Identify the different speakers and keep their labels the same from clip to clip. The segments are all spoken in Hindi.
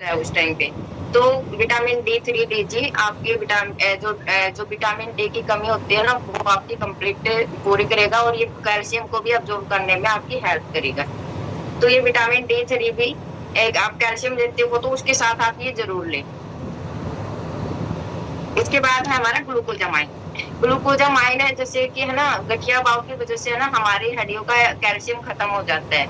Speaker 1: है उस टाइम पे। तो विटामिन D3 लीजिए, आपकी जो विटामिन डी की कमी होती है ना, वो आपकी कंप्लीट पूरी करेगा और ये कैल्शियम को भी अब्जॉर्ब करने में आपकी हेल्प करेगा। तो ये विटामिन D3 भी, एक आप कैल्शियम लेते हो तो उसके साथ आप ये जरूर लें। इसके बाद है हमारा ग्लूकोजामाइन। ग्लूकोजामाइन है जैसे कि है ना, गठिया भाव की वजह से है ना हमारी हड्डियों का कैल्शियम खत्म हो जाता है।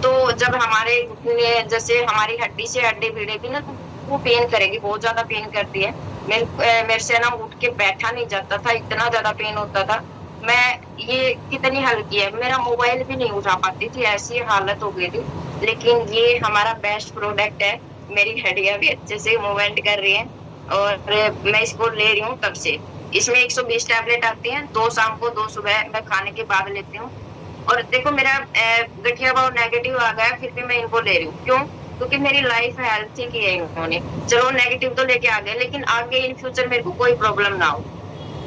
Speaker 1: तो जब हमारे जैसे हमारी हड्डी से हड्डी भिड़ेगी ना, तो वो पेन करेगी, बहुत ज्यादा पेन करती है। मेरे से ना उठ के बैठा नहीं जाता था, इतना ज्यादा पेन होता था। मैं ये कितनी हल्की है, मेरा मोबाइल भी नहीं उठा पाती थी, ऐसी हालत हो गई थी। लेकिन ये हमारा बेस्ट प्रोडक्ट है, मेरी हड्डियां भी अच्छे से मूवमेंट कर रही है और मैं इसको ले रही हूँ तब से। इसमें 120 टैबलेट आती हैं, 2 शाम को 2 सुबह मैं खाने के बाद लेती हूँ। और देखो मेरा गठिया भाव नेगेटिव आ गया, फिर भी मैं इनको ले रही हूँ। क्यों? क्योंकि मेरी लाइफ हेल्थी की है इन्होंने। चलो नेगेटिव तो लेके आ गए, लेकिन आगे इन फ्यूचर मेरे को कोई प्रॉब्लम ना हो,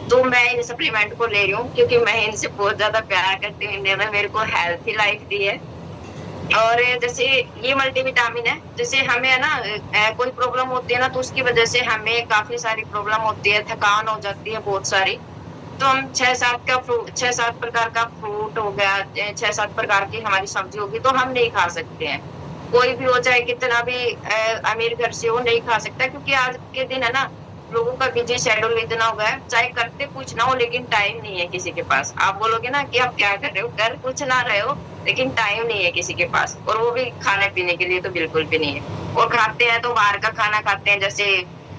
Speaker 1: तो मैं इन सप्लीमेंट को ले रही हूँ क्योंकि मैं इनसे बहुत ज्यादा प्यार करती हूँ। इन्होंने मेरे को हेल्थी लाइफ दी है। और जैसे ये मल्टीविटामिन है, जैसे हमें है ना कोई प्रॉब्लम होती है ना, तो उसकी वजह से हमें काफी सारी प्रॉब्लम होती है, थकान हो जाती है बहुत सारी। तो हम 6-7 प्रकार का फ्रूट हो गया, 6-7 प्रकार की हमारी सब्जी होगी, तो हम नहीं खा सकते हैं। कोई भी हो, चाहे कितना भी अमीर घर से हो, नहीं खा सकता, क्योंकि आज के दिन है ना लोगों का बिजी शेड्यूल इतना हो गया है, चाहे करते कुछ ना हो लेकिन टाइम नहीं है किसी के पास। आप बोलोगे ना कि आप क्या कर रहे हो, कर कुछ ना रहे हो, लेकिन टाइम नहीं है किसी के पास, और वो भी खाने पीने के लिए तो बिल्कुल भी नहीं है। और खाते हैं तो बाहर का खाना खाते हैं, जैसे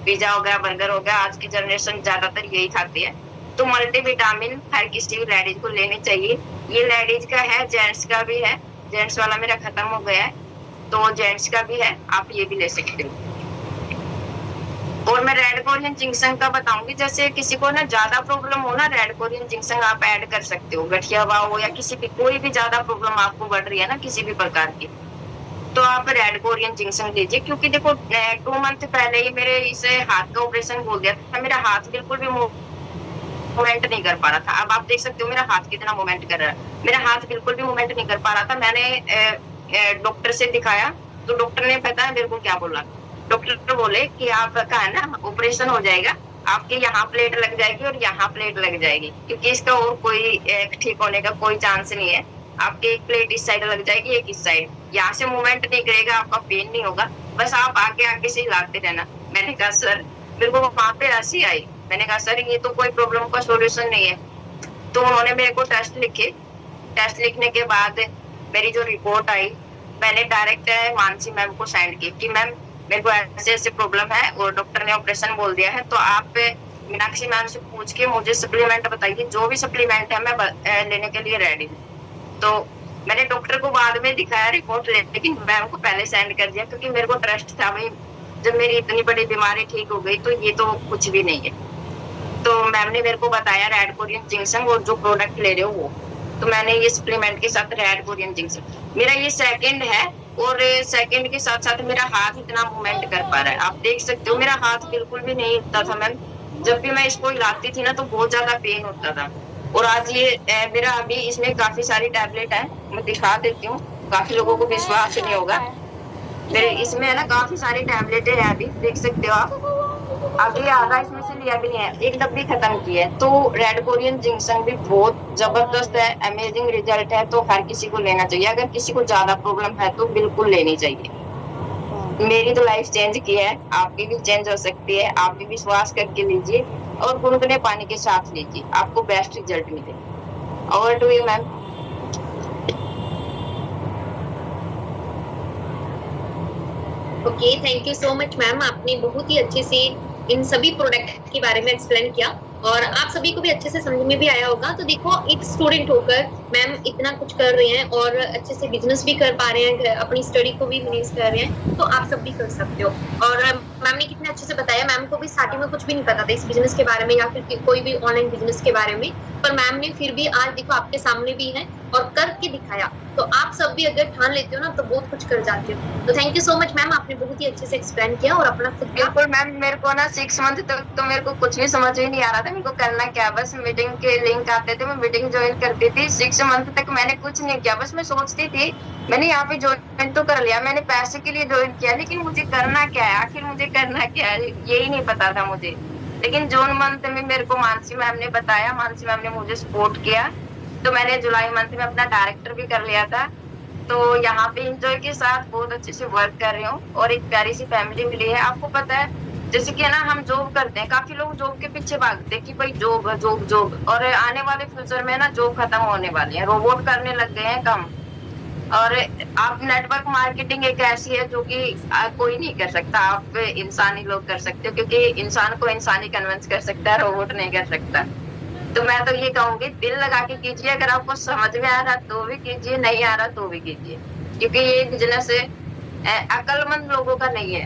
Speaker 1: पिज्जा हो गया, बर्गर हो गया, आज की जनरेशन ज्यादातर यही खाती है। तो मल्टीविटामिन हर किसी लेडीज को लेनी चाहिए। ये लेडीज का है, जेंट्स का भी है। जेंट्स वाला मेरा खत्म हो गया है, तो जेंट्स का भी है, आप ये भी ले सकते हो। और मैं रेड कोरियन जिंक्शन का बताऊंगी, जैसे किसी को ना ज्यादा प्रॉब्लम हो ना, रेड कोरियन जिंक्शन आप ऐड कर सकते हो। गठिया भाव हो या किसी भी कोई भी ज्यादा प्रॉब्लम आपको बढ़ रही है ना किसी भी प्रकार की, तो आप रेड कोरियन जिंक्शन लीजिए। क्योंकि देखो 2 मंथ पहले ही मेरे इसे हाथ का ऑपरेशन हो गया था, मेरा हाथ बिल्कुल भी मूवमेंट नहीं कर पा रहा था। अब आप देख सकते हो मेरा हाथ कितना मूवमेंट कर रहा है, मेरा हाथ बिल्कुल भी मूवमेंट नहीं कर पा रहा था। मैंने डॉक्टर से दिखाया, तो डॉक्टर ने पता है मेरे को क्या बोला? डॉक्टर बोले कि आपका है ना ऑपरेशन हो जाएगा, आपके यहाँ प्लेट लग जाएगी और यहाँ प्लेट लग जाएगी, क्योंकि इसका और कोई ठीक होने का कोई चांस नहीं है। आपकी एक प्लेट इस साइड लग जाएगी, एक इस साइड, यहाँ से मूवमेंट नहीं करेगा, आपका पेन नहीं होगा, बस आप आगे आगे से हिलाते रहना। मैंने कहा सर, मेरे को वहां पे हंसी आई। मैंने कहा सर ये तो कोई प्रॉब्लम का सोल्यूशन नहीं है। तो उन्होंने मेरे को टेस्ट लिखे। टेस्ट लिखने के बाद मेरी जो रिपोर्ट आई, मैंने डायरेक्ट मानसी मैम को सेंड की कि मैम मेरे को ऐसे ऐसे प्रॉब्लम है और डॉक्टर ने ऑपरेशन बोल दिया है, तो आप मीनाक्षी मैम से पूछ के मुझे सप्लीमेंट बताइए, जो भी सप्लीमेंट है मैं लेने के लिए रेडी हूँ। तो मैंने डॉक्टर को बाद में दिखाया रिपोर्ट, लेकिन मैम को पहले सेंड कर दिया, क्योंकि मेरे को ट्रस्ट था भाई, जब मेरी इतनी बड़ी बीमारी ठीक हो गई तो ये तो कुछ भी नहीं है। तो मैम ने मेरे को बताया रेड कोरियन जिंक्शन, और जो प्रोडक्ट ले रहे हो वो, तो मैंने ये सप्लीमेंट के साथ रेड कोरियन जिंक्शन, मेरा ये सेकंड है, और सेकंड के साथ साथ मेरा हाथ इतना मूवमेंट कर पा रहा है। आप देख सकते हो मेरा हाथ बिल्कुल भी नहीं हिलता था मैम, जब भी मैं इसको हिलाती थी ना तो बहुत ज्यादा पेन होता था। और आज ये मेरा अभी इसमें काफी सारी टैबलेट है, मैं दिखा देती हूँ, काफी लोगों को विश्वास नहीं होगा। मेरे इसमें है ना काफी सारी टैबलेट है, अभी देख सकते हो आप। अभी आधा इसमें से लिया भी नहीं है, एक डब्बी खत्म की है। तो रेड कोरियन जिंक्शन भी बहुत जबरदस्त है, अमेजिंग रिजल्ट है, तो हर किसी को लेना चाहिए। अगर किसी को ज्यादा प्रॉब्लम है तो बिल्कुल लेनी चाहिए। मेरी तो लाइफ चेंज की है, आपकी भी चेंज हो सकती है। आप भी विश्वास करके लीजिए और गुनगुने पानी के साथ लीजिए, आपको बेस्ट रिजल्ट मिलेगा। Over to you ma'am.
Speaker 2: Okay, thank you so much ma'am, आपने बहुत ही अच्छे से इन सभी प्रोडक्ट के बारे में एक्सप्लेन किया और आप सभी को भी अच्छे से समझ में भी आया होगा। तो देखो, एक स्टूडेंट होकर मैम इतना कुछ कर रहे हैं और अच्छे से बिजनेस भी कर पा रहे हैं, अपनी स्टडी को भी मैनेज कर रहे हैं, तो आप सब भी कर सकते हो। और मैम ने कितने अच्छे से बताया, मैम को भी स्टार्टिंग में कुछ भी नहीं पता था इस बिजनेस के बारे में या फिर कोई भी ऑनलाइन बिजनेस के बारे में, पर मैम ने फिर भी आज देखो आपके सामने भी है और करके दिखाया। तो आप सब भी अगर ठान लेते हो ना तो बहुत कुछ कर जाते हो। तो thank you so much ma'am, आपने बहुत ही अच्छे से एक्सप्लेन किया और अपना खुद
Speaker 1: बिल्कुल मैम, मेरे को ना 6 मंथ तक तो मेरे को कुछ भी समझ में नहीं आ रहा था, मेरे को करना क्या। बस मीटिंग के लिंक आते थे, मैं मीटिंग ज्वाइन करती थी, 6 6 मंथ तक मैंने कुछ नहीं किया, बस मैं सोचती थी मैंने यहाँ पे ज्वाइन तो कर लिया, मैंने पैसे के लिए ज्वाइन किया, लेकिन मुझे करना क्या है, आखिर मुझे करना क्या है, यही नहीं पता था मुझे। लेकिन जून मंथ में मेरे को मानसी मैम ने बताया, मानसी मैम ने मुझे सपोर्ट किया, तो मैंने जुलाई मंथ में अपना डायरेक्टर भी कर लिया था। तो यहाँ पे एंजॉय के साथ बहुत अच्छे से वर्क कर रही हूँ और एक प्यारी सी फैमिली मिली है। आपको पता है जैसे कि ना हम जॉब करते हैं, काफी लोग जॉब के पीछे भागते हैं कि भाई जॉब जॉब जॉब, और आने वाले फ्यूचर में ना जॉब खत्म होने वाली है, रोबोट करने लग गए हैं काम। और आप नेटवर्क मार्केटिंग एक ऐसी है जो कि कोई नहीं कर सकता, आप इंसानी लोग कर सकते हो, क्योंकि इंसान को इंसान ही कन्विंस कर सकता है, रोबोट नहीं कर सकता। तो मैं तो ये कहूंगी दिल लगा के कीजिए, अगर आपको समझ में आ रहा तो भी कीजिए, नहीं आ रहा तो भी कीजिए, क्योंकि ये बिजनेस अक्लमंद लोगों का नहीं है।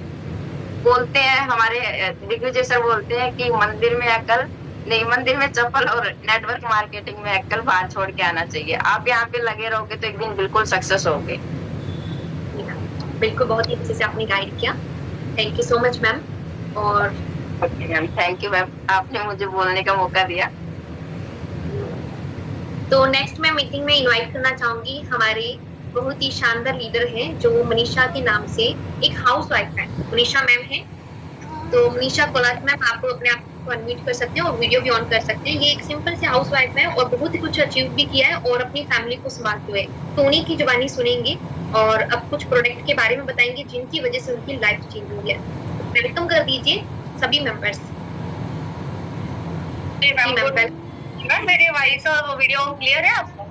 Speaker 1: बोलते हैं हमारे दिग्विजय सर बोलते हैं कि मंदिर में अकल नहीं, मंदिर में चप्पल, और नेटवर्क मार्केटिंग में अक्ल बाहर छोड़ के आना चाहिए। आप यहाँ पे लगे रहोगे तो एक दिन बिल्कुल सक्सेस होगे।
Speaker 2: बिल्कुल, बहुत ही अच्छे से आपने गाइड किया, thank you so much ma'am. और
Speaker 1: मैम थैंक यू मैम, आपने मुझे बोलने का मौका दिया।
Speaker 2: तो नेक्स्ट मैं मीटिंग में इनवाइट करना चाहूंगी हमारे बहुत ही शानदार लीडर हैं जो मनीषा के नाम से एक हाउस वाइफ है, मनीषा मैम है। तो मनीषा कोलाट मैम, आप अपने आप को अनम्यूट कर सकते हैं और वीडियो भी ऑन कर सकते हैं। ये एक सिंपल से हाउस वाइफ है और बहुत ही कुछ अचीव भी किया है और अपनी फैमिली को संभालते हुए, तो उन्हीं की जुबानी सुनेंगे और अब कुछ प्रोडक्ट के बारे में बताएंगे जिनकी वजह से उनकी लाइफ चेंज हुई है। वेलकम कर दीजिए सभी मेंबर्स।
Speaker 3: मैम मेरी वॉइस और वीडियो क्लियर है आपको?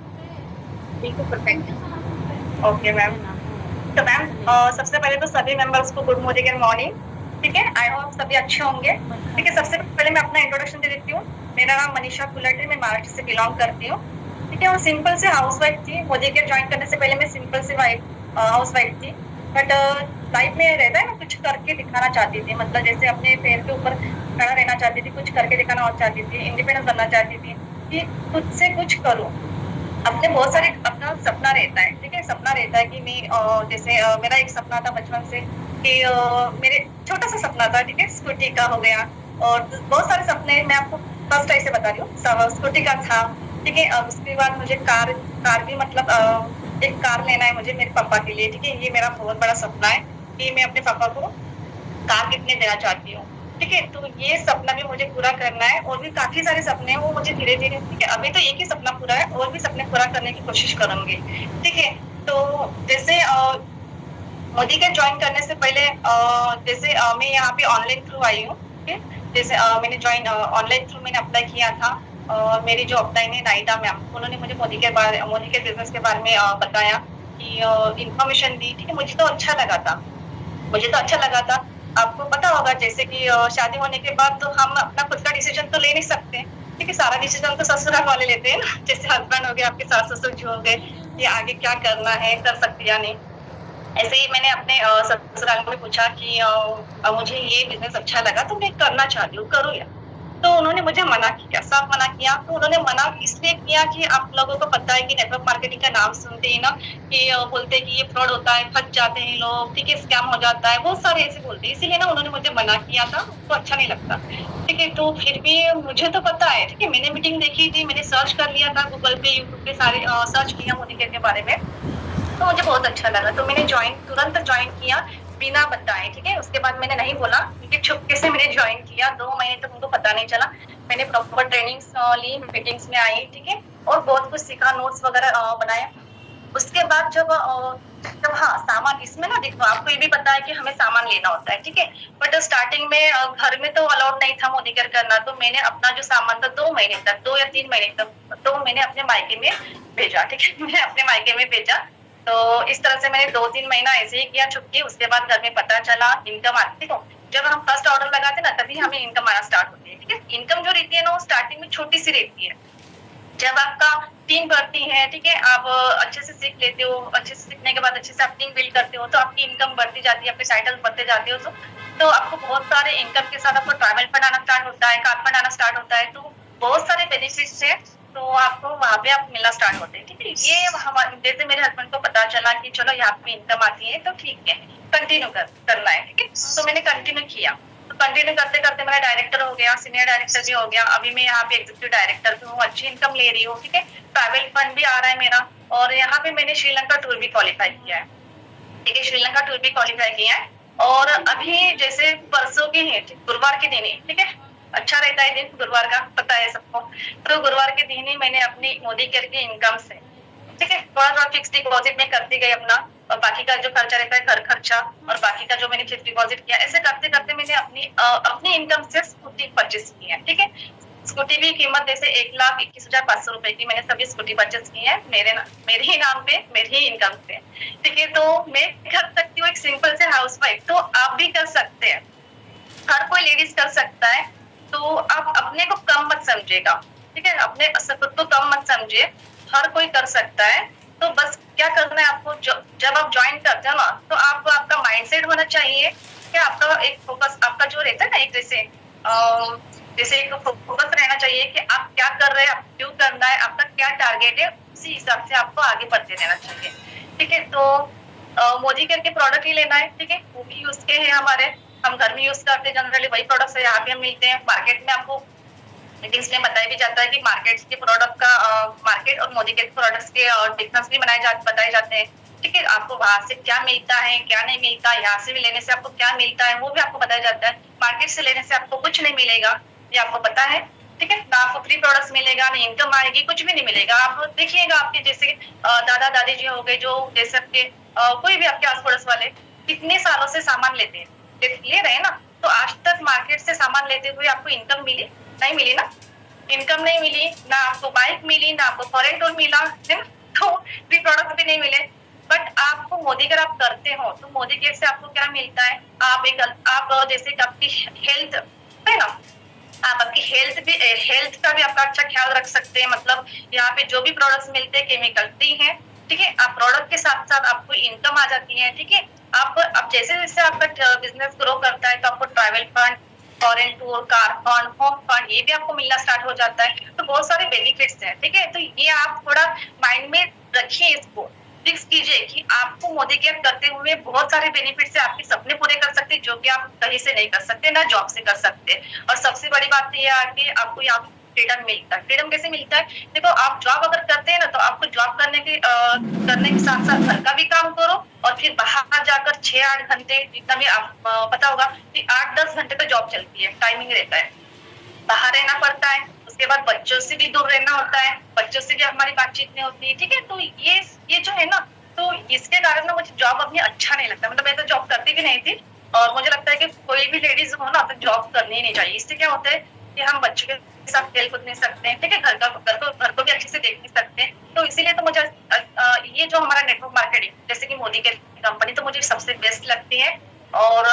Speaker 2: बिल्कुल परफेक्ट।
Speaker 3: Okay ma'am. तो मैम सबसे पहले तो सभी मेंबर्स को गुड मॉर्निंग एंड मॉर्निंग, ठीक है। आई होप सभी अच्छे होंगे, ठीक है। सबसे पहले मैं अपना इंट्रोडक्शन दे देती हूँ। मेरा नाम मनीषा कुलट है, मैं महाराष्ट्र से बिलोंग करती हूँ, ठीक है। और सिंपल से हाउस वाइफ थी, मोदी केयर ज्वाइन करने से पहले मैं सिंपल से हाउस वाइफ थी। बट लाइफ में रहता है ना, कुछ करके दिखाना चाहती थी, मतलब जैसे अपने पैर के ऊपर खड़ा रहना चाहती थी, कुछ करके दिखाना चाहती थी, इंडिपेंडेंस बनना चाहती थी कि खुद से कुछ करूँ। अपने बहुत सारे अपना सपना रहता है, ठीक है। सपना रहता है कि मैं जैसे मेरा एक सपना था बचपन से कि मेरे छोटा सा सपना था, ठीक है, स्कूटी का हो गया, और बहुत सारे सपने मैं आपको फर्स्ट ऐसे बता रही हूँ। स्कूटी का था, ठीक है। उसके बाद मुझे कार भी मतलब एक कार लेना है मुझे मेरे पापा के लिए, ठीक है। ये मेरा बहुत बड़ा सपना है कि मैं अपने पापा को कार गिफ्ट देना चाहती हूँ, ठीक है। तो ये सपना भी मुझे पूरा करना है, और भी काफी सारे सपने हैं वो मुझे धीरे धीरे, ठीक है। अभी तो एक ही सपना पूरा है, और भी सपने पूरा करने की कोशिश करूंगी, ठीक है। तो जैसे मोदी के ज्वाइन करने से पहले जैसे मैं यहाँ पे ऑनलाइन थ्रू आई हूँ, ठीक है। जैसे मैंने ज्वाइन ऑनलाइन थ्रू मैंने अप्लाई किया था, और मेरी जो अपलाइन है नाइडा मैम, उन्होंने मुझे मोदी के बिजनेस के बारे में बताया कि इंफॉर्मेशन दी, ठीक है। मुझे तो अच्छा लगा था। आपको पता होगा जैसे कि शादी होने के बाद तो हम अपना खुद का डिसीजन तो ले नहीं सकते, ठीक है। सारा डिसीजन तो ससुराल वाले लेते हैं ना, जैसे हस्बैंड हो गए, आपके सास ससुर जो हो गए, कि आगे क्या करना है, कर सकते या नहीं। ऐसे ही मैंने अपने ससुराल में पूछा कि मुझे ये बिजनेस अच्छा लगा तो मैं करना चाहती हूँ, करूँ या? तो उन्होंने मुझे मना किया, साफ मना किया। तो उन्होंने मना इसलिए किया कि आप लोगों को पता है कि नेटवर्क मार्केटिंग का नाम सुनते ही ना कि बोलते हैं कि ये फ्रॉड होता है, फंस जाते हैं लोग, ठीक है, स्कैम हो जाता है, बहुत सारे ऐसे बोलते हैं। इसीलिए ना उन्होंने मुझे मना किया था, उनको अच्छा नहीं लगता, ठीक है। तो फिर भी मुझे तो पता है, ठीक है, मैंने मीटिंग देखी थी, मैंने सर्च कर लिया था गूगल पे, यूट्यूब पे, सारे सर्च किया मोदी केयर के बारे में, तो मुझे बहुत अच्छा लगा। तो मैंने तुरंत ज्वाइन किया बिना बताए, ठीक है। उसके बाद मैंने नहीं बोला, क्योंकि छुपके से मैंने ज्वाइन किया, 2 महीने तक उनको पता नहीं चला। मैंने प्रॉपर ट्रेनिंग्स ली, मीटिंग्स में आई, ठीक है, और बहुत कुछ सीखा, नोट्स वगैरह बनाया। उसके बाद जब हाँ सामान, इसमें ना देखो आपको ये भी पता है कि हमें सामान लेना होता है, ठीक है। बट स्टार्टिंग में घर में तो अलाउड नहीं था मोदी केयर करना, तो मैंने अपना जो सामान था 2 महीने तक, 2 या 3 महीने तक तो मैंने अपने मायके में भेजा, ठीक है। मैंने अपने मायके में भेजा। तो इस तरह से मैंने 2-3 महीना ऐसे ही किया छुट्टी। उसके बाद घर में पता चला इनकम आती, देखो जब हम फर्स्ट ऑर्डर लगाते ना तभी हमें इनकम आना स्टार्ट होती है, ठीक है। इनकम जो रहती है ना वो स्टार्टिंग में छोटी सी रहती है, जब आपका टीम बढ़ती है, ठीक है, आप अच्छे से सीख लेते हो, अच्छे से सीखने के बाद अच्छे से आप टीम बिल्ड करते हो, तो आपकी इनकम बढ़ती जाती है, आपके टाइटल बढ़ते जाते हो, तो आपको बहुत सारे इनकम के साथ आपको ट्रैवल फंड आना स्टार्ट होता है, कार फंड आना स्टार्ट होता है, तो बहुत सारे बेनिफिट्स है। तो आपको वहां पे आप मिलना स्टार्ट होते हैं, ठीक है। ये हमारे जैसे मेरे हस्बैंड को पता चला कि चलो यहाँ पे इनकम आती है तो ठीक है, कंटिन्यू करना है, ठीक है। तो मैंने कंटिन्यू किया। तो कंटिन्यू करते करते मेरा डायरेक्टर हो गया, सीनियर डायरेक्टर भी हो गया, अभी मैं यहाँ पे एग्जीक्यूटिव डायरेक्टर भी हूँ, अच्छी इनकम ले रही हूँ, ठीक है। ट्रैवल फंड भी आ रहा है मेरा, और यहाँ पे मैंने श्रीलंका टूर भी क्वालिफाई किया है, ठीक है, श्रीलंका टूर भी क्वालिफाई किया है। और अभी जैसे परसों की है, गुरुवार के दिन ही, ठीक है, अच्छा रहता है दिन गुरुवार का, पता है सबको, तो गुरुवार के दिन ही मैंने अपनी मोदी केयर की इनकम से, ठीक है, थोड़ा थोड़ा फिक्स डिपॉजिट में करती गई अपना, और बाकी का जो खर्चा रहता है घर खर्चा, और बाकी का जो मैंने फिक्स डिपॉजिट किया, ऐसे करते करते मैंने अपनी इनकम से स्कूटी परचेस की है, ठीक है। स्कूटी की कीमत जैसे 1,21,500 रुपए की मैंने सभी स्कूटी परचेस की है, मेरे ही नाम पे, मेरी ही इनकम से, ठीक है। तो मैं कर सकती हूँ एक सिंपल से हाउसवाइफ, तो आप भी कर सकते हैं, हर कोई लेडीज कर सकता है। तो आप अपने को कम मत समझिएगा, ठीक है, अपने खुद को कम मत समझिए, हर कोई कर सकता है। तो बस क्या करना है आपको, जब आप ज्वाइन करते हो ना, तो आपको आपका माइंडसेट होना चाहिए कि आपका एक फोकस, आपका जो रहता है ना, एक जैसे एक फोकस रहना चाहिए कि आप क्या कर रहे हैं, आप क्यों करना है, आपका क्या टारगेट है, उसी हिसाब से आपको आगे बढ़ते रहना चाहिए, ठीक है। तो मोदी केयर के प्रोडक्ट ही लेना है, ठीक है, वो भी यूज के हैं हमारे, हम घर में यूज करते हैं जनरली, वही प्रोडक्ट्स यहाँ पे मिलते हैं। मार्केट में आपको मीटिंग्स में बताया भी जाता है कि मार्केट के प्रोडक्ट का, मार्केट और मोदी केयर प्रोडक्ट्स के डिफरेंस भी बताए जाते हैं, ठीक है। आपको वहां से क्या मिलता है, क्या नहीं मिलता, यहाँ से भी लेने से आपको क्या मिलता है, वो भी आपको बताया जाता है। मार्केट से लेने से आपको कुछ नहीं मिलेगा, ये आपको पता है, ठीक है, ना आपको फ्री प्रोडक्ट्स मिलेगा, ना इनकम आएगी, कुछ भी नहीं मिलेगा। आप देखिएगा, आपके जैसे दादा दादी जी हो गए, जो जैसे आपके कोई भी आपके आस पड़ोस वाले कितने सालों से सामान लेते हैं, ले रहे हैं ना, तो आज तक मार्केट से सामान लेते हुए आपको इनकम मिली नहीं, मिली ना, इनकम नहीं मिली ना, आपको बाइक मिली ना, आपको फॉरेन टूर मिला है ना, तो फ्री प्रोडक्ट भी नहीं मिले। बट आपको मोदी केयर आप करते हो, तो मोदी केयर से आपको क्या मिलता है, आप जैसे आपकी हेल्थ है ना, आप आपकी हेल्थ का भी आपका अच्छा ख्याल रख सकते हैं। मतलब यहाँ पे जो भी प्रोडक्ट्स मिलते हैं केमिकल फ्री है, ठीक है, आप प्रोडक्ट के साथ साथ आपको इनकम आ जाती है, ठीक है। आप जैसे जैसे आपका बिजनेस ग्रो करता है, तो आपको travel fund, foreign tour, car fund, home fund, ये भी आपको मिलना स्टार्ट हो जाता है। तो बहुत सारे बेनिफिट्स हैं, ठीक है। तो ये आप थोड़ा माइंड में रखिए, इसको फिक्स कीजिए कि आपको मोदी केयर करते हुए बहुत सारे बेनिफिट्स है, आपके सपने पूरे कर सकते हैं, जो कि आप कहीं से नहीं कर सकते, ना जॉब से कर सकते। और सबसे बड़ी बात ये है कि आपको यहाँ फ्रीडम मिलता है। फ्रीडम कैसे मिलता है, देखो, आप जॉब अगर करते हैं ना, तो आपको जॉब करने के साथ साथ घर का भी काम करो, और फिर बाहर जाकर 6-8 घंटे, जितना भी आप पता होगा कि 8-10 घंटे तो जॉब चलती है, टाइमिंग रहता है, बाहर रहना पड़ता है। उसके बाद बच्चों से भी दूर रहना होता है, बच्चों से भी हमारी बातचीत नहीं होती है, ठीक है। तो ये जो है ना, तो इसके कारण ना मुझे जॉब अपनी अच्छा नहीं लगता। मतलब मैं तो जॉब करती भी नहीं थी, और मुझे लगता है कि कोई भी लेडीज हो ना, तो जॉब करनी ही नहीं चाहिए। इससे क्या होता है कि हम बच्चों के साथ खेल कूद नहीं सकते हैं, ठीक है, घर को भी अच्छे से देख नहीं सकते। तो इसीलिए तो मुझे ये जो हमारा नेटवर्क मार्केटिंग, जैसे कि मोदी केयर कंपनी, तो मुझे सबसे बेस्ट लगती है। और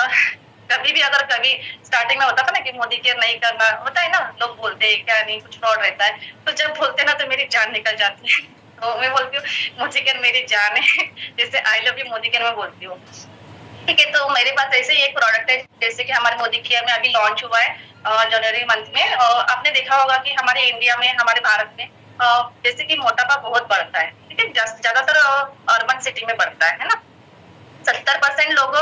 Speaker 3: कभी भी अगर कभी स्टार्टिंग में होता था ना कि मोदी केयर नहीं करना, होता है ना, लोग बोलते हैं क्या नहीं, कुछ फ्रॉड रहता है, तो जब बोलते हैं ना, तो मेरी जान निकल जाती है। तो मैं बोलती हूँ मोदी केयर मेरी जान है, जैसे I love you Modi care में बोलती हूँ, ठीक है। तो मेरे पास ऐसे ही एक प्रोडक्ट है, जैसे कि हमारे मोदी केयर में अभी लॉन्च हुआ है जनवरी मंथ में। आपने देखा होगा कि हमारे इंडिया में, हमारे भारत में जैसे कि मोटापा बहुत बढ़ता है, ठीक है, ज्यादातर अर्बन सिटी में बढ़ता है ना, 70% लोग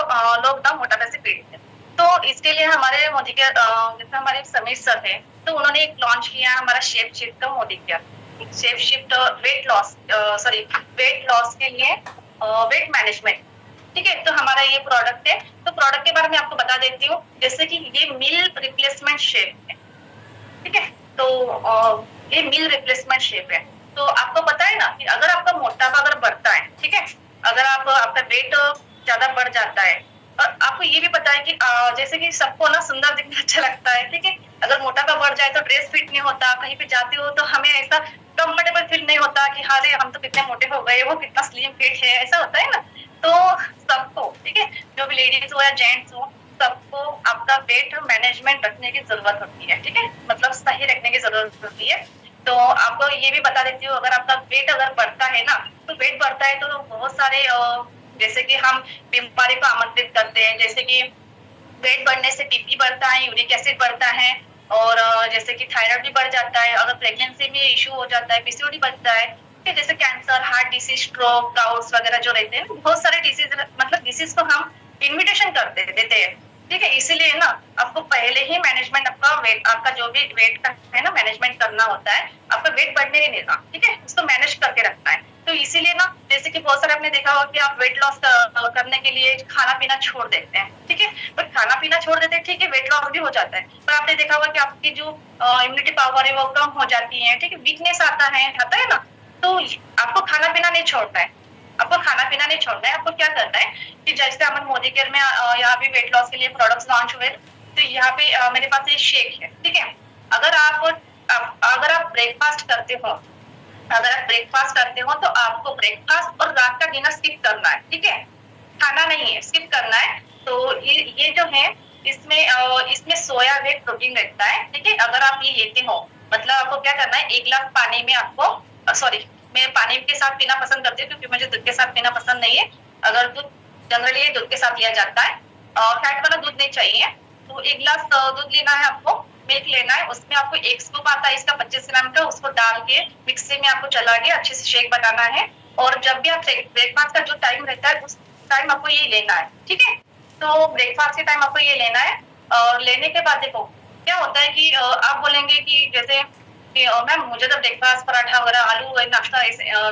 Speaker 3: ना मोटापे से पीड़ित है। तो इसके लिए हमारे मोदी केयर, जैसे हमारे समीर सर है, तो उन्होंने एक लॉन्च किया हमारा शेप शिफ्ट का Modi care, shape shift weight loss के लिए वेट मैनेजमेंट, ठीक है। तो हमारा ये प्रोडक्ट है। तो प्रोडक्ट के बारे में आपको बता देती हूँ, जैसे कि ये मील रिप्लेसमेंट शेप है, ठीक है। तो ये मील रिप्लेसमेंट शेप है। तो आपको पता है ना कि अगर आपका मोटापा अगर बढ़ता है, ठीक है, अगर आपका वेट ज्यादा बढ़ जाता है, और आपको ये भी पता है कि जैसे कि सबको ना सुंदर दिखना अच्छा लगता है, ठीक है। अगर मोटापा बढ़ जाए तो ड्रेस फिट नहीं होता, कहीं पे जाते हो तो हमें ऐसा कंफर्टेबल फील नहीं होता कि हाँ रे हम तो कितने मोटे हो गए, वो कितना स्लिम फिट है, ऐसा होता है ना। तो सबको, ठीक है, जो भी लेडीज हो या जेंट्स हो, सबको आपका वेट मैनेजमेंट रखने की जरूरत होती है, ठीक है, मतलब सही रखने की जरूरत होती है। तो आपको ये भी बता देती हूँ, अगर आपका वेट अगर बढ़ता है ना, तो वेट बढ़ता है तो बहुत सारे जैसे कि हम बीमारी को आमंत्रित करते हैं, जैसे कि वेट बढ़ने से बीपी बढ़ता है, यूरिक एसिड बढ़ता है, और जैसे कि थायराइड भी बढ़ जाता है, अगर प्रेगनेंसी में इश्यू हो जाता है, पीसीओडी बढ़ता है, जैसे कैंसर, हार्ट डिसीज, स्ट्रोक, गाउट्स वगैरह जो रहते हैं, बहुत सारे डिसीज, मतलब डिसीज को हम इन्विटेशन देते हैं ठीक है। इसीलिए ना आपको पहले ही मैनेजमेंट आपका वेट, आपका जो भी वेट का है ना मैनेजमेंट करना होता है, आपका वेट बढ़ने नहीं देना, ठीक है, उसको मैनेज करके रखना है। तो इसीलिए ना जैसे कि बहुत सारे आपने देखा होगा कि आप वेट लॉस करने के लिए खाना पीना छोड़ देते हैं, ठीक है, पर खाना पीना छोड़ देते हैं, ठीक है, वेट लॉस भी हो जाता है, पर आपने देखा होगा कि आपकी जो इम्यूनिटी पावर है वो कम हो जाती है, ठीक है, वीकनेस आता है ना। तो आपको खाना पीना नहीं छोड़ना है, आपको खाना पीना नहीं छोड़ना है। आपको क्या करना है कि जैसे अमन मोदी केयर में यहाँ पे वेट लॉस के लिए प्रोडक्ट्स लॉन्च हुए, तो यहाँ पे मेरे पास ये शेक है, ठीक है। अगर आप ब्रेकफास्ट करते हो, अगर आप ब्रेकफास्ट करते हो तो आपको ब्रेकफास्ट और रात का डिनर स्किप करना है, ठीक है, खाना नहीं है, स्किप करना है। तो ये जो है इसमें सोया वेट प्रोटीन रहता है, ठीक है। अगर आप ये लेते हो, मतलब आपको क्या करना है, 1 गिलास पानी में आपको सॉरी, मैं पानी के साथ पीना पसंद करती हूँ क्योंकि मुझे दूध के साथ पीना पसंद नहीं है। अगर दूध जनरली दूध के साथ लिया जाता है, फैट वाला दूध नहीं चाहिए। तो 1 गिलास दूध लेना है आपको, मिल्क लेना है, उसमें आपको 1 स्कूप आता है इसका 25 ग्राम का, उसको डाल के मिक्सी में आपको चला के अच्छे से शेक बनाना है। और जब भी आप ब्रेकफास्ट का जो टाइम रहता है उस टाइम आपको ये लेना है, ठीक है। तो ब्रेकफास्ट के टाइम आपको ये लेना है। और लेने के बाद देखो क्या होता है कि आप बोलेंगे कि जैसे मैम मुझे तो ब्रेकफास्ट पराठा वगैरह आलू नाश्ता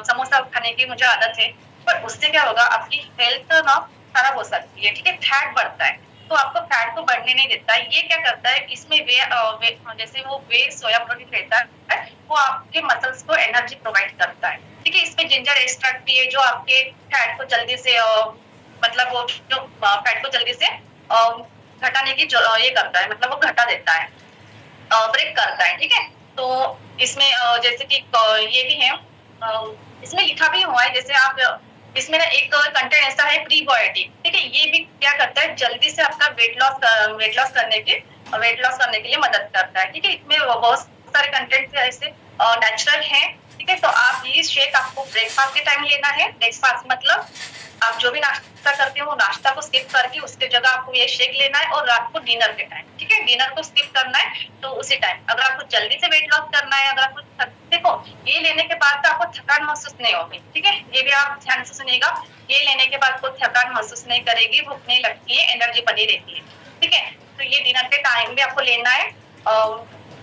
Speaker 3: समोसा खाने की मुझे आदत है, पर उससे क्या होगा, आपकी हेल्थ ना खराब हो सकती है, ठीक है, फैट बढ़ता है। तो आपको फैट को बढ़ने नहीं देता है। ये क्या करता है, इसमें जैसे वो वे सोया प्रोटीन रहता है, वो आपके मसल्स को एनर्जी प्रोवाइड करता है, ठीक है। इसमें जिंजर एक्सट्रैक्ट भी है जो आपके फैट को जल्दी से मतलब वो जो फैट को जल्दी से घटाने की ये करता है, मतलब वो घटा देता है, ब्रेक करता है, ठीक है। तो इसमें जैसे कि ये भी है, इसमें लिखा भी हुआ है, जैसे आप इसमें ना एक कंटेंट ऐसा है प्रीबायोटिक, ठीक है, ये भी क्या करता है, जल्दी से आपका वेट लॉस करने के लिए मदद करता है, ठीक है। इसमें बहुत सारे कंटेंट ऐसे नेचुरल हैं, ठीक है। तो आप ये शेक आपको ब्रेकफास्ट के टाइम लेना है। ब्रेकफास्ट मतलब आप जो भी नाश्ता करते हो नाश्ता को स्किप करके उसके जगह आपको ये शेक लेना है, और रात को डिनर के टाइम, ठीक है, डिनर को स्किप करना है। तो उसी टाइम अगर आपको जल्दी से वेट लॉस करना है, अगर आपको देखो ये लेने के बाद तो आपको थकान महसूस नहीं होगी, ठीक है, ये भी आप ध्यान से सुनिएगा। ये लेने के बाद कोई थकान महसूस नहीं करेगी, भूख नहीं लगती है, एनर्जी बनी रहती है, ठीक है। तो ये डिनर के टाइम भी आपको लेना है।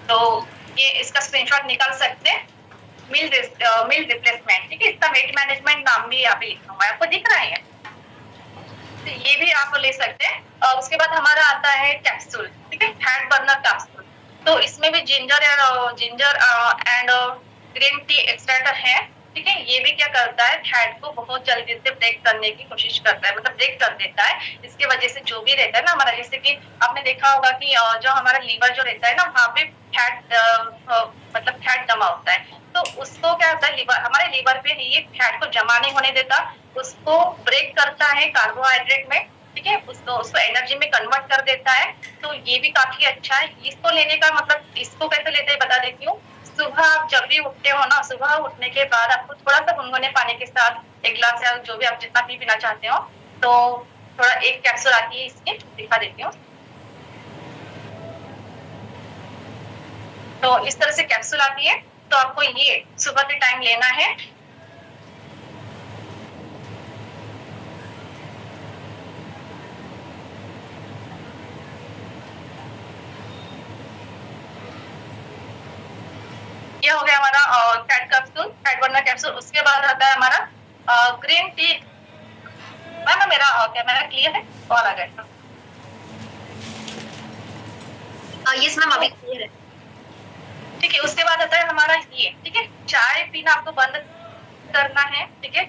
Speaker 3: तो ये इसका स्क्रीनशॉट निकाल सकते हैं, मील रिप्लेसमेंट, ठीक है, इसका वेट मैनेजमेंट नाम भी यहाँ पे लिखा हुआ है, आपको दिख रहा है। तो ये भी आप ले सकते हैं। उसके बाद हमारा आता है कैप्सूल, ठीक है, फैट बर्नर कैप्सूल। तो इसमें भी ginger and green tea extract है, ठीक है। ये भी क्या करता है, फैट को बहुत जल्दी से ब्रेक करने की कोशिश करता है, मतलब ब्रेक कर देता है। इसके वजह से जो भी रहता है ना हमारा, जैसे कि आपने देखा होगा कि जो हमारा लीवर जो रहता है ना, वहाँ पे मतलब फैट जमा होता है। तो उसको क्या होता है, हमारे लीवर पे ये फैट को जमा नहीं होने देता, उसको ब्रेक करता है कार्बोहाइड्रेट में, ठीक है, उसको एनर्जी में कन्वर्ट कर देता है। तो ये भी काफी अच्छा है। इसको लेने का मतलब, इसको कैसे लेते हैं बता देती हूँ। सुबह आप जब भी उठते हो ना, सुबह उठने के बाद आपको थोड़ा सा गुनगुने पानी के साथ 1 गिलास या जो भी आप जितना पीना चाहते हो, तो थोड़ा 1 कैप्सूल आती है इसकी, दिखा देती हूँ। तो इस तरह से कैप्सूल आती है, तो आपको ये सुबह के टाइम लेना है। ये हो गया हमारा fat capsule, fat burner capsule. उसके बाद आता है हमारा ग्रीन टी। मैम मेरा कैमरा क्लियर है, कॉल आ गया।
Speaker 2: यस मैम, अभी क्लियर है।
Speaker 3: ठीक है, उसके बाद आता है हमारा ये, ठीक है, चाय पीना आपको बंद करना है, ठीक है।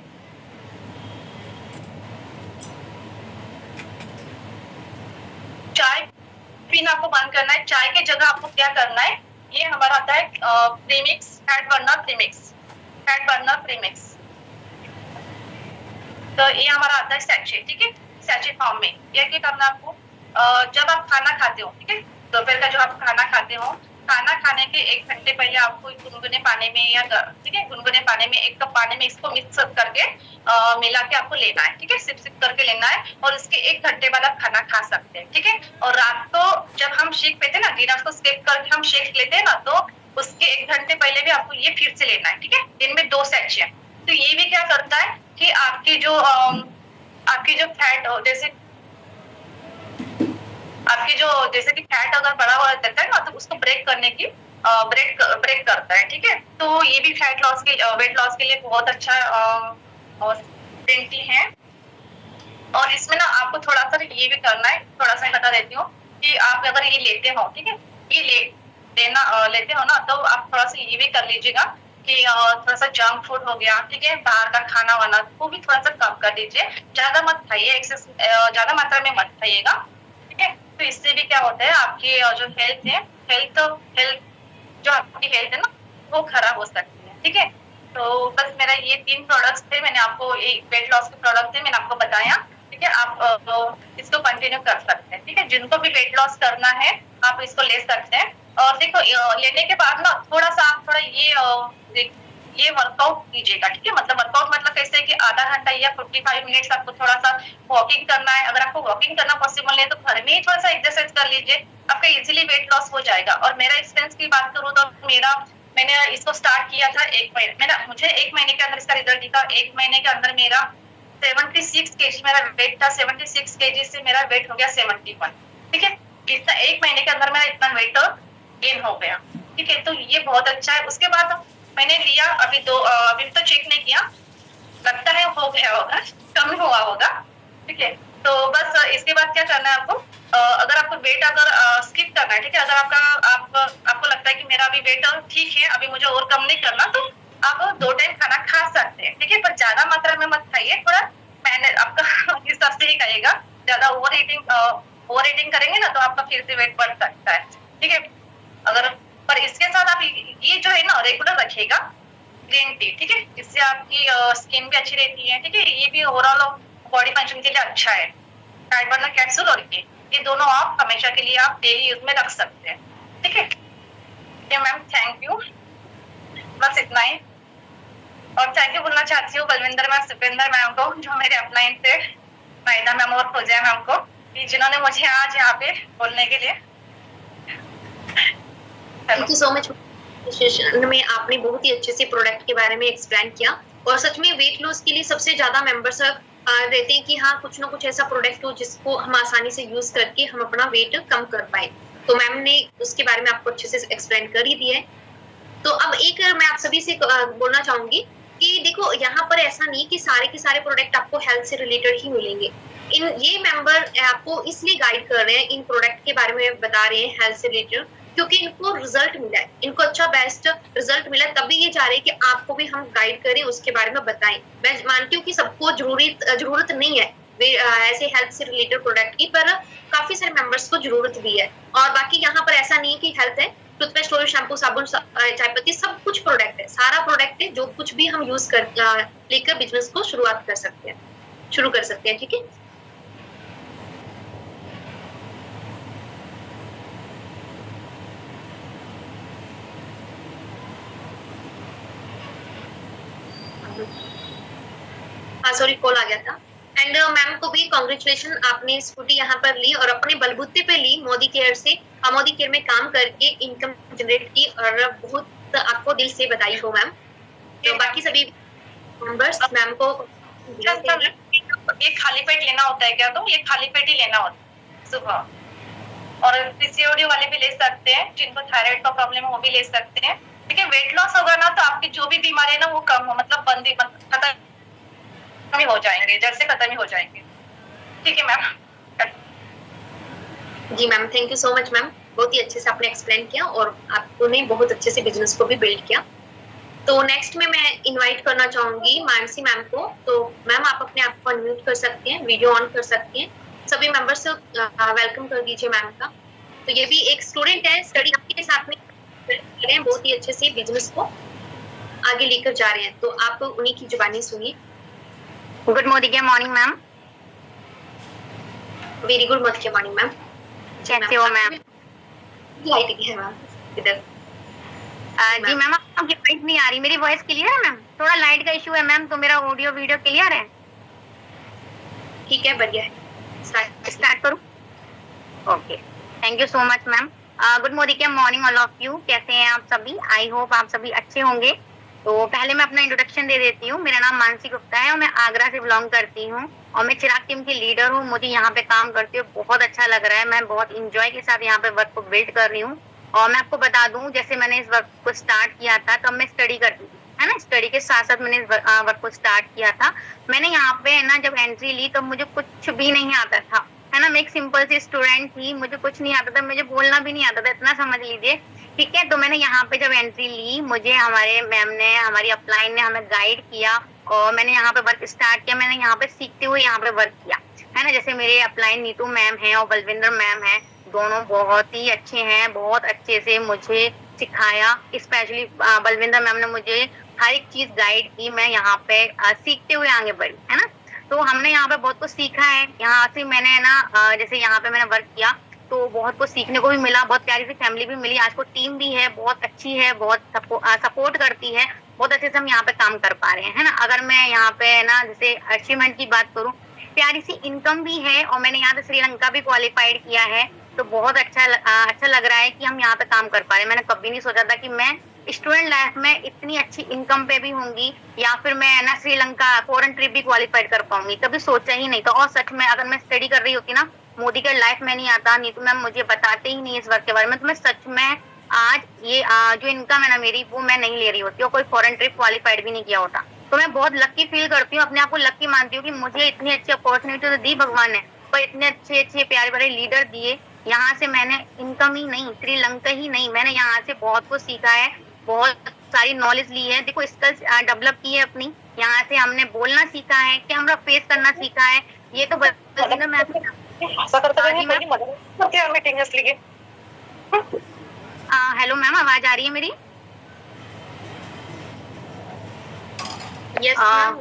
Speaker 3: चाय पीना आपको बंद करना है। चाय के जगह आपको क्या करना है, ये हमारा आता है प्रीमिक्स, फैट बर्नर प्रीमिक्स। तो ये हमारा आता है सैचे, ठीक है, सैचे फॉर्म में। ये क्या करना है आपको, जब आप खाना खाते हो, ठीक है, दोपहर का जो आप खाना खाते हो, खाना खाने के 1 घंटे पहले आपको गुनगुने पानी में या ठीक है, गुनगुने पानी में 1 कप पानी में इसको मिक्स करके मिला के आपको लेना है, ठीक है, सिप करके लेना है। और इसके 1 घंटे बाद आप खाना खा सकते हैं, ठीक है। और रात को जब हम शेक पीते हैं ना, डिनर को स्किप करके हम शेक लेते हैं ना, तो उसके 1 घंटे पहले भी आपको ये फिर से लेना है, ठीक है, दिन में 2 सैचे। तो ये भी क्या करता है कि आपकी जो फैट जैसे आपकी जो जैसे कि फैट अगर बढ़ा हुआ रहता है ना तो उसको ब्रेक करने की ब्रेक करता है, ठीक है। तो ये भी फैट लॉस के वेट लॉस के लिए बहुत अच्छा ग्रीन टी है। और इसमें ना आपको थोड़ा सा ये भी करना है, थोड़ा सा बता देती हूँ कि आप अगर ये लेते हो, ठीक है, ये लेते हो ना, तो आप थोड़ा सा ये भी कर लीजिएगा कि थोड़ा सा जंक फूड हो गया, ठीक है, बाहर का खाना वाना वो भी थोड़ा सा कम कर दीजिए। ज्यादा मत खाइए, ज्यादा मात्रा में मत खाइएगा, ठीक है। तो इससे भी क्या होता है, आपकी जो हेल्थ है, हेल्थ जो आपकी हेल्थ है ना वो खराब हो सकती है, ठीक है। तो बस मेरा ये 3 प्रोडक्ट्स थे, मैंने आपको ये वेट लॉस के प्रोडक्ट थे, मैंने आपको बताया, ठीक है। आप इसको कंटिन्यू कर सकते हैं, ठीक है। जिनको भी वेट लॉस करना है आप इसको ले सकते हैं। और देखो लेने के बाद ना थोड़ा सा आप थोड़ा ये वर्कआउट कीजिएगा, ठीक है। मतलब वर्कआउट मतलब कैसे कि आधा घंटा या 45 मिनट्स आपको थोड़ा सा वॉकिंग करना है। अगर आपको वॉकिंग करना पॉसिबल नहीं है तो घर में ही थोड़ा सा एक्सरसाइज कर लीजिए, आपका इजीली वेट लॉस हो जाएगा। और मेरा एक्सपीरियंस की बात करूँ तो मैंने इसको स्टार्ट किया था 1 महीने, मुझे 1 महीने के अंदर इसका रिजल्ट दिखा। 1 महीने के अंदर मेरा 76 केजी मेरा वेट था, 76 केजी से मेरा वेट हो गया 71, ठीक है। इतना 1 महीने के अंदर मेरा इतना वेट गेन हो गया, ठीक है। तो ये बहुत अच्छा है। उसके बाद मैंने लिया, अभी तो चेक नहीं किया, लगता है हो गया होगा, कम हुआ होगा, ठीक है। तो बस इसके बाद क्या करना है आपको, अगर आपको वेट अगर स्किप करना है, ठीक है, अगर आपको लगता है कि मेरा अभी वेट ठीक है, अभी मुझे और कम नहीं करना, तो आप 2 टाइम खाना खा सकते हैं, ठीक है। पर ज्यादा मात्रा में मत खाइए, थोड़ा मैंने आपका हिसाब से ही खाइएगा। ज्यादा ओवर ईटिंग करेंगे ना तो आपका फिर से वेट बढ़ सकता है, ठीक है। अगर पर इसके साथ आप ये जो है ना रेगुलर रखिएगा ग्रीन टी, ठीक है। इससे आपकी स्किन भी अच्छी रहती है, ठीक है। ये भी ओवरऑल बॉडी फंक्शन के लिए अच्छा है। फैट बर्नर कैप्सूल और ये दोनों आप हमेशा के लिए आप डेली यूज में रख सकते हैं, ठीक है मैम। थैंक यू, बस इतना ही। और थैंक यू बोलना चाहती हूँ बलविंदर मैम, सुपेंद्र मैम को, जो मेरे अपलाइन थे, नाइदा मैम और फौजिया मैम को, जिन्होंने मुझे आज यहाँ पे बोलने के लिए।
Speaker 2: Thank you so much. Session में आपने बहुत ही अच्छे से प्रोडक्ट के बारे में एक्सप्लेन किया, और सच में वेट लॉस के लिए सबसे ज्यादा मेंबर्स रहते हैं कि हाँ कुछ ना कुछ ऐसा प्रोडक्ट हो जिसको हम आसानी से यूज करके हम अपना वेट कम कर पाए। तो मैम ने उसके बारे में आपको अच्छे से एक्सप्लेन कर ही दिया है। तो अब एक मैं आप सभी से बोलना चाहूंगी कि देखो यहाँ पर ऐसा नहीं कि सारे के सारे प्रोडक्ट आपको हेल्थ से रिलेटेड ही मिलेंगे। ये मेंबर आपको इसलिए गाइड कर रहे हैं, इन प्रोडक्ट के बारे में बता रहे हैं हेल्थ से रिलेटेड, क्योंकि इनको रिजल्ट मिला है, इनको अच्छा बेस्ट रिजल्ट मिला, तभी ये चाह रहे हैं कि आपको भी हम गाइड करें, उसके बारे में बताएं। मैं मानती हूँ कि सबको जरूरत नहीं है ऐसे हेल्थ से रिलेटेड प्रोडक्ट की, पर काफी सारे मेंबर्स को जरूरत भी है। और बाकी यहाँ पर ऐसा नहीं है कि हेल्थ है, टूथपेस्ट, ऑयल, शैम्पू, साबुन, चाय पत्ती, सब कुछ प्रोडक्ट है, सारा प्रोडक्ट है, जो कुछ भी हम यूज कर लेकर बिजनेस को शुरू कर सकते हैं, ठीक है। हाँ सॉरी, कॉल आ गया था। एंड मैम को भी कांग्रेचुलेशन, आपने स्कूटी यहाँ पर ली और अपने बलबूते पे ली, मोदी केयर से, मोदी केयर में काम करके इनकम जनरेट की, और बहुत आपको दिल से बधाई हो मैम। तो बाकी सभी मेंबर्स मैम को
Speaker 3: ये खाली पेट लेना होता है क्या? तो ये खाली पेट ही लेना होता है सुबह। और पीसीओडी वाले भी ले सकते हैं, जिनको थायराइड का प्रॉब्लम है वो भी ले सकते हैं, ठीक है। वेट लॉस होगा ना तो आपकी जो भी बीमारी है ना वो कम हो, मतलब खत्म ही हो जाएंगे, जड़ से खत्म ही हो जाएंगे, ठीक है मैम।
Speaker 2: जी ma'am, thank you so much ma'am, बहुत ही अच्छे से आपने एक्सप्लेन किया और आपने बहुत अच्छे से बिजनेस को भी बिल्ड किया। तो नेक्स्ट में मैं इनवाइट करना चाहूंगी मानसी मैम को। तो मैम आप अपने आप को अनम्यूट कर सकते हैं, वीडियो ऑन कर सकते हैं, सभी मेंबर्स से वेलकम कर दीजिए मैम का। तो ये भी एक स्टूडेंट है, स्टडी के साथ में बहुत ही अच्छे से बिजनेस को आगे लेकर जा रहे हैं, तो आप उन्हीं की जुबानी सुनिए।
Speaker 4: Good morning ma'am.
Speaker 2: Very good morning ma'am.
Speaker 4: कैसे हो मैम?
Speaker 2: लाइट है मैम इधर।
Speaker 4: जी मैम, आपकी वॉइस नहीं आ रही, मेरी वॉइस क्लियर है मैम? थोड़ा लाइट का इशू है मैम, तो मेरा ऑडियो वीडियो क्लियर है?
Speaker 2: ठीक है, बढ़िया है,
Speaker 4: स्टार्ट करूं? Okay, thank you so much ma'am. Good morning all of you, कैसे हैं आप सभी? आई होप आप सभी अच्छे होंगे। तो पहले मैं अपना इंट्रोडक्शन दे देती हूँ। मेरा नाम मानसी गुप्ता है और मैं आगरा से बिलोंग करती हूँ। और मैं चिराग टीम की लीडर हूँ। मुझे यहाँ पे काम करते हुए बहुत अच्छा लग रहा है। मैं बहुत इंजॉय के साथ यहाँ पे वर्क को बिल्ड कर रही हूँ। और मैं आपको बता दूं, जैसे मैंने इस वर्क को स्टार्ट किया था तब मैं स्टडी करती थी, है ना। स्टडी के साथ साथ मैंने इस वर्क को स्टार्ट किया था। मैंने यहाँ पे है ना जब एंट्री ली तब मुझे कुछ भी नहीं आता था, है ना। मैं एक सिंपल सी स्टूडेंट थी, मुझे कुछ नहीं आता था, मुझे बोलना भी नहीं आता था, इतना समझ लीजिए, ठीक है। तो मैंने यहाँ पे जब एंट्री ली, मुझे हमारे मैम ने, हमारी अपलाइन ने हमें गाइड किया और मैंने यहाँ पे वर्क स्टार्ट किया। मैंने यहाँ पे सीखते हुए यहाँ पे वर्क किया, है ना। जैसे मेरे अपलाइन नीतू मैम है और बलविंदर मैम है, दोनों बहुत ही अच्छे हैं, बहुत अच्छे से मुझे सिखाया। स्पेशली बलविंदर मैम ने मुझे हर एक चीज गाइड की। मैं यहाँ पे सीखते हुए आगे बढ़ी, है ना। तो हमने यहाँ पे बहुत कुछ सीखा है। यहाँ से मैंने ना जैसे यहाँ पे मैंने वर्क किया तो बहुत कुछ सीखने को भी मिला, बहुत प्यारी सी फैमिली भी मिली। आज को टीम भी है, बहुत अच्छी है, बहुत सपोर्ट करती है, बहुत अच्छे से हम यहाँ पे काम कर पा रहे हैं, है ना। अगर मैं यहाँ पे ना जैसे अचीवमेंट की बात करूँ, प्यारी सी इनकम भी है और मैंने यहाँ से श्रीलंका भी क्वालिफाइड किया है। तो बहुत अच्छा लग रहा है कि हम यहाँ पे काम कर पा रहे हैं। मैंने कभी नहीं सोचा था कि मैं स्टूडेंट लाइफ में इतनी अच्छी इनकम पे भी होंगी या फिर मैं ना श्रीलंका फॉरेन ट्रिप भी क्वालिफाइड कर पाऊंगी, कभी सोचा ही नहीं था। और सच में अगर मैं स्टडी कर रही होती ना, मोदी के लाइफ में नहीं आता, नहीं तो मैम मुझे बताते ही नहीं इस वर्क के बारे में, तो मैं सच में आज ये जो इनकम है ना मेरी, वो मैं नहीं ले रही होती और कोई फॉरेन ट्रिप क्वालिफाइड भी नहीं किया होता। तो मैं बहुत लक्की फील करती हूँ, अपने आप को लक्की मानती हूँ कि मुझे इतनी अच्छी अपॉर्चुनिटी तो दी भगवान ने, पर इतने अच्छे अच्छे प्यारे प्यारे लीडर दिए। यहाँ से मैंने इनकम ही नहीं, श्रीलंका ही नहीं, मैंने यहाँ से बहुत कुछ सीखा है, बहुत सारी नॉलेज ली है। देखो स्किल्स डेवलप की है अपनी। यहाँ से हमने बोलना सीखा है, कैमरा फेस करना सीखा है। ये तो हेलो मैम, आवाज आ रही है मेरी?
Speaker 2: यस मैम,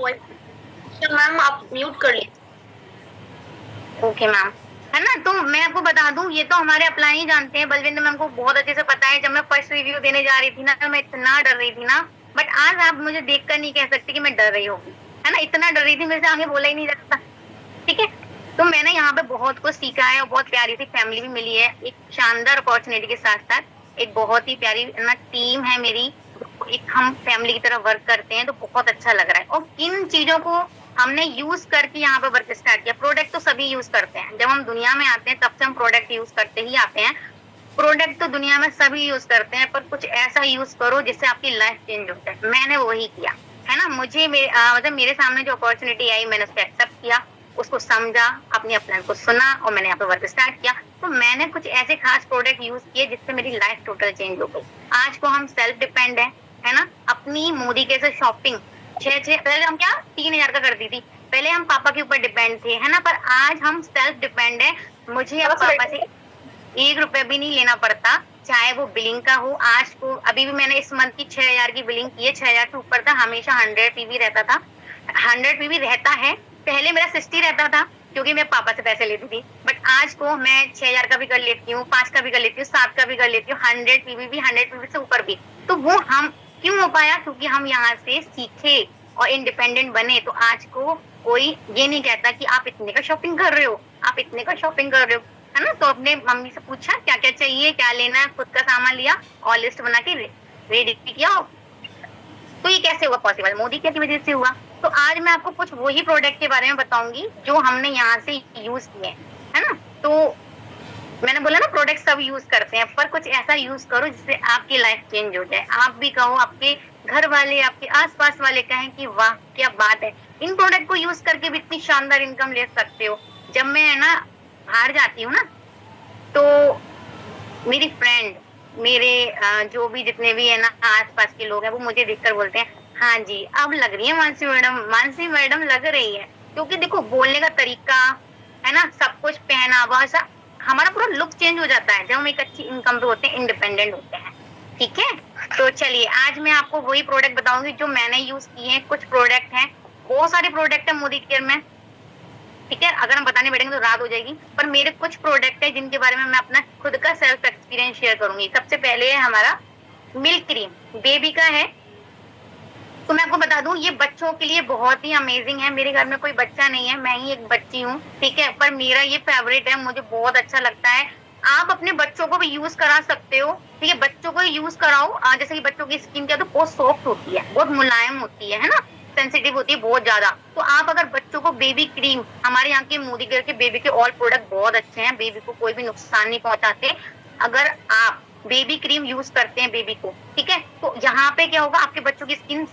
Speaker 2: मैम आप म्यूट कर लीजिए।
Speaker 4: ओके मैम, है ना। तो मैं आपको बता दूं, ये तो हमारे अप्लाई ही जानते हैं, बलविंदर मैम को बहुत अच्छे से पता है। जब मैं फर्स्ट रिव्यू देने जा रही थी ना, मैं इतना डर रही थी ना, बट आज आप मुझे देखकर नहीं कह सकते कि मैं डर रही हूँ, है ना। इतना डर रही थी, मेरे से आगे बोला ही नहीं जाता, ठीक है। तो मैंने यहाँ पे बहुत कुछ सीखा है और बहुत प्यारी सी फैमिली भी मिली है। एक शानदार अपॉर्चुनिटी के साथ साथ एक बहुत ही प्यारी ना टीम है मेरी, एक हम फैमिली की तरह वर्क करते हैं, तो बहुत अच्छा लग रहा है। और किन चीजों को हमने यूज करके यहाँ पे वर्क स्टार्ट किया। प्रोडक्ट तो सभी यूज करते हैं, जब हम दुनिया में आते हैं तब से हम प्रोडक्ट यूज करते ही आते हैं। प्रोडक्ट तो दुनिया में सभी यूज करते हैं, पर कुछ ऐसा यूज करो जिससे आपकी लाइफ चेंज हो जाए। मैंने वही किया, है ना। मुझे मतलब मेरे सामने जो अपॉर्चुनिटी आई, मैंने उसको एक्सेप्ट किया, उसको समझा, अपने अपने को सुना और मैंने यहाँ पे वर्क स्टार्ट किया। तो मैंने कुछ ऐसे खास प्रोडक्ट यूज किए जिससे मेरी लाइफ टोटल चेंज हो गई। आज को हम सेल्फ डिपेंड है ना। अपनी मोदी के से शॉपिंग पहले हम क्या 3000 का करती थी, पहले हम पापा के ऊपर डिपेंड थे, है ना। पर आज हम सेल्फ डिपेंड है। मुझे अब पापा से 1 रुपया भी नहीं लेना पड़ता, चाहे वो बिलिंग का हो। आज को अभी भी मैंने इस मंथ की 6000 की बिलिंग की है, 6000 से ऊपर था। हमेशा 100 PV रहता था, 100 PV रहता है। पहले मेरा 60 रहता था क्योंकि मैं पापा से पैसे लेती थी, बट आज को मैं 6000 का भी कर लेती हूँ, 5 का भी कर लेती हूँ, 7 का भी कर लेती हूँ, 100 PV भी, 100 PV से ऊपर भी। तो वो हम क्यों हो पाया? क्योंकि हम यहाँ से सीखे और इंडिपेंडेंट बने। तो आज को कोई ये नहीं कहता कि आप इतने का शॉपिंग कर रहे हो, आप इतने का शॉपिंग कर रहे हो, है ना। तो अपने मम्मी से पूछा क्या क्या चाहिए, क्या लेना है, खुद का सामान लिया और लिस्ट बना के रेडी किया। तो ये कैसे हुआ पॉसिबल? मोदी की वजह से हुआ। तो आज मैं आपको कुछ वही प्रोडक्ट के बारे में बताऊंगी जो हमने यहाँ से यूज किए, है ना। तो मैंने बोला ना प्रोडक्ट सब यूज करते हैं, पर कुछ ऐसा यूज करो जिससे आपकी लाइफ चेंज हो जाए। आप भी कहो, आपके घर वाले, आपके आसपास वाले कहें कि वाह क्या बात है, इन प्रोडक्ट को यूज करके भी इतनी शानदार इनकम ले सकते हो। जब मैं है ना बाहर जाती हूँ ना, तो मेरी फ्रेंड, मेरे जो भी जितने भी है ना आसपास के लोग हैं, वो मुझे देखकर बोलते हैं हाँ जी अब लग रही है मानसी मैडम, मानसी मैडम लग रही है। क्योंकि देखो बोलने का तरीका है ना, सब कुछ पहनावा, ऐसा हमारा पूरा लुक चेंज हो जाता है जब हम एक अच्छी इनकम पे होते हैं, इंडिपेंडेंट होते हैं, ठीक है। तो चलिए आज मैं आपको वही प्रोडक्ट बताऊंगी जो मैंने यूज किए हैं। कुछ प्रोडक्ट हैं, बहुत सारे प्रोडक्ट है मोदी केयर में, ठीक है। अगर हम बताने बैठेंगे तो रात हो जाएगी, पर मेरे कुछ प्रोडक्ट है जिनके बारे में मैं अपना खुद का सेल्फ एक्सपीरियंस शेयर करूंगी। सबसे पहले है हमारा मिल्क क्रीम, बेबी का है। तो मैं आपको बता दूं ये बच्चों के लिए बहुत ही अमेजिंग है। मेरे घर में कोई बच्चा नहीं है, मैं ही एक बच्ची हूँ, ठीक है, पर मेरा ये फेवरेट है, मुझे बहुत अच्छा लगता है। आप अपने बच्चों को भी यूज करा सकते हो, ठीक है। बच्चों को यूज कराओ, जैसे कि बच्चों की स्किन क्या तो बहुत सॉफ्ट होती है, बहुत मुलायम होती है ना। सेंसिटिव होती है बहुत ज्यादा। तो आप अगर बच्चों को बेबी क्रीम, हमारे यहाँ के मोदी केयर के बेबी के ऑल प्रोडक्ट बहुत अच्छे हैं, बेबी को कोई भी नुकसान नहीं पहुंचाते। अगर आप बेबी क्रीम यूज करते हैं बेबी को, ठीक है, तो यहाँ पे क्या होगा, आपके बच्चों की स्किन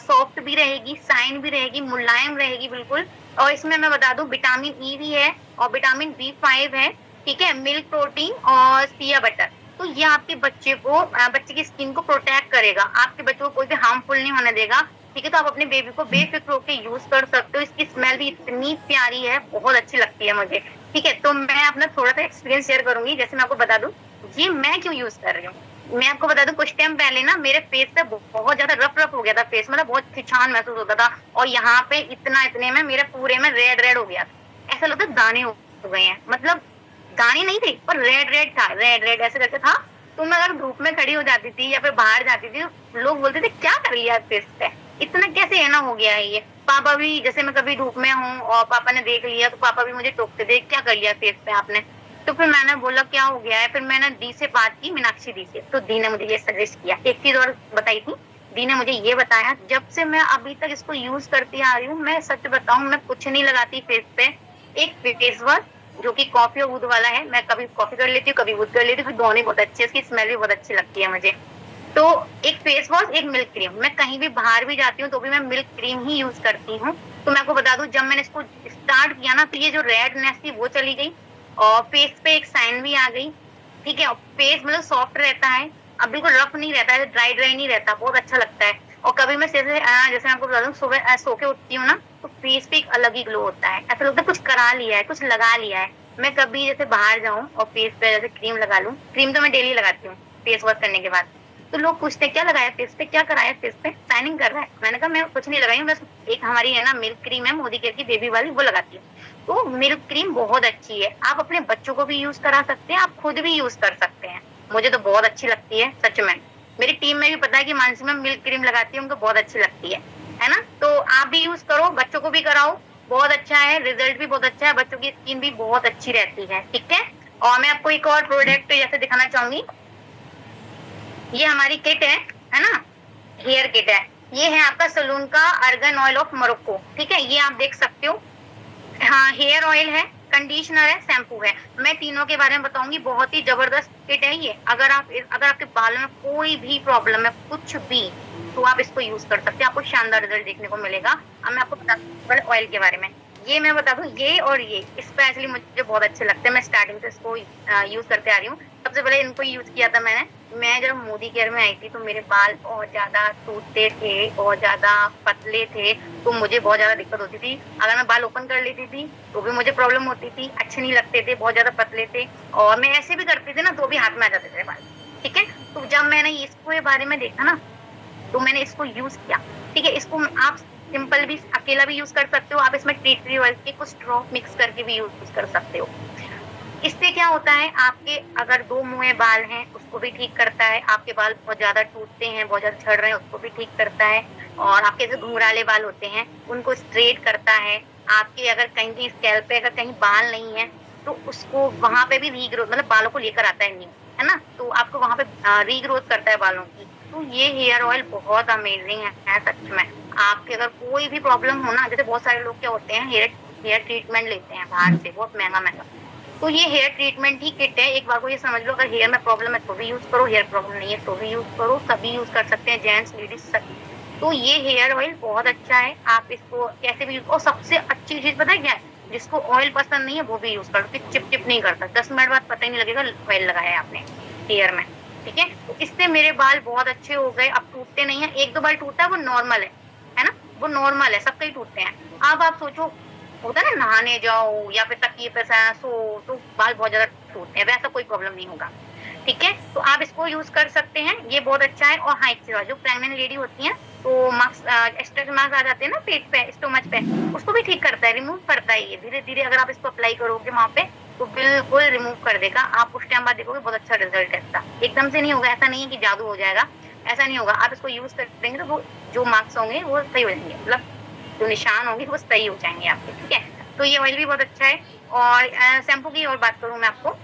Speaker 4: सॉफ्ट भी रहेगी, शाइन भी रहेगी, मुलायम रहेगी बिल्कुल। और इसमें मैं बता दूं विटामिन ई भी है और विटामिन B5 है, ठीक है, मिल्क प्रोटीन और सिया बटर। तो ये आपके बच्चे को बच्चे की स्किन को प्रोटेक्ट करेगा, आपके बच्चों को कोई भी हार्मफुल नहीं होने देगा, ठीक है। तो आप अपने बेबी को बेफिक्र होकर यूज कर सकते हो। इसकी स्मेल भी इतनी प्यारी है, बहुत अच्छी लगती है मुझे, ठीक है। तो मैं अपना थोड़ा सा एक्सपीरियंस शेयर करूंगी। जैसे मैं आपको बता दूं ये मैं क्यों यूज कर रही हूँ। मैं आपको बता दूं कुछ टाइम पहले ना मेरे फेस पे बहुत ज्यादा रफ रफ हो गया था फेस, मतलब बहुत खिंचान महसूस होता था, और यहाँ पे इतने में मेरे पूरे में रेड रेड हो गया था, ऐसा लगता दाने हो गए हैं, मतलब दाने नहीं थे पर रेड रेड था, रेड रेड ऐसे करके था। तो मैं अगर धूप में खड़ी हो जाती थी या फिर बाहर जाती थी, लोग बोलते थे क्या कर लिया फेस पे, इतना कैसे है ना हो गया है ये। पापा भी, जैसे मैं कभी धूप में हूँ और पापा ने देख लिया तो पापा भी मुझे टोकते थे क्या कर लिया फेस पे आपने। तो फिर मैंने बोला क्या हो गया है, फिर मैंने दी से बात की, मीनाक्षी दी से, तो दी ने मुझे ये सजेस्ट किया। एक चीज और बताई थी दी ने मुझे, ये बताया जब से मैं अभी तक इसको यूज करती आ रही हूँ, मैं सच बताऊं मैं कुछ नहीं लगाती फेस पे। एक फेस वॉश जो कि कॉफी और दूध वाला है, मैं कभी कॉफी कर लेती हूँ कभी दूध कर लेती हूँ, दोनों बहुत अच्छी है, उसकी स्मेल भी बहुत अच्छी लगती है मुझे। तो एक फेस वॉश, एक मिल्क क्रीम, मैं कहीं भी बाहर भी जाती हूँ तो भी मैं मिल्क क्रीम ही यूज करती हूँ। तो मैं आपको बता दूं जब मैंने इसको स्टार्ट किया ना, तो ये जो रेडनेस थी वो चली गई और फेस पे एक साइन भी आ गई, ठीक है। फेस मतलब सॉफ्ट रहता है, अब बिल्कुल रफ नहीं रहता है, ड्राई ड्राई नहीं रहता, बहुत अच्छा लगता है। और कभी मैं जैसे मैं आपको बता दूं सुबह सो के उठती हूँ ना, तो फेस पे एक अलग ही ग्लो होता है, ऐसा लगता है कुछ करा लिया है, कुछ लगा लिया है। मैं कभी जैसे बाहर जाऊं और फेस पे जैसे क्रीम लगा लूं, क्रीम तो मैं डेली लगाती हूँ फेस वॉश करने के बाद, तो लोग पूछते क्या लगाया फेस पे, क्या कराया फेस पे, शाइनिंग कर रहा है। मैंने कहा मैं कुछ नहीं लगाई हूँ, बस एक हमारी है ना मिल्क क्रीम है मोदी केयर की बेबी वाली, वो लगाती हूँ। तो मिल्क क्रीम बहुत अच्छी है, आप अपने बच्चों को भी यूज करा सकते हैं, आप खुद भी यूज कर सकते हैं। मुझे तो बहुत अच्छी लगती है सच में, मेरी टीम में भी पता है कि मानसी में मिल्क क्रीम लगाती है, उनको बहुत अच्छी लगती है ना। तो आप भी यूज करो, बच्चों को भी कराओ, बहुत अच्छा है, रिजल्ट भी बहुत अच्छा है, बच्चों की स्किन भी बहुत अच्छी रहती है, ठीक है। और मैं आपको एक और प्रोडक्ट जैसे दिखाना चाहूंगी, ये हमारी किट है ना, हेयर किट है, ये है आपका सलून का अर्गन ऑयल ऑफ मोरक्को, ठीक है, ये आप देख सकते हो। हाँ, हेयर ऑयल है, कंडीशनर है, शैम्पू है, मैं तीनों के बारे में बताऊंगी। बहुत ही जबरदस्त किट है ये, अगर आपके बालों में कोई भी प्रॉब्लम है कुछ भी, तो आप इसको यूज कर सकते हैं, आपको शानदार रिजल्ट देखने को मिलेगा। अब मैं आपको बता दूं ऑयल के बारे में, ये मैं बता दूं ये और ये स्पेशली मुझे बहुत अच्छे लगते हैं, मैं स्टार्टिंग से इसको यूज करते आ रही हूँ। सबसे पहले इनको यूज किया था मैं जब मोदी केयर में आई थी, तो मेरे बाल बहुत ज्यादा टूटते थे, बहुत ज्यादा पतले थे, तो मुझे बहुत ज्यादा दिक्कत होती थी। अगर मैं बाल ओपन कर लेती थी तो भी मुझे प्रॉब्लम होती थी, अच्छे नहीं लगते थे, बहुत ज्यादा पतले थे, और मैं ऐसे भी करती थी ना तो भी हाथ में आ जाते थे बाल, ठीक है। तो जब मैंने इसको बारे में देखा ना, तो मैंने इसको यूज किया, ठीक है। इसको आप सिंपल भी अकेला भी यूज कर सकते हो, आप इसमें टी ट्री ऑयल के कुछ ड्रॉप मिक्स करके भी यूज कर सकते हो। इससे क्या होता है, आपके अगर 2 मुंहे बाल हैं उसको भी ठीक करता है, आपके बाल बहुत ज्यादा टूटते हैं, बहुत ज्यादा झड़ रहे हैं, उसको भी ठीक करता है, और आपके जो घुंघराले बाल होते हैं उनको स्ट्रेट करता है। आपके अगर कहीं स्कैल्प पे अगर कहीं बाल नहीं है तो उसको वहां पे भी रीग्रोथ, मतलब बालों को लेकर आता है नीम, है ना, तो आपको वहां पे रीग्रोथ करता है बालों की। तो ये हेयर ऑयल बहुत अमेजिंग है सच में। आपके अगर कोई भी प्रॉब्लम हो ना, जैसे बहुत सारे लोग क्या होते हैं हेयर ट्रीटमेंट लेते हैं बाहर से बहुत महंगा, तो ये हेयर ट्रीटमेंट ही किट है। एक बार को ये समझ लो, अगर हेयर में प्रॉब्लम है तो भी यूज करो, हेयर प्रॉब्लम नहीं है तो भी यूज करो, सभी यूज कर सकते हैं, जेंट्स लेडीज सभी। तो ये हेयर ऑयल बहुत अच्छा है, आप इसको कैसे भी यूज, और सबसे अच्छी चीज पता है क्या है, जिसको ऑयल पसंद नहीं है वो भी यूज करो, कि चिप चिप नहीं करता, 10 मिनट बाद पता ही नहीं लगेगा ऑयल लगाया है आपने हेयर में, ठीक है। तो इससे मेरे बाल बहुत अच्छे हो गए, अब टूटते नहीं है, 1-2 बार टूटा है वो नॉर्मल है ना, वो नॉर्मल है, सबके ही टूटते हैं। अब आप सोचो होता है ना, नहाने जाओ या फिर तकिए पे सो तो बाल बहुत ज्यादा टूटते हैं, वैसा कोई प्रॉब्लम नहीं होगा, ठीक है। तो आप इसको यूज कर सकते हैं, ये बहुत अच्छा है। और हाँ, एक चीज जो प्रेग्नेंट लेडी होती है तो मार्क्स एक्स्ट्रा मार्क्स आ जाते हैं ना पेट पे, स्टोमच पे, उसको भी ठीक करता है, रिमूव करता है ये धीरे धीरे। अगर आप इसको अप्लाई करोगे वहां पे तो बिल्कुल रिमूव कर देगा, आप कुछ टाइम बाद देखोगे बहुत अच्छा रिजल्ट है इसका, एकदम से नहीं होगा, ऐसा नहीं है कि जादू हो जाएगा, ऐसा नहीं होगा। आप इसको यूज करेंगे तो वो जो मार्क्स होंगे वो सही हो जाएंगे, मतलब जो निशान होंगे वो सही हो जाएंगे आपके, ठीक है। तो ये ऑयल भी बहुत अच्छा है। और शैम्पू की और बात करूं मैं आपको,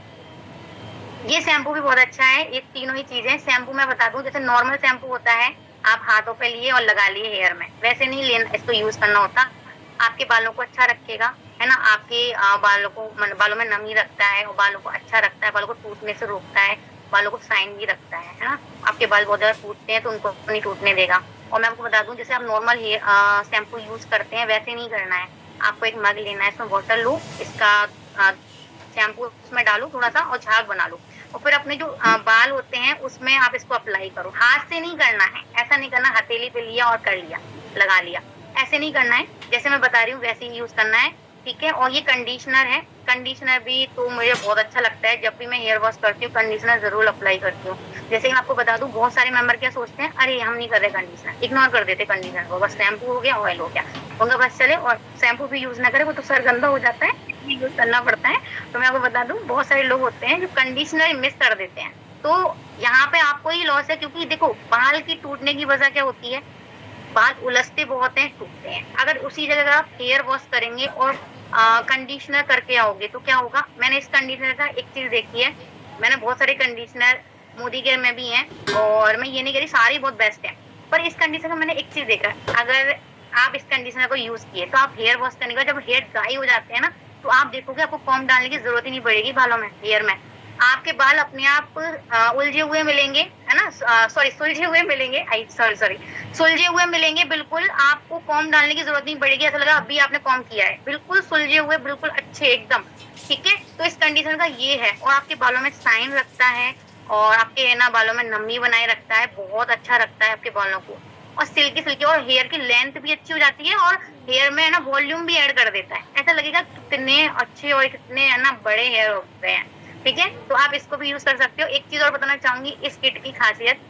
Speaker 4: ये शैम्पू भी बहुत अच्छा है, ये तीनों ही चीजें। शैम्पू मैं बता दूं, जैसे नॉर्मल शैम्पू होता है आप हाथों पे लिए और लगा लिए हेयर में, वैसे नहीं लेना, इसको यूज करना होता। आपके बालों को अच्छा रखेगा, है ना, आपके बालों में नमी रखता है और बालों को अच्छा रखता है, बालों को टूटने से रोकता है, बालों को शाइन भी रखता है ना। आपके बाल बहुत ज्यादा टूटते हैं तो उनको नहीं टूटने देगा। और मैं आपको बता दूं, जैसे आप नॉर्मल शैम्पू यूज करते हैं वैसे नहीं करना है। आपको एक मग लेना है, इसमें वाटर लो, इसका शैम्पू उसमें डालो थोड़ा सा और झाग बना लो, और फिर अपने जो बाल होते हैं उसमें आप इसको अप्लाई करो। हाथ से नहीं करना है, ऐसा नहीं करना हथेली पे लिया और कर लिया, लगा लिया, ऐसे नहीं करना है। जैसे मैं बता रही हूँ वैसे ही यूज करना है, ठीक है। और ये कंडीशनर है, कंडीशनर भी तो मुझे बहुत अच्छा लगता है। जब भी मैं हेयर वॉश करती हूँ कंडीशनर जरूर अप्लाई करती हूँ। जैसे मैं आपको बता दूं, बहुत सारे मेंबर क्या सोचते हैं, अरे हम नहीं कर रहे कंडीशनर, इग्नोर कर देते कंडीशनर को, बस शैम्पू हो गया, ऑयल हो गया, उनका बस चले, और शैम्पू भी यूज ना करे, वो तो सर गंदा हो जाता है, यूज करना पड़ता है। तो मैं आपको बता दूं, बहुत सारे लोग होते हैं जो कंडीशनर मिस कर देते हैं। तो यहाँ पे आपको ही लॉस है, क्योंकि देखो बाल की टूटने की वजह क्या होती है, बाल उलझते बहुत हैं, टूटते हैं। अगर उसी जगह आप हेयर वॉश करेंगे और कंडीशनर करके आओगे तो क्या होगा। मैंने इस कंडीशनर का एक चीज देखी है, मैंने बहुत सारे कंडीशनर मोदी केयर में भी हैं, और मैं ये नहीं कह रही सारी बहुत बेस्ट है, पर इस कंडीशनर का मैंने एक चीज देखा, अगर आप इस कंडीशनर को यूज किए तो आप हेयर वॉश करने के बाद जब हेयर ड्राई हो जाते हैं ना, तो आप देखोगे आपको कॉम्ब डालने की जरूरत ही नहीं पड़ेगी बालों में, हेयर में। आपके बाल अपने आप उलझे हुए मिलेंगे, है ना, सॉरी सुलझे हुए मिलेंगे, सॉरी सुलझे हुए मिलेंगे, बिल्कुल आपको कॉम्ब डालने की जरूरत नहीं पड़ेगी, ऐसा लगा अभी आपने कॉम्ब किया है, बिल्कुल सुलझे हुए, बिल्कुल अच्छे एकदम, ठीक है। तो इस कंडीशनर का ये है, और आपके बालों में शाइन रखता है, और आपके ना बालों में नमी बनाए रखता है, बहुत अच्छा रखता है आपके बालों को, और सिल्की सिल्की, और हेयर की लेंथ भी अच्छी हो जाती है, और हेयर में है ना वॉल्यूम भी ऐड कर देता है, ऐसा लगेगा कितने अच्छे और कितने है ना बड़े हेयर हो गए हैं, ठीक है। तो आप इसको भी यूज कर सकते हो। एक चीज और बताना चाहूंगी इस किट की खासियत,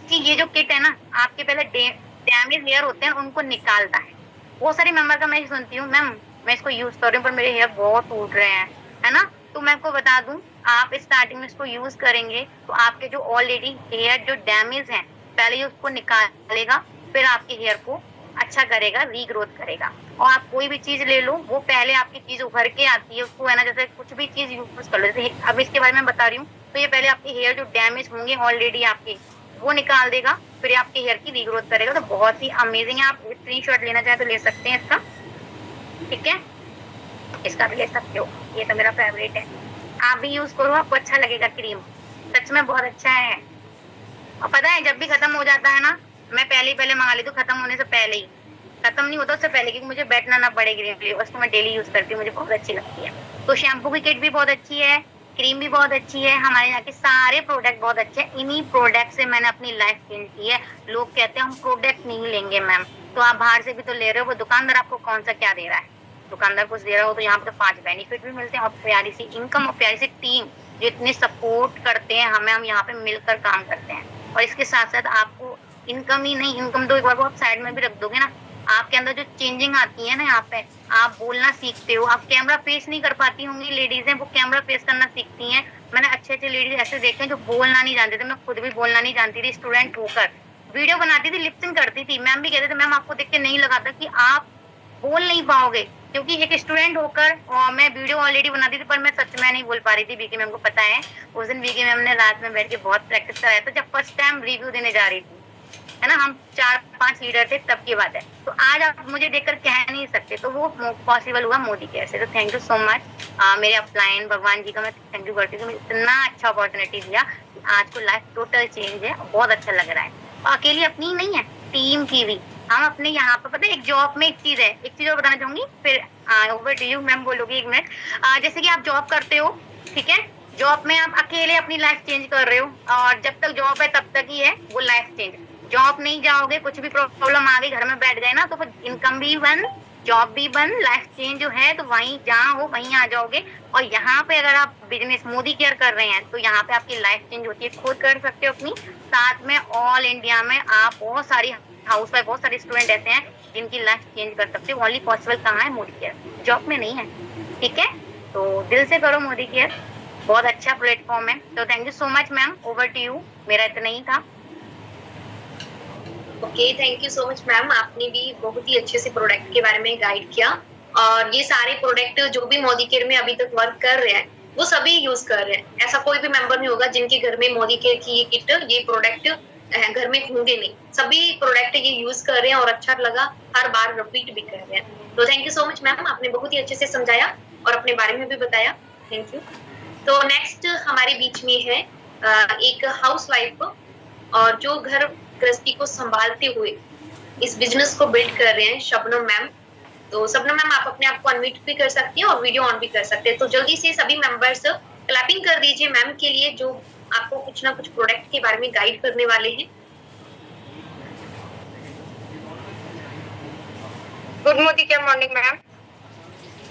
Speaker 4: कि ये जो किट है ना, आपके पहले डैमेज हेयर होते हैं उनको निकालता है। बहुत सारी मेंबर का मैं ये सुनती हूँ, मैम मैं इसको यूज कर रही हूँ पर मेरे हेयर बहुत टूट रहे हैं, है ना। तो मैं आपको बता दूं, आप स्टार्टिंग में इसको यूज करेंगे तो आपके जो ऑलरेडी हेयर जो डैमेज हैं पहले ही उसको निकालेगा, फिर आपके हेयर को अच्छा करेगा, रीग्रोथ करेगा। और आप कोई भी चीज ले लो, वो पहले आपकी चीज उभर के आती है, उसको है ना, जैसे कुछ भी चीज यूज कर लो, जैसे अब इसके बारे में बता रही हूँ, तो ये पहले आपके हेयर जो डैमेज होंगे ऑलरेडी आपके, वो निकाल देगा, फिर आपके हेयर की रीग्रोथ करेगा। तो बहुत ही अमेजिंग है, आप स्क्रीनशॉट लेना चाहे तो ले सकते हैं इसका, ठीक है, इसका भी ले सकते हो, ये तो मेरा फेवरेट है, आप भी यूज करो, आपको अच्छा लगेगा। क्रीम सच में बहुत अच्छा है, और पता है जब भी खत्म हो जाता है ना, मैं पहले मंगा लेती हूँ, खत्म होने से पहले ही, खत्म नहीं होता उससे पहले, क्योंकि मुझे बैठना ना पड़े क्रीम के लिए, उसको मैं डेली यूज करती हूँ, मुझे बहुत अच्छी लगती है। तो शैम्पू की किट भी बहुत अच्छी है, क्रीम भी बहुत अच्छी है, हमारे यहाँ के सारे प्रोडक्ट बहुत अच्छे हैं। इन्हीं प्रोडक्ट से मैंने अपनी लाइफ चेंज की है। लोग कहते हैं हम प्रोडक्ट नहीं लेंगे मैम, तो आप बाहर से भी तो ले रहे हो, वो दुकानदार आपको कौन सा क्या दे रहा है, दुकानदार कुछ दे रहा हो तो यहाँ पे तो 5 बेनिफिट भी मिलते हैं, और प्यारी सी इनकम, और प्यारी सी टीम जो इतने सपोर्ट करते हैं हमें, हम यहाँ पे मिलकर काम करते हैं। और इसके साथ साथ आपको इनकम ही नहीं, इनकम तो एक बार आप साइड में भी रख दोगे ना, आपके अंदर जो चेंजिंग आती है ना, यहाँ पे आप बोलना सीखते हो, आप कैमरा फेस नहीं कर पाती होंगी लेडीज हैं, वो कैमरा फेस करना सीखती हैं। मैंने अच्छे अच्छे लेडीज ऐसे देखे हैं जो बोलना नहीं जानते थे, मैं खुद भी बोलना नहीं जानती थी, स्टूडेंट होकर वीडियो बनाती थी, लिपसिंग करती थी, मैम भी कहते थे मैम आपको देख के नहीं लगा था कि आप बोल नहीं पाओगे, क्योंकि एक स्टूडेंट होकर और मैं वीडियो ऑलरेडी बनाती थी, पर मैं सच में नहीं बोल पा रही थी। बीके मैम को पता है, उस दिन बीके मैम ने रात में बैठ के बहुत प्रैक्टिस कराया था, जब फर्स्ट टाइम रिव्यू देने जा रही थी, है ना, हम 4-5 लीडर थे तब की बात है। तो आज आप मुझे देखकर कह नहीं सकते, तो वो पॉसिबल हुआ मोदी केयर से। तो थैंक यू सो मच, मेरे अपलाइन भगवान जी का मैं थैंक यू करती हूँ, मुझे इतना अच्छा अपॉर्चुनिटी दिया, आज को लाइफ टोटल चेंज है, बहुत अच्छा लग रहा है। और अकेली अपनी नहीं है, टीम की भी, हम अपने यहाँ पर, पता है एक जॉब में एक चीज है, एक चीज और बताना चाहूंगी, फिर ओवर टू यू मैम, बोलोगी 1 मिनट। जैसे कि आप जॉब करते हो, ठीक है, जॉब में आप अकेले अपनी लाइफ चेंज कर रहे हो, और जब तक जॉब है तब तक ही है वो लाइफ चेंज। जॉब नहीं जाओगे, कुछ भी प्रॉब्लम आ गई, घर में बैठ गए ना, तो फिर इनकम भी बंद, जॉब भी बंद, लाइफ चेंज जो है तो वहीं जहाँ हो वहीं आ जाओगे। और यहाँ पे अगर आप बिजनेस मोदी केयर कर रहे हैं तो यहाँ पे आपकी लाइफ चेंज होती है, खुद कर सकते हो अपनी, साथ में ऑल इंडिया में आप बहुत सारी हाउस वाइफ, बहुत सारे स्टूडेंट ऐसे हैं जिनकी लाइफ चेंज कर सकते हो। ओनली पॉसिबल कहाँ है, मोदी केयर, जॉब में नहीं है, ठीक है। तो दिल से करो मोदी केयर, बहुत अच्छा प्लेटफॉर्म है। तो thank you so much ma'am, over to you, मेरा इतना ही था।
Speaker 2: Okay, thank you so much ma'am, आपने भी बहुत ही अच्छे से प्रोडक्ट के बारे में गाइड किया, और ये सारे प्रोडक्ट जो भी मोदी केयर में अभी तक वर्क कर रहे हैं वो सभी यूज कर रहे हैं। ऐसा कोई भी मेंबर नहीं होगा जिनके घर में मोदी केयर की ये किट, ये प्रोडक्ट घर में होंगे नहीं, सभी प्रोडक्ट ये यूज कर रहे हैं और अच्छा लगा, हर बार रिपीट भी कर रहे हैं। तो thank you so much ma'am, आपने बहुत ही अच्छे से समझाया और अपने बारे में भी बताया, थैंक यू। तो नेक्स्ट हमारे बीच में है एक हाउसवाइफ और जो घर गृहस्थी को संभालते हुए इस बिजनेस को बिल्ड कर रहे हैं, शबनम मैम। तो शबनम मैम आप अपने आप को अनम्यूट भी कर सकती हैं और वीडियो ऑन भी कर सकते हैं। तो जल्दी से सभी मेंबर्स क्लैपिंग कर दीजिए मैम के लिए, जो आपको कुछ ना कुछ प्रोडक्ट के बारे में गाइड करने वाले हैं।
Speaker 5: गुड मॉर्निंग, क्या मॉर्निंग मैम।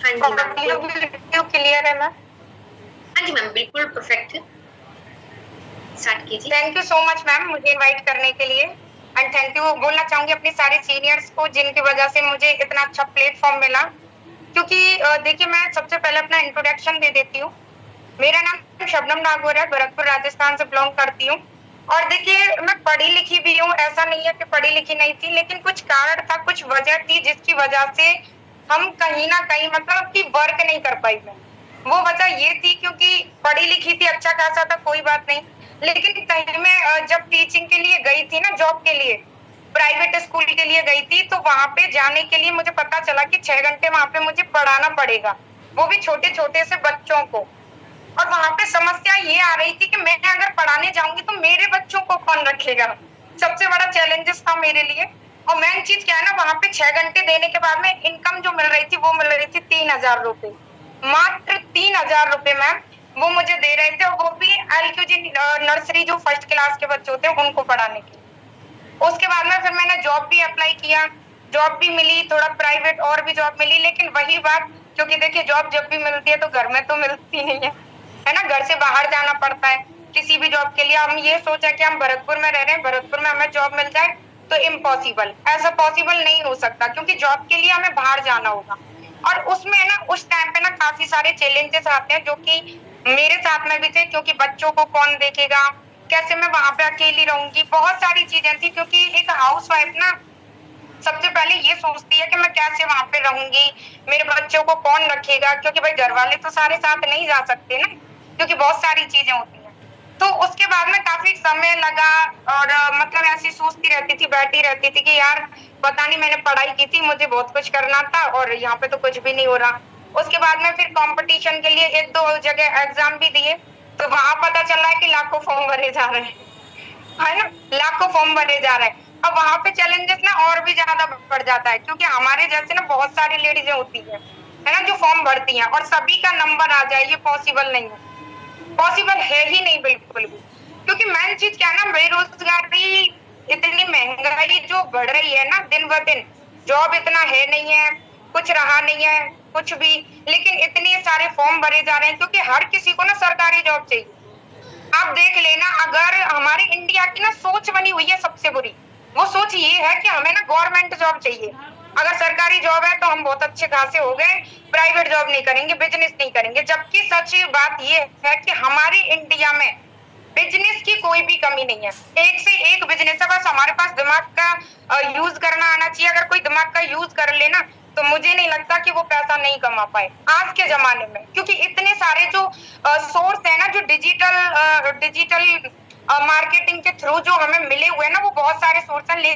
Speaker 2: हाँ जी मैम,
Speaker 5: वीडियो क्लियर है मैम?
Speaker 2: हाँ जी मैम, बिल्कुल परफेक्ट, स्टार्ट कीजिए।
Speaker 5: Thank you so much ma'am मुझे इनवाइट करने के लिए, एंड थैंक यू बोलना चाहूंगी अपने सारे सीनियर्स को जिनकी वजह से मुझे इतना अच्छा प्लेटफॉर्म मिला। क्योंकि देखिए, मैं सबसे पहले अपना इंट्रोडक्शन दे देती हूँ। मेरा नाम शबनम नागौर है, भरतपुर राजस्थान से बिलोंग करती हूँ। और देखिए, मैं पढ़ी लिखी भी हूँ, ऐसा नहीं है कि पढ़ी लिखी नहीं थी, लेकिन कुछ कारण था, कुछ वजह थी जिसकी वजह से हम कहीं ना कहीं मतलब कि वर्क नहीं कर पाई मैं। वो वजह ये थी क्योंकि पढ़ी लिखी थी, अच्छा खासा था, कोई बात नहीं, लेकिन कहीं में जब टीचिंग के लिए गई थी ना, जॉब के लिए, प्राइवेट स्कूल के लिए गई थी, तो वहां पे जाने के लिए मुझे पता चला कि 6 घंटे वहां पे मुझे पढ़ाना पड़ेगा, वो भी छोटे छोटे से बच्चों को। और वहां पे समस्या ये आ रही थी कि मैं अगर पढ़ाने जाऊंगी तो मेरे बच्चों को कौन रखेगा, सबसे बड़ा चैलेंजेस था मेरे लिए। और मेन चीज क्या है ना, वहां पे 6 घंटे देने के बाद में इनकम जो मिल रही थी वो मिल रही थी 3000 रुपए, मात्र 3000 रुपए मैम वो मुझे दे रहे थे, और वो भी LKG नर्सरी जो फर्स्ट क्लास के बच्चे होते हैं उनको पढ़ाने के। उसके बाद में फिर मैंने जॉब भी अप्लाई किया, जॉब भी मिली, थोड़ा प्राइवेट और भी जॉब मिली, लेकिन वही बात, क्योंकि देखिए जॉब जब भी मिलती है तो घर में तो मिलती नहीं है ना, घर से बाहर जाना पड़ता है किसी भी जॉब के लिए। हम ये सोचा कि हम भरतपुर में रह रहे हैं, भरतपुर में हमें जॉब मिल जाए, तो इम्पॉसिबल, ऐसा पॉसिबल नहीं हो सकता, क्योंकि जॉब के लिए हमें बाहर जाना होगा। और उसमें ना उस टाइम पे ना काफी सारे चैलेंजेस आते हैं, जो कि मेरे साथ में भी थे, क्योंकि बच्चों को कौन देखेगा, कैसे मैं वहां पे अकेली रहूंगी, बहुत सारी चीजें थी। क्योंकि एक हाउसवाइफ ना सबसे पहले ये सोचती है कि मैं कैसे वहां पे रहूंगी, मेरे बच्चों को कौन रखेगा, क्योंकि भाई घर वाले तो सारे साथ नहीं जा सकते ना, क्योंकि बहुत सारी चीजें होती हैं। तो उसके बाद में काफी समय लगा, और मतलब ऐसी सोचती रहती थी, बैठी रहती थी कि यार पता नहीं, मैंने पढ़ाई की थी, मुझे बहुत कुछ करना था, और यहाँ पे तो कुछ भी नहीं हो रहा। उसके बाद में फिर कंपटीशन के लिए 1-2 जगह एग्जाम भी दिए, तो वहां पता चल रहा है कि लाखों फॉर्म भरे जा रहे हैं, है ना, लाखों फॉर्म भरे जा रहे हैं। अब वहां पे चैलेंजेस ना और भी ज्यादा बढ़ जाता है, क्योंकि हमारे जैसे ना बहुत सारी लेडीजें होती है ना, जो फॉर्म भरती हैं, और सभी का नंबर आ जाए, ये पॉसिबल नहीं है, पॉसिबल है ही नहीं बिल्कुल भी। क्योंकि मेन चीज क्या है ना, बेरोजगारी, इतनी महंगाई जो बढ़ रही है ना दिन ब दिन, जॉब इतना है नहीं है, कुछ रहा नहीं है कुछ भी, लेकिन इतने सारे फॉर्म भरे जा रहे हैं, क्योंकि हर किसी को ना सरकारी जॉब चाहिए। आप देख लेना, अगर हमारे इंडिया की ना सोच बनी हुई है सबसे बुरी, वो सोच ये है कि हमें ना गवर्नमेंट जॉब चाहिए, अगर सरकारी जॉब है तो हम बहुत अच्छे खासे हो गए, प्राइवेट जॉब नहीं करेंगे, बिजनेस नहीं करेंगे। जबकि सच बात ये है कि हमारे इंडिया में बिजनेस की कोई भी कमी नहीं है, एक से एक बिजनेस है, बस हमारे पास दिमाग का यूज करना आना चाहिए। अगर कोई दिमाग का यूज कर लेना, तो मुझे नहीं लगता कि वो पैसा नहीं कमा पाए आज के जमाने में, क्योंकि इतने सारे जो सोर्स है ना, जो डिजिटल मार्केटिंग के थ्रू जो हमें मिले हुए हैं ना, वो बहुत सारे सोर्स हैं।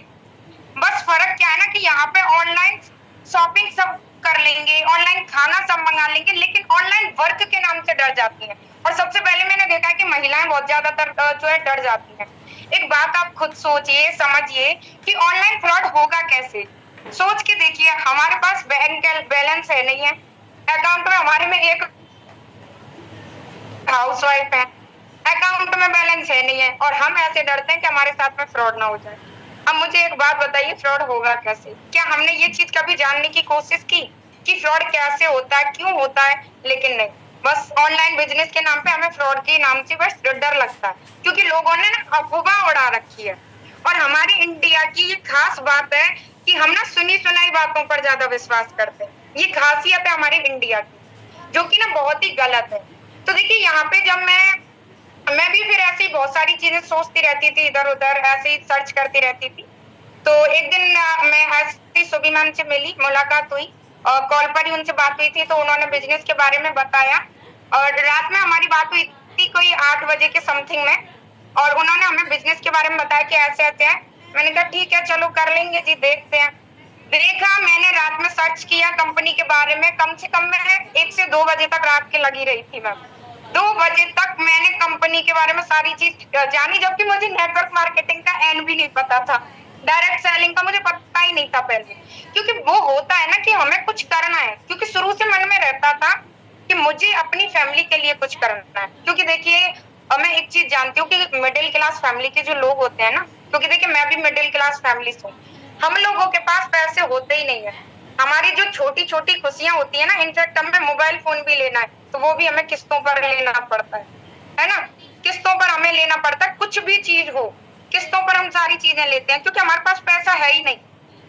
Speaker 5: बस फर्क क्या है ना कि यहाँ पे ऑनलाइन शॉपिंग सब कर लेंगे, ऑनलाइन खाना सब मंगा लेंगे, लेकिन ऑनलाइन वर्क के नाम से डर जाती हैं। और सबसे पहले मैंने देखा है कि महिलाएं बहुत ज्यादातर जो है डर जाती हैं। एक बात आप खुद सोचिए, समझिए कि ऑनलाइन फ्रॉड होगा कैसे। सोच के देखिए, हमारे पास बैंक बैलेंस है नहीं है, अकाउंट में हमारे में एक हाउसवाइफ है, अकाउंट में बैलेंस है नहीं है, और हम ऐसे डरते हैं कि हमारे साथ में फ्रॉड ना हो जाए। अब मुझे एक बात बताइए, फ्रॉड होगा कैसे? क्या हमने ये चीज कभी जानने की कोशिश की कि फ्रॉड कैसे होता है, क्यों होता है? लेकिन नहीं, बस ऑनलाइन बिजनेस के नाम पे हमें फ्रॉड के नाम से बस डर लगता है, क्योंकि लोगों ने ना अफवाह उड़ा रखी है। और हमारी इंडिया की ये खास बात है कि हम ना सुनी सुनाई बातों पर ज्यादा विश्वास करते हैं, ये खासियत है हमारी इंडिया की, जो कि ना बहुत ही गलत है। तो देखिए, यहाँ पे जब मैं भी फिर ऐसी बहुत सारी चीजें सोचती रहती थी, इधर उधर ऐसे ही सर्च करती रहती थी। तो एक दिन मैं ऐसी सुबी मैम से मिली, मुलाकात हुई, और कॉल पर ही उनसे बात हुई थी, तो उन्होंने बिजनेस के बारे में बताया, और रात में हमारी बात हुई थी कोई 8 बजे के समथिंग में। और उन्होंने हमें बिजनेस के बारे में बताया कि ऐसे ऐसे है। मैंने कहा ठीक है चलो कर लेंगे जी, देखते हैं। देखा, मैंने रात में सर्च किया कंपनी के बारे में, कम से कम मैं 1 से 2 बजे तक रात के लगी रही थी मैम। 2 बजे तक मैंने कंपनी के बारे में सारी चीज जानी, जबकि मुझे नेटवर्क मार्केटिंग का एन भी नहीं पता था, डायरेक्ट सेलिंग का मुझे पता ही नहीं था पहले। क्योंकि वो होता है ना कि हमें कुछ करना है, क्योंकि शुरू से मन में रहता था कि मुझे अपनी फैमिली के लिए कुछ करना है। क्योंकि देखिए मैं एक चीज जानती हूँ कि मिडिल क्लास फैमिली के जो लोग होते हैं ना, क्योंकि देखिए मैं भी मिडिल क्लास फैमिली से हूँ, हम लोगों के पास पैसे होते ही नहीं है। हमारी जो छोटी छोटी खुशियां होती है ना, इनफैक्ट हमें मोबाइल फोन भी लेना है तो वो भी हमें किस्तों पर लेना पड़ता है ना, किस्तों पर हमें लेना पड़ता है। कुछ भी चीज हो किस्तों पर हम सारी चीजें लेते हैं, क्योंकि हमारे पास पैसा है ही नहीं।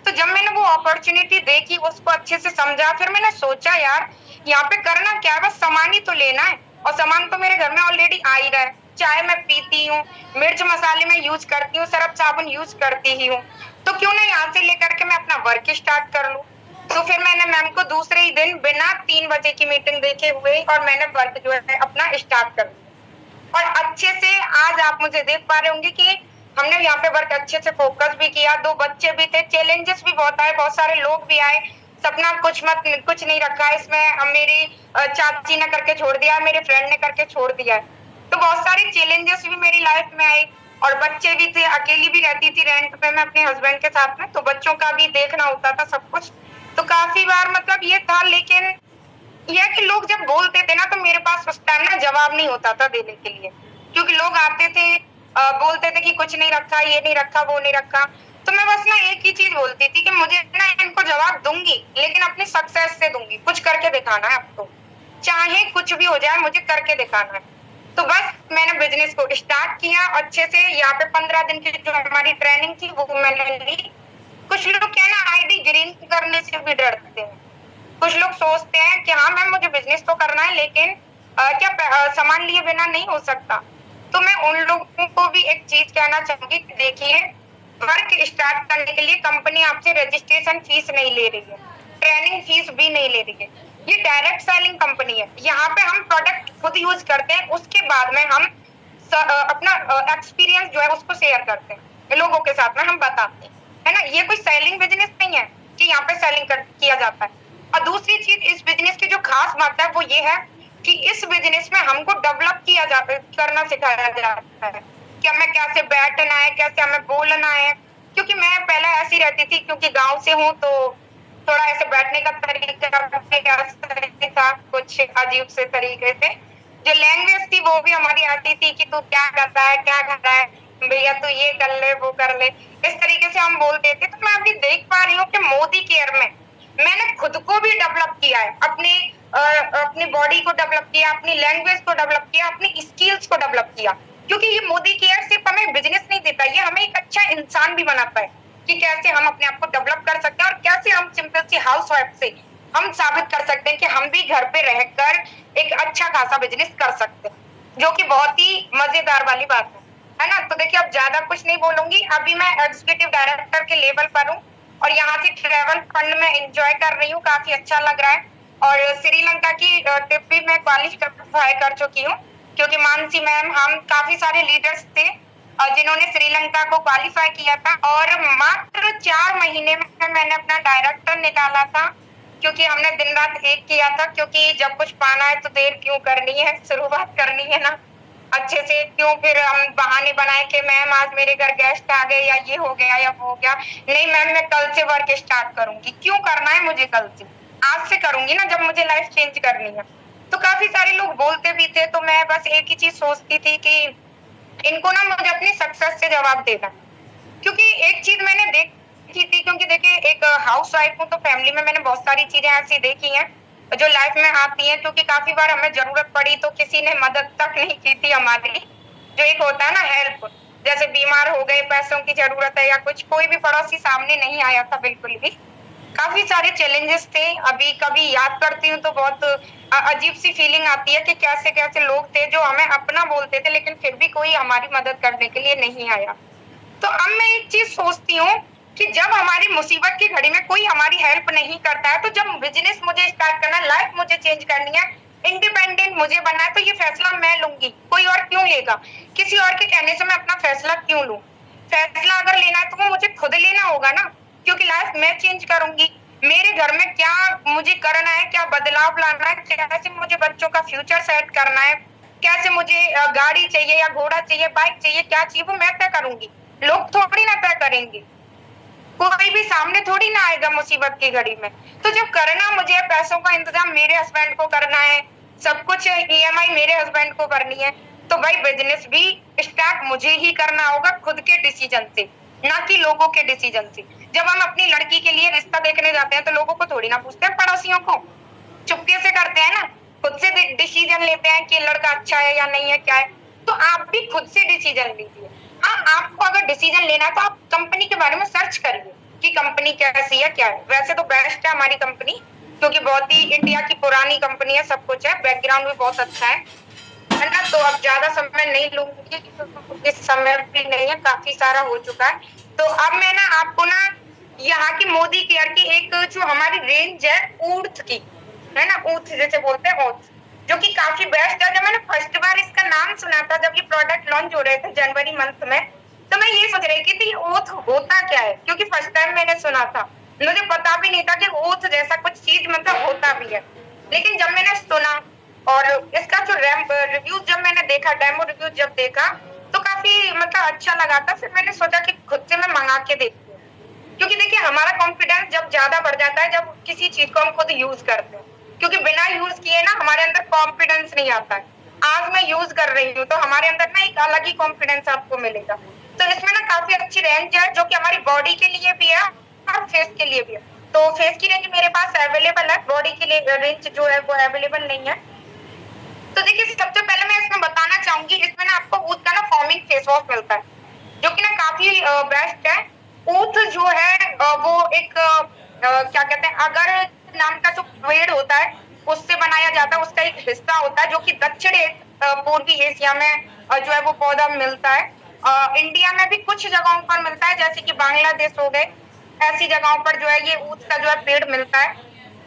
Speaker 5: तो जब मैंने वो अपॉर्चुनिटी देखी, उसको अच्छे से समझा, फिर मैंने सोचा यार यहाँ पे करना क्या है, बस सामान ही तो लेना है, और सामान तो मेरे घर में ऑलरेडी आ ही रहा है। चाय मैं पीती हूँ, मिर्च मसाले में यूज करती हूँ, सरफ साबुन यूज करती ही हूँ, तो क्यों ना यहाँ से लेकर के मैं अपना वर्क स्टार्ट कर लूँ। तो फिर मैंने मैम को दूसरे ही दिन बिना 3 बजे की मीटिंग देखे हुए और मैंने वर्क जो है अपना स्टार्ट कर दिया। और अच्छे से आज आप मुझे देख पा रहे होंगे कि हमने यहाँ पे वर्क अच्छे से फोकस भी किया। 2 बच्चे भी थे, चैलेंजेस भी बहुत आए, बहुत सारे लोग भी आए। सपना कुछ नहीं रखा है इसमें, मेरी चाची ने करके छोड़ दिया, मेरे फ्रेंड ने करके छोड़ दिया है। तो बहुत सारे चैलेंजेस भी मेरी लाइफ में आए, और बच्चे भी थे, अकेली भी रहती थी रेंट पे मैं अपने हस्बैंड के साथ में, तो बच्चों का भी देखना होता था सब कुछ। तो काफी बार मतलब ये था, लेकिन यह कि लोग जब बोलते थे ना तो मेरे पास उस टाइम ना जवाब नहीं होता था देने के लिए, क्योंकि लोग आते थे बोलते थे कि कुछ नहीं रखा, ये नहीं रखा, वो नहीं रखा। तो मैं बस ना एक ही चीज बोलती थी कि मुझे ना इनको जवाब दूंगी, लेकिन अपनी सक्सेस से दूंगी, कुछ करके दिखाना है आपको, चाहे कुछ भी हो जाए मुझे करके दिखाना है। तो बस मैंने बिजनेस को स्टार्ट किया अच्छे से। यहाँ पे 15 दिन की जो हमारी ट्रेनिंग थी वो मैंने ली। कुछ लोग क्या ना आईडी ग्रीन करने से भी डरते हैं, कुछ लोग सोचते हैं कि हाँ मैम मुझे बिजनेस तो करना है, लेकिन क्या सामान लिए बिना नहीं हो सकता। तो मैं उन लोगों को भी एक चीज कहना चाहूंगी कि देखिए, वर्क स्टार्ट करने के लिए कंपनी आपसे रजिस्ट्रेशन फीस नहीं ले रही है, ट्रेनिंग फीस भी नहीं ले रही है। ये डायरेक्ट सेलिंग कंपनी है, यहाँ पे हम प्रोडक्ट खुद यूज करते हैं, उसके बाद में हम अपना एक्सपीरियंस जो है उसको शेयर करते हैं लोगों के साथ में, हम बताते हैं, है ना। ये कोई सेलिंग बिजनेस नहीं है कि यहाँ पे सेलिंग किया जाता है। और दूसरी चीज इस बिजनेस की जो खास बात है वो ये है कि इस बिजनेस में हमको डेवलप करना सिखाया जाता है कि हमें कैसे बैठना है, कैसे हमें बोलना है। क्योंकि मैं पहले ऐसी रहती थी, क्योंकि गांव से हूँ, तो थोड़ा ऐसे बैठने का तरीका था कुछ अजीब से तरीके से। जो लैंग्वेज थी वो भी हमारी आती थी कि तू क्या करता है, क्या कर रहा है भैया, तू ये कर ले, वो कर ले, इस तरीके से हम बोलते थे। तो मैं अभी देख पा रही हूँ कि मोदी केयर में मैंने खुद को भी डेवलप किया है, अपनी बॉडी को डेवलप किया, अपनी लैंग्वेज को डेवलप किया, अपनी स्किल्स को डेवलप किया। क्योंकि ये मोदी केयर सिर्फ हमें बिजनेस नहीं देता, ये हमें एक अच्छा इंसान भी बनाता है कि कैसे हम अपने आप को डेवलप कर सकते हैं, और कैसे हम सिंपल सी हाउस वाइफ से हम साबित कर सकते हैं कि हम भी घर पे रहकर एक अच्छा खासा बिजनेस कर सकते हैं, जो कि बहुत ही मजेदार वाली बात है ना। तो देखिए अब ज्यादा कुछ नहीं बोलूंगी, अभी मैं एग्जीक्यूटिव डायरेक्टर के लेवल पर हूँ और यहाँ से ट्रेवल फंड में एंजॉय कर रही हूँ, काफी अच्छा लग रहा है। और श्रीलंका की ट्रिप भी मैं क्वालिफाई कर चुकी हूँ, क्योंकि मानसी मैम, हम काफी सारे लीडर्स थे जिन्होंने श्रीलंका को क्वालिफाई किया था, और मात्र 4 महीने में मैंने अपना डायरेक्टर निकाला था, क्योंकि हमने दिन रात एक किया था। क्योंकि जब कुछ पाना है तो देर क्यों करनी है, शुरुआत करनी है ना अच्छे से। क्यों फिर हम बहाने बनाए कि मैम आज मेरे घर गेस्ट आ गए, या ये हो गया या वो हो गया। नहीं मैम, मैं कल से वर्क स्टार्ट करूंगी। क्यों करना है मुझे कल से, आज से करूंगी ना, जब मुझे लाइफ चेंज करनी है। तो काफी सारे लोग बोलते भी थे, तो मैं बस एक ही चीज सोचती थी कि इनको ना मुझे अपनी सक्सेस से जवाब देना। क्योंकि एक चीज मैंने देखी थी, क्योंकि देखिए एक हाउस वाइफ हूँ, तो फैमिली में मैंने बहुत सारी चीजें ऐसी देखी हैं जो लाइफ में आती हैं। क्योंकि काफी बार हमें जरूरत पड़ी तो किसी ने मदद तक नहीं की थी हमारी, जो एक होता है ना हेल्प, जैसे बीमार हो गए, पैसों की जरूरत है या कुछ, कोई भी पड़ोसी सामने नहीं आया था बिल्कुल भी। काफी सारे चैलेंजेस थे। अभी कभी याद करती हूँ तो बहुत अजीब सी फीलिंग आती है कि कैसे कैसे लोग थे जो हमें अपना बोलते थे, लेकिन फिर भी कोई हमारी मदद करने के लिए नहीं आया। तो अब मैं एक चीज सोचती हूँ कि जब हमारी मुसीबत की घड़ी में कोई हमारी हेल्प नहीं करता है, तो जब बिजनेस मुझे स्टार्ट करना, लाइफ मुझे चेंज करनी है, इंडिपेंडेंट मुझे बनना है तो ये फैसला मैं लूंगी, कोई और क्यों लेगा? किसी और के कहने से मैं अपना फैसला क्यों लूं? फैसला अगर लेना है तो वो मुझे खुद लेना होगा ना, क्योंकि लाइफ मैं चेंज करूंगी। मेरे घर में क्या मुझे करना है, क्या बदलाव लाना है, कैसे मुझे बच्चों का फ्यूचर सेट करना है, कैसे मुझे गाड़ी चाहिए या घोड़ा चाहिए, बाइक चाहिए, क्या चाहिए, वो मैं तय करूंगी। लोग थोड़ी ना तय करेंगे, कोई भी सामने थोड़ी ना आएगा मुसीबत की घड़ी में। तो जब करना मुझे है, पैसों का इंतजाम मेरे हस्बैंड को करना है, सब कुछ ईएमआई मेरे हस्बैंड को करनी है, तो भाई बिजनेस भी स्टार्ट मुझे ही करना होगा खुद के डिसीजन से, ना कि लोगों के डिसीजन से। जब हम अपनी लड़की के लिए रिश्ता देखने जाते हैं तो लोगों को थोड़ी ना पूछते हैं, पड़ोसियों को चुपके से करते हैं ना, खुद से डिसीजन लेते हैं कि लड़का अच्छा है या नहीं है, क्या है। तो आप भी खुद से डिसीजन लीजिए। हाँ, आपको अगर डिसीजन लेना है तो आप कंपनी के बारे में सर्च करिए कि कंपनी कैसी है, क्या है। वैसे तो बेस्ट है हमारी कंपनी, क्योंकि बहुत ही इंडिया की पुरानी कंपनी है, सब कुछ है, बैकग्राउंड भी बहुत अच्छा है ना। तो अब ज्यादा समय नहीं लूंगी, इस समय भी नहीं है, काफी सारा हो चुका है। तो अब मैं ना आपको ना यहाँ की मोदी केयर की एक जो हमारी रेंज है ऊर्थ की, है ना, ऊर्थ जैसे बोलते हैं ऊर्थ, जो कि काफी बेस्ट है। जब मैंने फर्स्ट बार इसका नाम सुना था, जब ये प्रोडक्ट लॉन्च हो रहे थे जनवरी मंथ में, तो मैं ये सोच रही थी ओथ होता क्या है, क्योंकि फर्स्ट टाइम मैंने सुना था, मुझे पता भी नहीं था कि ओथ जैसा कुछ चीज मतलब होता भी है। लेकिन जब मैंने सुना और इसका जो रिव्यू जब मैंने देखा, डेमो रिव्यू जब देखा, तो काफी मतलब अच्छा लगा था। फिर मैंने सोचा कि खुद से मैं मंगा के देखती हूँ, क्योंकि देखिए हमारा कॉन्फिडेंस जब ज्यादा बढ़ जाता है जब किसी चीज को हम खुद यूज करते हैं, क्योंकि बिना यूज किए ना हमारे अंदर कॉन्फिडेंस नहीं आता है। आज मैं यूज कर रही हूँ तो हमारे अंदर ना एक अलग ही कॉन्फिडेंस आपको मिलेगा। तो इसमें ना काफी अच्छी रेंज है, जो कि हमारी बॉडी के लिए भी है और फेस के लिए भी है। तो फेस की रेंज मेरे पास अवेलेबल है, बॉडी की रेंज जो है वो अवेलेबल नहीं है। तो देखिए सबसे पहले मैं इसमें बताना चाहूंगी, इसमें ना आपको ऊथ का ना फॉर्मिंग फेस वॉश मिलता है, जो कि ना काफी बेस्ट है। ऊथ जो है वो एक क्या कहते हैं, अगर नाम का जो पेड़ होता है उससे बनाया जाता है, उसका एक हिस्सा होता है, जो कि दक्षिण पूर्वी एशिया में जो है वो पौधा मिलता है। इंडिया में भी कुछ जगहों पर मिलता है, जैसे कि बांग्लादेश हो गए, ऐसी जगहों पर जो है ये ऊथ का जो है पेड़ मिलता है।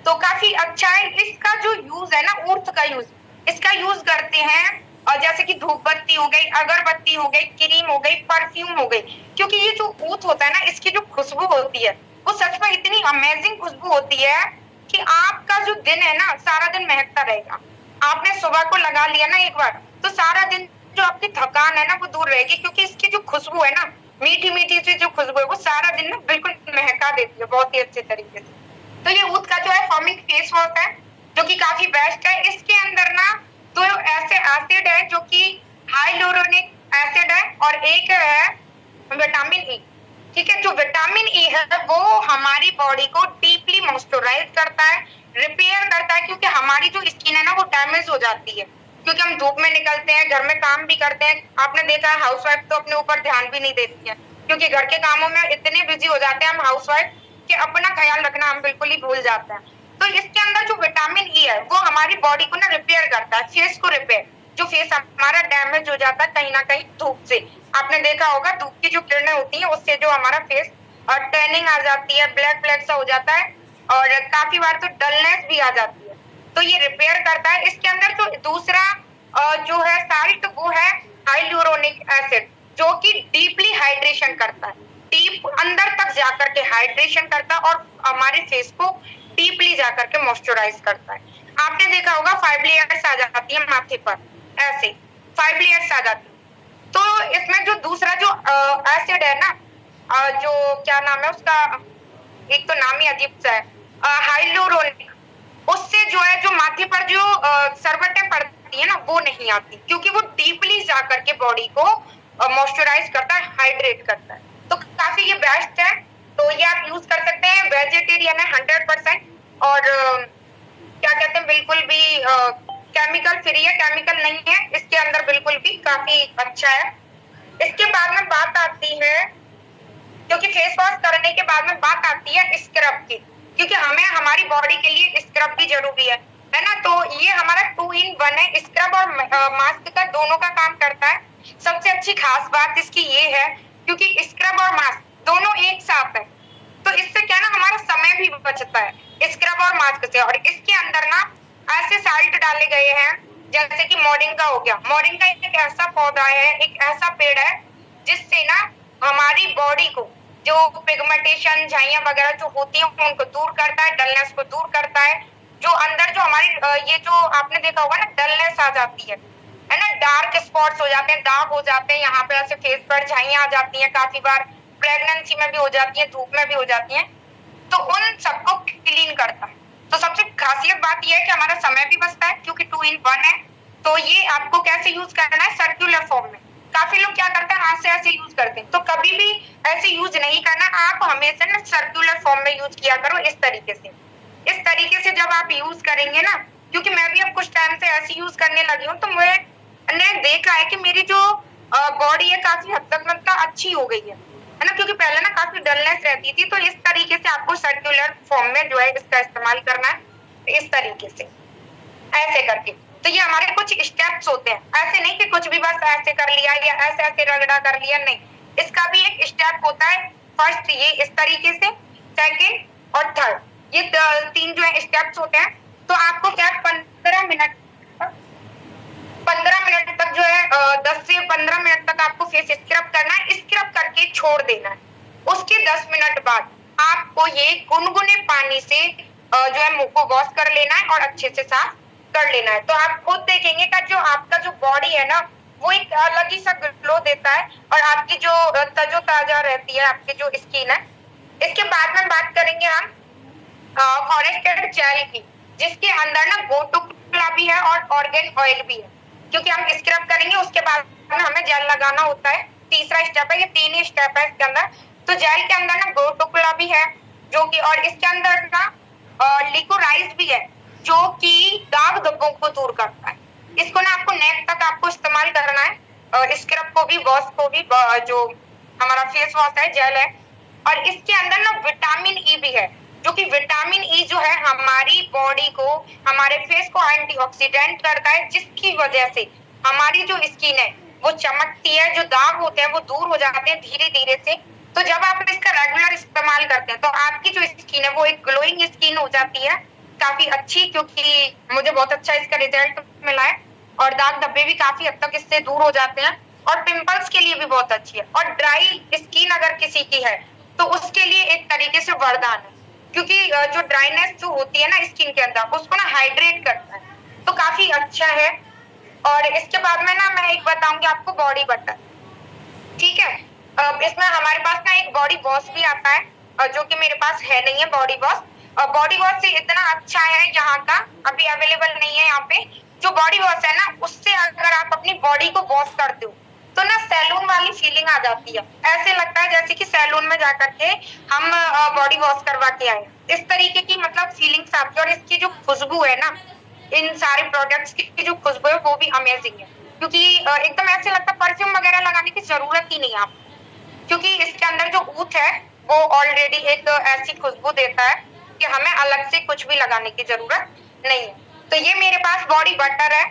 Speaker 5: तो काफी अच्छा है। इसका जो यूज है ना, ऊर्थ का यूज, इसका यूज करते हैं और जैसे कि धूप बत्ती हो गई, अगरबत्ती हो गई, क्रीम हो गई, परफ्यूम हो गई, क्योंकि ये जो ऊथ होता है ना, इसकी जो खुशबू होती है वो सच में इतनी अमेजिंग खुशबू होती है कि आपका जो दिन है ना सारा दिन महकता रहेगा। आपने सुबह को लगा लिया ना एक बार, तो सारा दिन जो आपकी थकान है ना वो दूर रहेगी, क्योंकि इसकी जो खुशबू है ना, मीठी मीठी सी जो खुशबू है, वो सारा दिन ना बिल्कुल महका देती है बहुत ही अच्छे तरीके से। तो ये ऊथ का जो है फॉर्मिंग फेस वॉश है, जो कि काफी बेस्ट है। इसके अंदर ना दो ऐसे एसिड है जो कि हाइलोरोनिक एसिड है और एक है विटामिन ई। ठीक है, जो विटामिन ई है वो हमारी बॉडी को डीपली मॉइस्चराइज करता है, रिपेयर करता है, क्योंकि हमारी जो स्किन है ना वो डैमेज हो जाती है, क्योंकि हम धूप में निकलते हैं, घर में काम भी करते हैं। आपने देखा है हाउसवाइफ तो अपने ऊपर ध्यान भी नहीं देती है, क्योंकि घर के कामों में इतने बिजी हो जाते हैं हम हाउसवाइफ कि अपना ख्याल रखना हम बिल्कुल ही भूल जाते हैं। तो इसके अंदर जो विटामिन ई है वो हमारी बॉडी को ना रिपेयर करता है, फेस को रिपेयर, जो फेस हमारा डैमेज हो जाता है कहीं ना कहीं धूप से। आपने देखा होगा धूप की जो किरणें होती है उससे जो हमारा फेस और टैनिंग आ जाती है, ब्लैक ब्लैक सा हो जाता है और काफी बार तो डलनेस भी आ जाती है, तो ये रिपेयर करता है। इसके अंदर जो दूसरा जो है साल्ट वो है हाइलुरोनिक एसिड, जो कि डीपली हाइड्रेशन करता है, डीप अंदर तक जाकर के हाइड्रेशन करता है और हमारे फेस को डीपली जाकर के मॉइस्चराइज करता है। आपने देखा होगा 5 लेयर्स आ जाती है माथे पर, ऐसे 5 लेयर्स आ जाती है। तो इसमें जो दूसरा जो एसिड है ना, जो क्या नाम है उसका, एक तो नाम ही अजीब सा है, हाइलुरोनिक, उससे जो है जो माथे पर जो सरवटें पड़ती है ना वो नहीं आती, क्योंकि वो डीपली जाकर के बॉडी को मॉइस्चराइज करता है, हाइड्रेट करता है। तो काफी ये बेस्ट है, तो ये आप यूज कर सकते हैं। वेजिटेरियन है 100% और क्या कहते हैं बिल्कुल भी केमिकल फ्री है, केमिकल नहीं है इसके अंदर, बिल्कुल भी काफी अच्छा है। इसके बाद में बात आती है, क्योंकि फेस वॉश करने के बाद में बात आती है स्क्रब की, क्योंकि हमें हमारी बॉडी के लिए स्क्रब भी जरूरी है ना। तो ये हमारा 2 in 1 है, स्क्रब और मास्क का दोनों का काम करता है। सबसे अच्छी खास बात इसकी ये है क्योंकि स्क्रब और मास्क दोनों एक साथ है, तो इससे क्या ना हमारा समय भी बचता है स्क्रब और मास्क से। और इसके अंदर ना ऐसे साल्ट डाले गए हैं, जैसे कि मोरिंगा हो गया। मोरिंगा एक ऐसा पौधा है, एक ऐसा पेड़ है जिससे ना हमारी बॉडी को जो पिगमेंटेशन, झाइयां वगैरह जो होती है उनको दूर करता है, डलनेस को दूर करता है। जो अंदर जो हमारी ये जो आपने देखा होगा ना, डलनेस आ जाती है ना, डार्क स्पॉट्स हो जाते हैं, दाग हो जाते हैं, यहाँ पे ऐसे फेस पर झाइयां आ जाती हैं, काफी बार प्रेगनेंसी में भी हो जाती है, धूप में भी हो जाती है, तो उन सबको क्लीन करता है। तो सबसे खासियत बात यह है कि हमारा समय भी बचता है, क्योंकि 2 in 1 है। तो ये आपको कैसे यूज करना है, सर्कुलर फॉर्म में। काफी लोग क्या करते हैं, हाथ से ऐसे यूज करते हैं, तो कभी भी ऐसे यूज नहीं करना। आप हमेशा ना सर्कुलर फॉर्म में यूज किया करो, इस तरीके से। इस तरीके से जब आप यूज करेंगे ना, क्योंकि मैं भी अब कुछ टाइम से ऐसे यूज करने लगी हूँ, तो मैंने देखा है कि मेरी जो बॉडी है काफी हद तक मतलब अच्छी हो गई है ना, क्योंकि पहले ना काफी डलनेस रहती थी। तो इस तरीके से आपको सर्कुलर फॉर्म में जो है इसका इस्तेमाल करना है, इस तरीके से ऐसे करके। तो ये हमारे कुछ स्टेप्स होते हैं, ऐसे नहीं कि कुछ भी बस ऐसे कर लिया या ऐसे ऐसे रगड़ा कर लिया, नहीं, इसका भी एक स्टेप होता है। फर्स्ट ये इस तरीके से, सेकेंड और थर्ड, ये 3 जो है स्टेप्स होते हैं। तो आपको क्या 15 मिनट तक जो है 10 से 15 मिनट तक आपको फेस स्क्रब करना है। स्क्रब करके छोड़ देना है। उसके 10 मिनट बाद आपको ये गुनगुने पानी से जो है मुंह को वॉश कर लेना है और अच्छे से साफ कर लेना है। तो आप खुद देखेंगे कि जो आपका जो बॉडी है ना, वो एक अलग ही सा ग्लो देता है और आपकी जो तरोताजा रहती है आपकी जो स्किन है। इसके बाद में बात करेंगे हम फॉरेस्टेड जेल की, जिसके अंदर ना गोटुकला भी है और ऑर्गेन ऑयल भी है, क्योंकि हम स्क्रब करेंगे उसके बाद में हमें जेल लगाना होता है। तीसरा स्टेप है, ये 3 ही स्टेप है इसके अंदर। तो जेल के अंदर ना गोटुकला भी है जो कि, और इसके अंदर ना लिकोराइज भी है जो कि दाग धब्बों को दूर करता है। इसको ना आपको नेक तक आपको इस्तेमाल करना है, स्क्रब को भी, वॉश को भी, जो हमारा फेस वॉश है, जेल है। और इसके अंदर ना विटामिन ई भी है, जो कि विटामिन ई जो है हमारी बॉडी को, हमारे फेस को एंटीऑक्सीडेंट करता है, जिसकी वजह से हमारी जो स्किन है वो चमकती है, जो दाग होते हैं वो दूर हो जाते हैं धीरे धीरे से। तो जब आप इसका रेगुलर इस्तेमाल करते हैं तो आपकी जो स्किन है वो एक ग्लोइंग स्किन हो जाती है, काफी अच्छी, क्योंकि मुझे बहुत अच्छा इसका रिजल्ट मिला है। और दाग धब्बे भी काफी हद तक इससे दूर हो जाते हैं, और पिंपल्स के लिए भी बहुत अच्छी है। और ड्राई स्किन अगर किसी की है तो उसके लिए एक तरीके से वरदान है, क्योंकि जो ड्राइनेस जो होती है ना स्किन के अंदर, उसको ना हाइड्रेट करता है, तो काफी अच्छा है। और इसके बाद में ना मैं एक बताऊंगी आपको, बॉडी बटर, ठीक है। इसमें हमारे पास ना एक बॉडी वॉश भी आता है, जो कि मेरे पास है नहीं है बॉडी वॉश। बॉडी वॉश से इतना अच्छा है, यहाँ का अभी अवेलेबल नहीं है यहाँ पे। जो बॉडी वॉश है ना, उससे अगर आप अपनी बॉडी को वॉश करते हो तो ना सैलून वाली फीलिंग आ जाती है। ऐसे लगता है जैसे कि सैलून में जाकर के हम बॉडी वॉश करवा के आए, इस तरीके की मतलब फीलिंग्स आती है। और इसकी जो खुशबू है ना, इन सारे प्रोडक्ट्स की जो खुशबू है वो भी अमेजिंग है, क्योंकि एकदम ऐसे लगता है परफ्यूम वगैरह लगाने की जरूरत ही नहीं है आपको, क्योंकि इसके अंदर जो ऊत है वो ऑलरेडी एक ऐसी खुशबू देता है कि हमें अलग से कुछ भी लगाने की जरूरत नहीं है। तो ये मेरे पास बॉडी बटर है,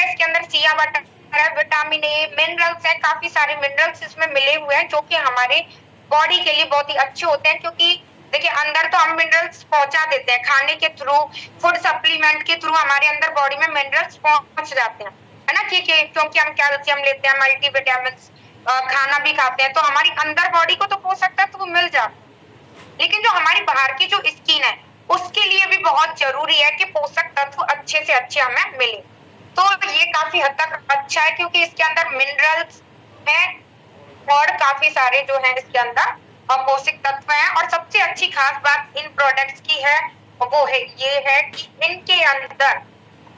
Speaker 5: इसके अंदर सिया बटर है, विटामिन ए, मिनरल्स है, काफी सारे मिनरल्स इसमें मिले हुए हैं, जो कि हमारे बॉडी के लिए बहुत ही अच्छे होते हैं। क्योंकि देखिए, अंदर तो हम मिनरल्स पहुंचा देते हैं खाने के थ्रू, फूड सप्लीमेंट के थ्रू हमारे अंदर बॉडी में मिनरल्स पहुंच जाते हैं, है ना, क्योंकि हम कैल्शियम लेते हैं, मल्टीविटामिन खाना भी खाते हैं, तो हमारी अंदर बॉडी को तो पोषक तत्व मिल जाता है। लेकिन जो हमारी बाहर की जो स्किन है उसके लिए भी बहुत जरूरी है कि पोषक तत्व अच्छे से अच्छे हमें मिले। तो ये काफी हद तक अच्छा है, क्योंकि इसके अंदर मिनरल्स है और काफी सारे जो है इसके अंदर पोषक तत्व हैं। और सबसे अच्छी खास बात इन प्रोडक्ट्स की है वो है ये है कि इनके अंदर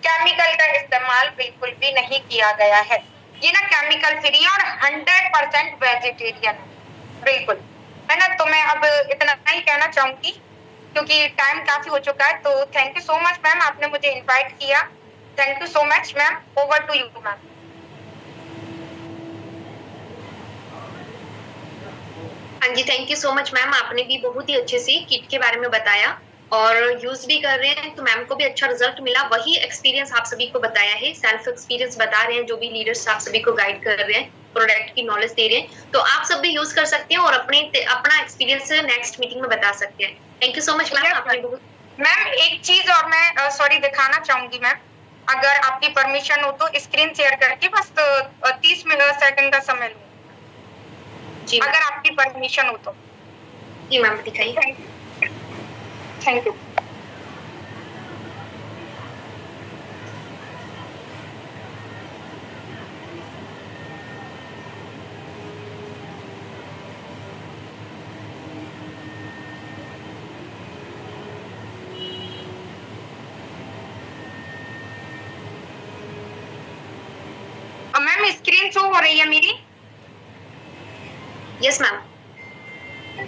Speaker 5: केमिकल का इस्तेमाल बिल्कुल भी नहीं किया गया है। ये ना केमिकल फ्री है और 100% वेजिटेरियन है, बिल्कुल, है ना। तो मैं अब इतना ही कहना चाहूंगी, क्योंकि टाइम काफी हो चुका है। तो thank you so much ma'am, आपने मुझे इनवाइट किया। Thank you so much ma'am, over to you ma'am.
Speaker 2: हाँ जी, thank you so much ma'am, आपने भी बहुत ही अच्छे से किट के बारे में बताया और यूज भी कर रहे हैं, तो मैम को भी अच्छा रिजल्ट मिला। वही एक्सपीरियंस आप सभी को बताया है, सेल्फ एक्सपीरियंस बता रहे हैं, जो भी लीडर्स आप सभी को गाइड कर रहे हैं, प्रोडक्ट की नॉलेज दे रहे हैं, तो आप सब भी यूज कर सकते हैं और अपना एक्सपीरियंस नेक्स्ट मीटिंग में बता सकते हैं। Thank you so much ma'am, आपने बहुत
Speaker 5: मैम एक चीज और मैं सॉरी दिखाना चाहूंगी मैम, अगर आपकी परमिशन हो तो स्क्रीन शेयर करके बस 30 सेकंड का समय लूं,
Speaker 2: जी
Speaker 5: अगर आपकी परमिशन हो तो।
Speaker 2: जी मैम दिखाइए।
Speaker 5: Thank you. Ma'am screen show हो रही है मेरी?
Speaker 2: Yes ma'am.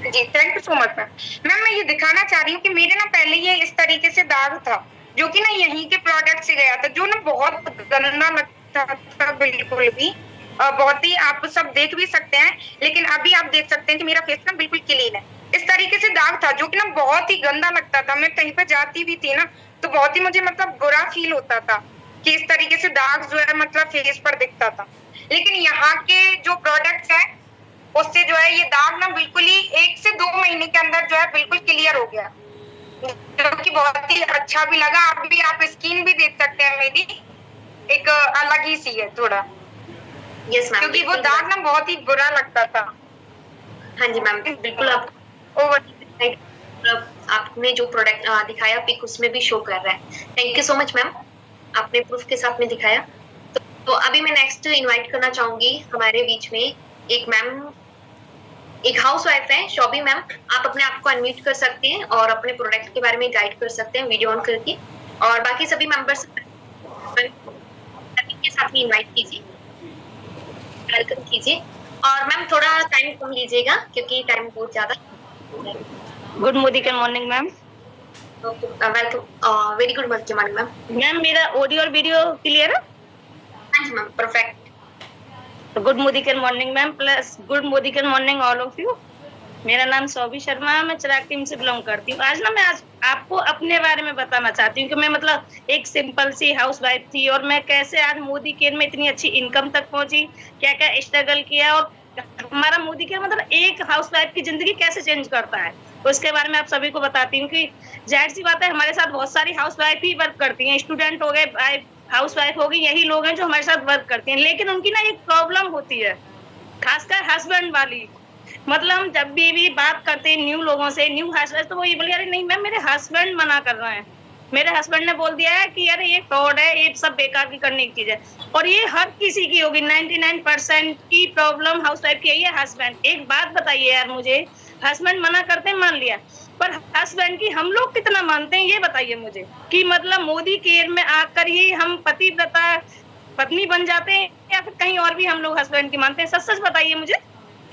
Speaker 5: जी thank you so much ma'am. Ma'am मैं ये दिखाना चाह रही हूँ कि मेरे ना पहले ये इस तरीके से दाग था, जो कि ना यहीं के प्रोडक्ट से गया था, जो ना बहुत गंदा लगता था बिल्कुल भी। बहुत ही आप सब देख भी सकते हैं, लेकिन अभी आप देख सकते हैं कि मेरा फेस ना बिल्कुल क्लीन है। इस तरीके से दाग था जो कि ना बहुत ही गंदा लगता था। मैं कहीं पे जाती भी थी ना तो बहुत ही मुझे मतलब बुरा फील होता था कि इस तरीके से दाग जो है मतलब फेस पर दिखता था। लेकिन यहाँ के जो प्रोडक्ट्स है उससे जो है ये दाग ना बिल्कुल ही 1 से 2 महीने के अंदर जो है बिल्कुल क्लियर हो गया, जो कि बहुत ही अच्छा भी लगा। अभी आप स्किन भी देख सकते हैं मेरी एक अलग ही सी है थोड़ा,
Speaker 2: यस मैम,
Speaker 5: क्योंकि वो दाग ना बहुत ही बुरा लगता था।
Speaker 2: हाँ जी मैम बिल्कुल। आप आपने जो प्रोडक्ट दिखाया पिक उसमें भी शो कर रहा है। Thank you so much ma'am, आपने प्रूफ के साथ में दिखाया। तो अभी मैं नेक्स्ट इनवाइट करना चाहूंगी हमारे बीच में एक मैम, एक हाउस वाइफ है शोभी मैम। आप अपने आप को अनम्यूट कर सकते हैं और अपने प्रोडक्ट के बारे में गाइड कर सकते हैं वीडियो ऑन करके, और बाकी सभी मेंबर्स के साथ भी इनवाइट कीजिए, वेलकम कीजिए। और मैम थोड़ा टाइम कम लीजिएगा क्योंकि टाइम बहुत ज्यादा।
Speaker 6: Good morning ma'am.
Speaker 2: Welcome, very good morning ma'am.
Speaker 6: Ma'am मेरा ऑडियो और वीडियो क्लियर है?
Speaker 2: हाँ जी ma'am perfect.
Speaker 6: Good morning ma'am plus good morning all of you. मेरा नाम शोभी शर्मा है, मैं चिराग टीम से बिलोंग करती हूँ। आज आपको अपने बारे में बताना चाहती हूँ कि मैं मतलब एक सिंपल सी हाउस वाइफ थी और मैं कैसे आज मोदी केयर में इतनी अच्छी इनकम तक पहुंची, क्या क्या स्ट्रगल किया, और हमारा मोदी केयर मतलब एक हाउस वाइफ की जिंदगी कैसे चेंज करता है उसके बारे में आप सभी को बताती हूँ। कि जाहिर सी बात है हमारे साथ बहुत सारी हाउस वाइफ ही वर्क करती हैं, स्टूडेंट हो गए, हाउस वाइफ हो गई, यही लोग हैं जो हमारे साथ वर्क करती हैं। लेकिन उनकी ना एक प्रॉब्लम होती है, खासकर हस्बैंड वाली। मतलब हम जब भी बात करते हैं न्यू लोगों से, न्यू हस्बैंड, तो वो ये बोले अरे नहीं मैम मेरे हस्बैंड मना कर रहे हैं, मेरे हस्बैंड ने बोल दिया है कि अरे ये फ्रॉड है, ये सब बेकार की करने की चीज है। और ये हर किसी की होगी, 99% की प्रॉब्लम हाउस वाइफ की यही है, हस्बैंड। एक बात बताइए यार मुझे, हस्बैंड मना करते हैं मान लिया, पर हस्बैंड की हम लोग कितना मानते हैं ये बताइए मुझे। कि मतलब मोदी केयर में आकर ही हम पतिव्रता पत्नी बन जाते हैं या फिर कहीं और भी हम लोग हस्बैंड की मानते हैं? सच सच बताइए मुझे,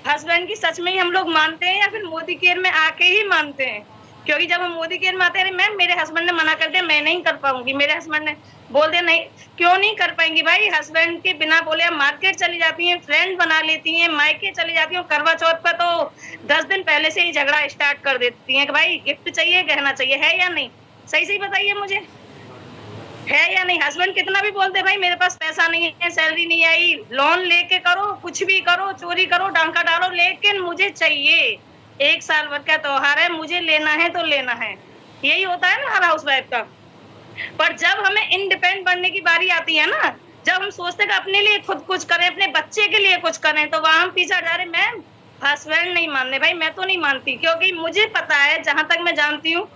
Speaker 6: हस्बैंड की सच में ही हम लोग मानते हैं या फिर मोदी केयर में आके ही मानते हैं? क्योंकि जब हम मोदी केयर में आते हैं, मैम मेरे हस्बैंड ने मना कर दिया, मैं नहीं कर पाऊंगी, मेरे हस्बैंड ने बोल दिया, नहीं क्यों नहीं कर पाएंगी भाई? हस्बैंड के बिना बोले आप मार्केट चली जाती हैं, फ्रेंड बना लेती हैं, मायके चली जाती हैं, करवा चौथ पर तो 10 दिन पहले से ही झगड़ा स्टार्ट कर देती हैं कि भाई गिफ्ट चाहिए, गहना चाहिए, है या नहीं? सही सही बताइए मुझे, है या नहीं? हस्बैंड कितना भी बोलते भाई मेरे पास पैसा नहीं है, सैलरी नहीं आई, लोन लेके करो, कुछ भी करो, चोरी करो, डांका डालो, लेकिन मुझे चाहिए। 1 साल भर का त्योहार है, मुझे लेना है तो लेना है। यही होता है ना हर हाउस वाइफ का। पर जब हमें इंडिपेंडेंट बनने की बारी आती है ना, जब हम सोचते हैं अपने लिए खुद कुछ करें, अपने बच्चे के लिए कुछ करें, तो वहां हम पीछे जा रहे, मैम हस्बैंड नहीं मानने। भाई मैं तो नहीं मानती, क्योंकि मुझे पता है, जहां तक मैं जानती हूँ,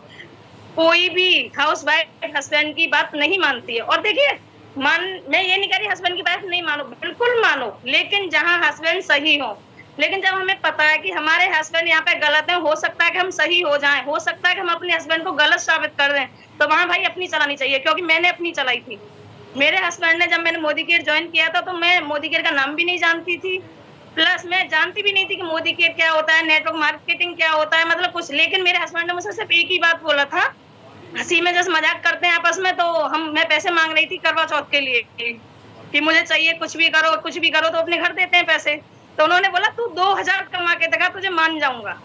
Speaker 6: कोई भी हाउस वाइफ हस्बैंड की बात नहीं मानती है। और देखिए मैं ये नहीं कह रही हस्बैंड की बात नहीं मानो, बिल्कुल मानो, लेकिन जहां हस्बैंड सही हो। लेकिन जब हमें पता है कि हमारे हस्बैंड यहाँ पे गलत है, हो सकता है कि हम सही हो जाएं, हो सकता है कि हम अपने हस्बैंड को गलत साबित कर दें, तो वहां भाई अपनी चलानी चाहिए। क्योंकि मैंने अपनी चलाई थी। मेरे हस्बैंड ने, जब मैंने मोदी केयर ज्वाइन किया था, तो मैं मोदी केयर का नाम भी नहीं जानती थी, प्लस मैं जानती भी नहीं थी कि मोदी केयर क्या होता है, नेटवर्क मार्केटिंग क्या होता है, मतलब कुछ। लेकिन मेरे हस्बैंड ने मुझसे सिर्फ एक ही बात बोला था, हंसी में जैसे मजाक करते हैं आपस में, तो मैं पैसे मांग रही थी करवा चौथ के लिए कि मुझे चाहिए, कुछ भी करो, कुछ भी करो, तो अपने घर देते हैं पैसे। तो उन्होंने बोला तू 2000 कमा के दिखा, तुझे मान जाऊंगा।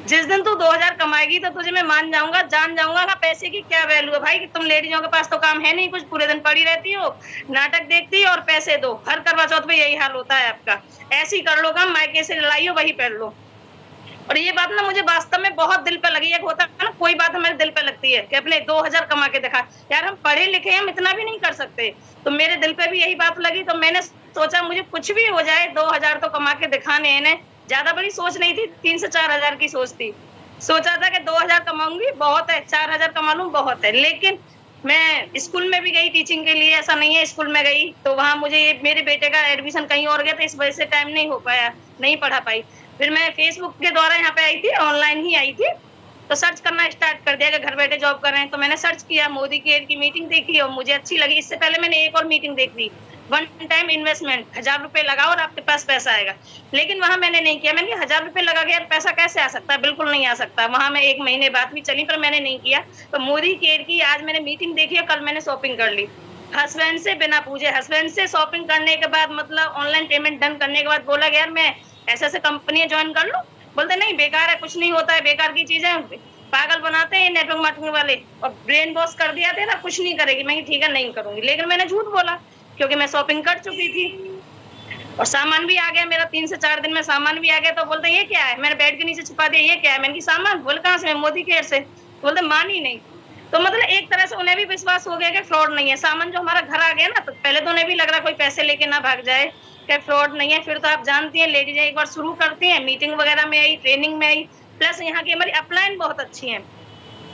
Speaker 6: जिस दिन तू 2000 कमाएगी तो तुझे मैं मान जाऊंगा, जान जाऊंगा कि पैसे की क्या वैल्यू है। भाई कि तुम लेडीजों के पास तो काम है नहीं कुछ, पूरे दिन पड़ी रहती हो, नाटक देखती हो और पैसे दो। हर करवा चौथ में यही हाल होता है आपका। ऐसे ही कर लो काम, मायके से लाइयो वही पहन लो। और ये बात ना मुझे वास्तव में बहुत दिल पे लगी। एक होता है ना कोई बात हमारे दिल पे लगती है कि अपने 2000 कमा के दिखा, यार हम पढ़े लिखे हम इतना भी नहीं कर सकते। तो मेरे दिल पे भी यही बात लगी, तो मैंने सोचा मुझे कुछ भी हो जाए 2000 तो कमा के दिखाने हैं। ज्यादा बड़ी सोच नहीं थी, 3 से 4000 की सोच थी। सोचा था कि 2000 कमाऊंगी बहुत है, 4000 कमा लूं बहुत है। लेकिन मैं स्कूल में भी गई टीचिंग के लिए, ऐसा नहीं है, स्कूल में गई तो वहां मुझे मेरे बेटे का एडमिशन कहीं और गया, तो इस वजह से टाइम नहीं हो पाया, नहीं पढ़ा पाई। फिर मैं फेसबुक के द्वारा यहाँ पे आई थी, ऑनलाइन ही आई थी, तो सर्च करना स्टार्ट कर दिया कि घर बैठे जॉब कर रहे हैं। तो मैंने सर्च किया, मोदी केयर की मीटिंग देखी और मुझे अच्छी लगी। इससे पहले मैंने एक और मीटिंग देख ली, 1 टाइम इन्वेस्टमेंट, 1000 रुपए लगाओ और आपके पास पैसा आएगा। लेकिन वहां मैंने नहीं किया। मैंने 1000 रुपए लगा के पैसा कैसे आ सकता है, बिल्कुल नहीं आ सकता। वहां मैं 1 महीने बाद भी चली, पर मैंने नहीं किया। तो मोदी केयर की आज मैंने मीटिंग देखी और कल मैंने शॉपिंग कर ली हस्बैंड से, बिना पूछे। हस्बैंड से शॉपिंग करने के बाद, मतलब ऑनलाइन पेमेंट डन करने के बाद बोला कि यार मैं ऐसे कंपनी ज्वाइन कर लूं। बोलते नहीं, बेकार है, कुछ नहीं होता है, बेकार की चीज है, पागल बनाते हैं नेटवर्क मार्केटिंग वाले, और ब्रेन वॉश कर दिया था ना, कुछ नहीं करेगी। मैं ठीक है नहीं करूंगी, लेकिन मैंने झूठ बोला क्योंकि मैं शॉपिंग कर चुकी थी और सामान भी आ गया मेरा। 3 से 4 दिन में सामान भी आ गया। तो बोलते ये क्या है, मैंने बेड के नीचे छुपा दिया, ये क्या है। मैंने की सामान, बोले कहाँ से, मोदी केयर से। बोलते मान ही नहीं। तो मतलब एक तरह से उन्हें भी विश्वास हो गया कि फ्रॉड नहीं है। सामान जो हमारा घर आ गया ना, तो पहले तो उन्हें भी लग रहा कोई पैसे लेके ना भाग जाए, कि फ्रॉड नहीं है। फिर तो आप जानती हैं लेडीज एक बार शुरू करती हैं, मीटिंग वगैरह में आई, ट्रेनिंग में आई, प्लस यहाँ की हमारी अपलाइन बहुत अच्छी है।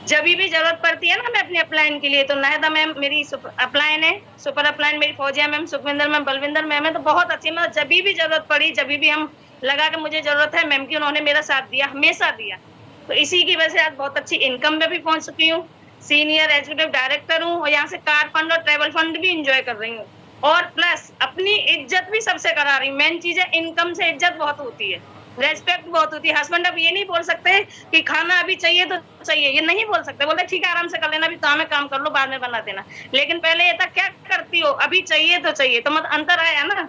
Speaker 6: जब भी जरूरत पड़ती है ना मैं अपनी अपलाइन के लिए, तो नायदा मैम मेरी अपलाइन है, सुपर अपलाइन मेरी Fauzia ma'am, Sukhwinder ma'am, Balwinder ma'am है, तो बहुत अच्छी। मतलब जब भी जरूरत पड़ी, जब भी हम लगा कि मुझे जरूरत है मैम की, उन्होंने मेरा साथ दिया, हमेशा दिया। तो इसी की वजह से आज बहुत अच्छी इनकम में भी पहुंच चुकी हूँ, सीनियर एग्जीक्यूटिव डायरेक्टर हूँ, और यहाँ से कार फंड और ट्रेवल फंड भी इंजॉय कर रही हूँ, और प्लस अपनी इज्जत भी सबसे करा रही हूँ। मेन चीज है, इनकम से इज्जत बहुत होती है, रेस्पेक्ट बहुत होती है। हस्बैंड अब ये नहीं बोल सकते कि खाना अभी चाहिए तो चाहिए, ये नहीं बोल सकते। बोलते ठीक है आराम से कर लेना, अभी काम है काम कर लो, बाद में बना देना। लेकिन पहले ये था क्या करती हो, अभी चाहिए तो चाहिए। तो मतलब अंतर आया ना।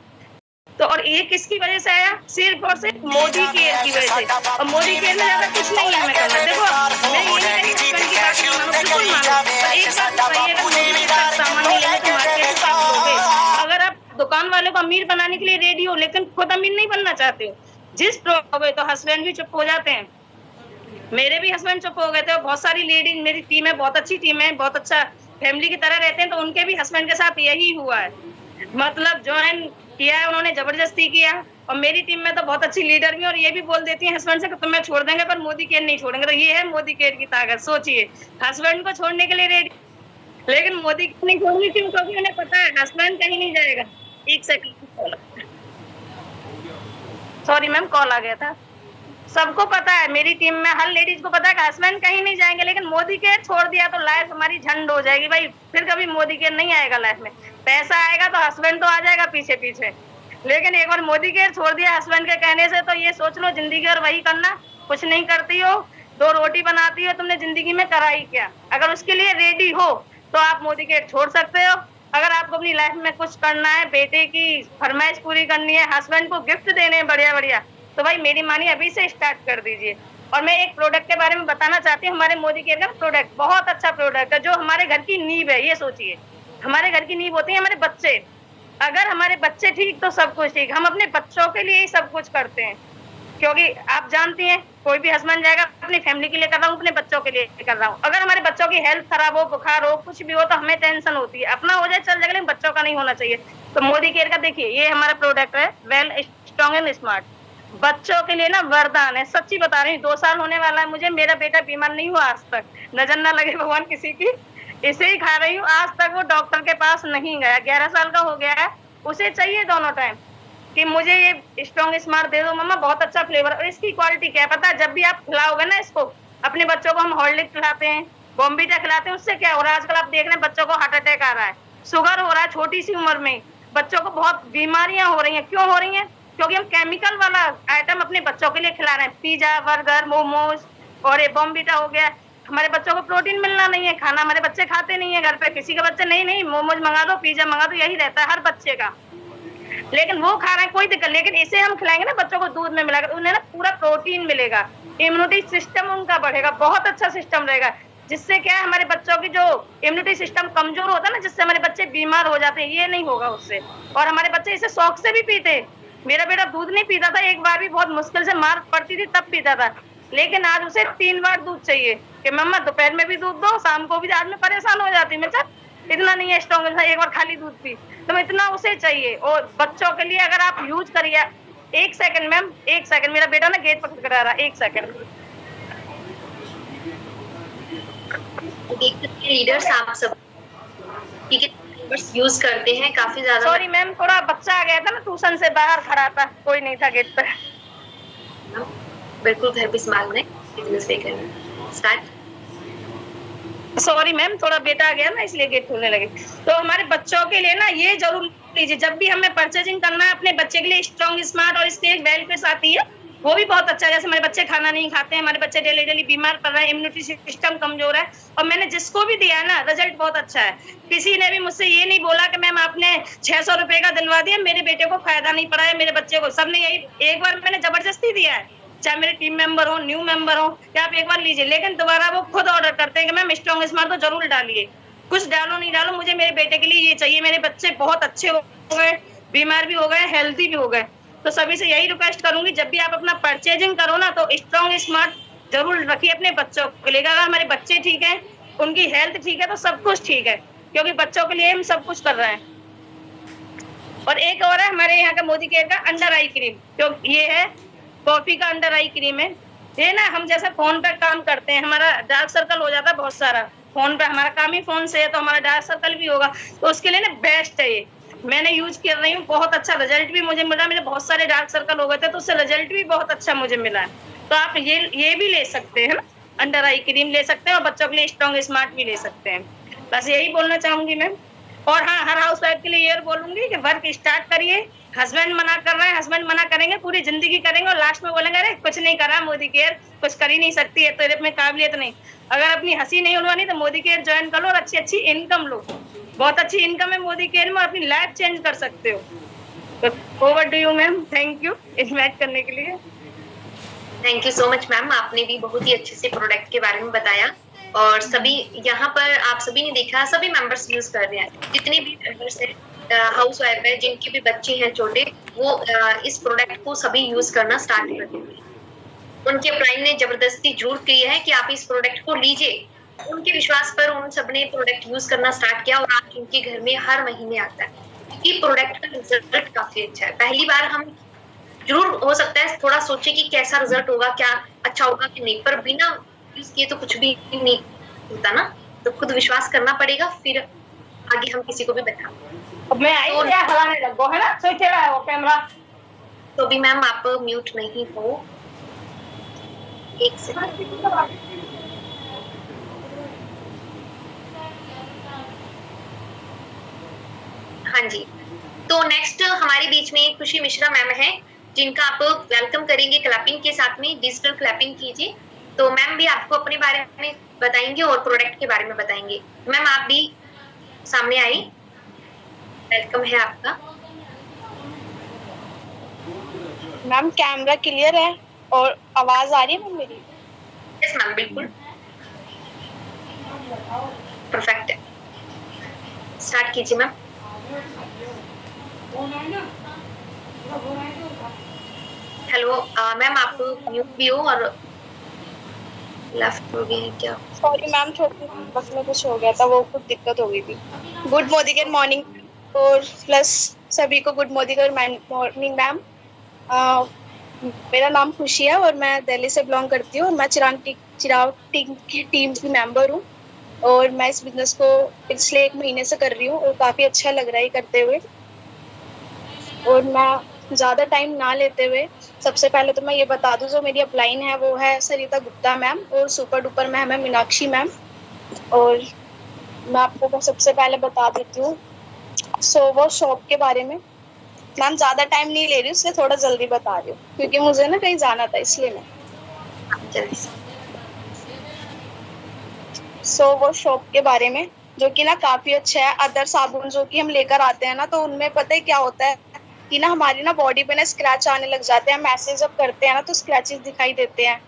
Speaker 6: तो और ये किसकी वजह से आया, सिर्फ और सिर्फ मोदी केयर की वजह से। और मोदी केयर में ज्यादा कुछ नहीं है मैं करना। देखो मैं ये नहीं कह रही की बात मानो, बिल्कुल मानो, पर एक बात बताइए, अगर मोदी के पास सामान नहीं लेंगे तो मार्केट से लोगे। अगर आप दुकान वाले को अमीर बनाने के लिए रेडी हो, लेकिन खुद अमीर नहीं बनना चाहते हो, जिस हो गए तो हस्बैंड भी चुप हो जाते हैं। मेरे भी हस्बैंड चुप हो गए थे। बहुत सारी लेडीज, मेरी टीम है, बहुत अच्छी टीम है, बहुत अच्छा फैमिली की तरह रहते हैं, तो उनके भी हस्बैंड के साथ यही हुआ है। मतलब ज्वाइन किया है उन्होंने, जबरदस्ती किया। और मेरी टीम में तो बहुत अच्छी लीडर भी, और ये भी बोल देती है हस्बैंड से कि तुम्हें छोड़ देंगे पर मोदी केयर नहीं छोड़ेंगे। तो ये है मोदी केयर की ताकत। सोचिए, हस्बैंड को छोड़ने के लिए रेडी, लेकिन मोदी केयर नहीं छोड़नी। क्यों? क्योंकि उन्हें पता है हस्बैंड कहीं नहीं जाएगा। एक सेकंड, सॉरी मैम, कॉल आ गया था। सबको पता है, मेरी टीम में हर लेडीज को पता है कि हस्बैंड कहीं नहीं जाएंगे, लेकिन मोदी केयर छोड़ दिया तो लाइफ हमारी झंड हो जाएगी भाई। फिर कभी मोदी केयर नहीं आएगा लाइफ में। पैसा आएगा तो हस्बैंड तो आ जाएगा पीछे पीछे, लेकिन एक बार मोदी केयर छोड़ दिया हस्बैंड के कहने से, तो ये सोच लो जिंदगी और वही करना। कुछ नहीं करती हो, 2 रोटी बनाती हो, तुमने जिंदगी में करा ही क्या। अगर उसके लिए रेडी हो तो आप मोदी केयर छोड़ सकते हो। अगर आपको अपनी लाइफ में कुछ करना है, बेटे की फरमाइश पूरी करनी है, हस्बैंड को गिफ्ट देने हैं बढ़िया बढ़िया, तो भाई मेरी मानी अभी से स्टार्ट कर दीजिए। और मैं एक प्रोडक्ट के बारे में बताना चाहती हूँ। हमारे मोदी केयर का प्रोडक्ट बहुत अच्छा प्रोडक्ट है, जो हमारे घर की नींव है। ये सोचिए, हमारे घर की नींव होती है हमारे बच्चे। अगर हमारे बच्चे ठीक तो सब कुछ ठीक। हम अपने बच्चों के लिए ही सब कुछ करते हैं, क्योंकि आप जानती हैं कोई भी हस्बैंड जाएगा अपनी फैमिली के लिए कर रहा हूँ, अपने बच्चों के लिए कर रहा हूँ। अगर हमारे बच्चों की हेल्थ खराब हो, बुखार हो, कुछ भी हो, तो हमें टेंशन होती है। अपना हो जाए चल जाएगा, लेकिन बच्चों का नहीं होना चाहिए। तो मोदी केयर का देखिए, ये हमारा प्रोडक्ट है, वेल स्ट्रॉन्ग एंड स्मार्ट। बच्चों के लिए ना वरदान है, सच्ची बता रही हूँ। 2 साल होने वाला है मुझे, मेरा बेटा बीमार नहीं हुआ आज तक, नजर ना लगे भगवान किसी की। इसे ही खा रही हूँ, आज तक वो डॉक्टर के पास नहीं गया। 11 साल का हो गया है, उसे चाहिए दोनों टाइम कि मुझे ये स्ट्रॉन्ग स्मार्ट दे दो मम्मा, बहुत अच्छा फ्लेवर। और इसकी क्वालिटी क्या है पता है? जब भी आप खिलाओगे ना इसको, अपने बच्चों को हम हॉर्लिक्स खिलाते हैं, बॉम्बीटा खिलाते हैं, उससे क्या हो रहा है आजकल आप देख रहे हैं, बच्चों को हार्ट अटैक आ रहा है, शुगर हो रहा है छोटी सी उम्र में। बच्चों को बहुत बीमारियां हो रही हैं। क्यों हो रही हैं? क्योंकि हम केमिकल वाला आइटम अपने बच्चों के लिए खिला रहे हैं। पिज्जा, बर्गर, मोमोज और ये बॉम्बीटा हो गया। हमारे बच्चों को प्रोटीन मिलना नहीं है, खाना हमारे बच्चे खाते नहीं है। घर पे किसी के बच्चे नहीं मोमोज मंगा दो, पिज्जा मंगा दो, यही रहता है हर बच्चे का। लेकिन वो खा रहे हैं, कोई दिक्कत। लेकिन इसे हम खिलाएंगे ना बच्चों को, दूध में मिलाकर, उन्हें ना पूरा प्रोटीन मिलेगा, इम्यूनिटी सिस्टम उनका बढ़ेगा, बहुत अच्छा सिस्टम रहेगा। जिससे क्या है, हमारे बच्चों की जो इम्यूनिटी सिस्टम कमजोर होता है ना, जिससे हमारे बच्चे बीमार हो जाते हैं, ये नहीं होगा उससे। और हमारे बच्चे इसे शौक से भी पीते। मेरा बेटा दूध नहीं पीता था, एक बार भी बहुत मुश्किल से मार पड़ती थी तब पीता था। लेकिन आज उसे 3 बार दूध चाहिए कि मम्मा दोपहर में भी दूध दो, शाम को भी। आज मैं परेशान हो जाती, मैं चल इतना नहीं है स्ट्रॉन्ग, एक बार खाली दूध पी, तो इतना उसे चाहिए। और बच्चों के लिए अगर आप यूज करिए, 1 सेकंड मैम, 1 सेकंड, मेरा बेटा ना गेट पकड़ कर आ रहा है, 1 सेकंड।
Speaker 2: लीडर्स आप सब ठीक है यूज करते हैं काफी ज्यादा।
Speaker 6: सॉरी मैम, थोड़ा बच्चा आ गया था ना ट्यूशन से, बाहर खड़ा था, कोई नहीं था गेट पर।
Speaker 2: बिल्कुल घर भी संभालना है, बिजनेस पे करना स्टार्ट।
Speaker 6: सॉरी मैम, थोड़ा बेटा आ गया ना इसलिए गेट खोलने लगे। तो हमारे बच्चों के लिए ना ये जरूर लीजिए, जब भी हमें परचेजिंग करना है अपने बच्चे के लिए, स्ट्रॉन्ग स्मार्ट और स्टेज वेल फिट्स आती है, वो भी बहुत अच्छा है। जैसे हमारे बच्चे खाना नहीं खाते हैं, हमारे बच्चे डेली बीमार पड़ रहे हैं, इम्यूनिटी सिस्टम कमजोर है, और मैंने जिसको भी दिया ना रिजल्ट बहुत अच्छा है। किसी ने भी मुझसे ये नहीं बोला कि मैम आपने 600 रुपए का दिलवा दिया, मेरे बेटे को फायदा नहीं पड़ा है, मेरे बच्चे को। सबने यही, एक बार मैंने जबरदस्ती दिया है, चाहे मेरे टीम मेंबर हो, न्यू मेंबर हो, कि आप एक बार लीजिए, लेकिन दोबारा वो खुद ऑर्डर करते हैं कि मैम स्ट्रॉन्ग स्मार्ट तो जरूर डालिए, कुछ डालो नहीं डालो, मुझे मेरे बेटे के लिए ये चाहिए। मेरे बच्चे बहुत अच्छे हो गए, बीमार भी हो गए, हेल्थी भी हो गए। तो सभी से यही रिक्वेस्ट करूंगी, जब भी आप अपना परचेजिंग करो ना, तो स्ट्रॉन्ग स्मार्ट जरूर रखिए अपने बच्चों के लिए। अगर हमारे बच्चे ठीक है, उनकी हेल्थ ठीक है, तो सब कुछ ठीक है, क्योंकि बच्चों के लिए हम सब कुछ कर रहे हैं। और एक और है हमारे यहाँ का मोदी केयर का अंडर आई क्रीम, जो ये है कॉफी का अंडर आई क्रीम है। ये ना हम जैसे फोन पे काम करते हैं, हमारा डार्क सर्कल हो जाता है बहुत सारा, फोन पे हमारा काम ही फोन से है, तो हमारा डार्क सर्कल भी होगा, तो उसके लिए ना बेस्ट है ये। मैंने यूज कर रही हूँ, बहुत अच्छा रिजल्ट भी मुझे मिला। मेरे बहुत सारे डार्क सर्कल हो गए थे, तो उससे रिजल्ट भी बहुत अच्छा मुझे मिला है। तो आप ये भी ले सकते हैं ना, अंडर आई क्रीम ले सकते हैं, और बच्चों के लिए स्ट्रॉन्ग स्मार्ट भी ले सकते हैं। बस यही बोलना चाहूंगी मैम। और हाँ, हर हाउस वाइफ के लिए ये बोलूंगी कि वर्क स्टार्ट करिए। हस्बैंड मना कर रहे हैं, हस्बैंड मना करेंगे, पूरी जिंदगी करेंगे, और लास्ट में बोलेंगे अरे कुछ नहीं करा मोदी केयर, कुछ कर ही नहीं सकती है, तेरे में काबिलियत नहीं। अगर अपनी हंसी नहीं उड़वानी तो मोदी केयर ज्वाइन कर लो, और अच्छी अच्छी इनकम लो। बहुत अच्छी इनकम है मोदी केयर में, अपनी लाइफ चेंज कर सकते हो। तो over to you ma'am, thank you invite करने के लिए।
Speaker 2: Thank you so much ma'am, आपने भी बहुत ही अच्छे से प्रोडक्ट के बारे में बताया, और सभी यहाँ पर आप सभी ने देखा, सभी मेंबर्स यूज कर रहे हैं। जितने भी मेंबर्स हैं, हाउस वाइफ है, जिनके भी बच्चे हैं छोटे, वो इस प्रोडक्ट को सभी यूज करना स्टार्ट कर देंगे। उनके प्राइम ने जबरदस्ती जरूर की है कि आप इस प्रोडक्ट को लीजिए। उनके विश्वास पर उन सबने प्रोडक्ट यूज करना स्टार्ट किया, और आज उनके घर में हर महीने आता है, क्योंकि प्रोडक्ट का रिजल्ट काफी अच्छा है। पहली बार हम जरूर हो सकता है थोड़ा सोचे कि कैसा रिजल्ट होगा, क्या अच्छा होगा कि नहीं, पर बिना यूज किए तो कुछ भी नहीं होता ना। तो खुद विश्वास करना पड़ेगा, फिर आगे हम किसी को भी बता।
Speaker 6: मैं आई तो क्या हलाने लगो है ना, सही चला है वो कैमरा।
Speaker 2: तो भी मैम आप म्यूट नहीं हो, एक सेकंड। हाँ जी, तो नेक्स्ट हमारे बीच में खुशी मिश्रा मैम है, जिनका आप वेलकम करेंगे क्लैपिंग के साथ में। डिजिटल क्लैपिंग कीजिए। तो मैम भी आपको अपने बारे में बताएंगे और प्रोडक्ट के बारे में बताएंगे। मैम आप भी सामने आई, वेलकम है आपका।
Speaker 7: मैम कैमरा क्लियर है और आवाज आ रही है मैम मेरी?
Speaker 2: यस मैम, बिल्कुल परफेक्ट है। स्टार्ट कीजिए मैम। हेलो मैम, आप म्यूट भी हो और लेफ्ट हो गए हैं क्या?
Speaker 7: सॉरी मैम, छोटी बस में कुछ हो गया था, वो कुछ दिक्कत हो गई थी। गुड मोदीकर मॉर्निंग और प्लस सभी को गुड मोदीकर मॉर्निंग मैम। मेरा नाम खुशी है और मैं दिल्ली से बिलोंग करती हूँ, और मैं चिराग टीम की मेंबर हूँ, और मैं इस बिजनेस को पिछले 1 महीने से कर रही हूँ, और काफ़ी अच्छा लग रहा है करते हुए। और मैं ज़्यादा टाइम ना लेते हुए सबसे पहले तो मैं ये बता दूं, जो मेरी अपलाइन है वो है सरिता गुप्ता मैम, और सुपर डुपर मैम है मीनाक्षी मैम। और मैं आपको सबसे पहले बता देती हूँ वो शॉप के बारे में। मैम ज़्यादा टाइम नहीं ले रही, उससे थोड़ा जल्दी बता रही हूँ, क्योंकि मुझे ना कहीं जाना था, इसलिए मैं
Speaker 2: जल्दी।
Speaker 7: वो शॉप के बारे में, जो कि ना काफ़ी अच्छा है। अदर साबुन जो कि हम लेकर आते हैं ना, तो उनमें पता है क्या होता है कि ना हमारी ना बॉडी पे ना स्क्रैच आने लग जाते हैं। मैसेज जब करते हैं ना तो स्क्रैचेस दिखाई देते हैं,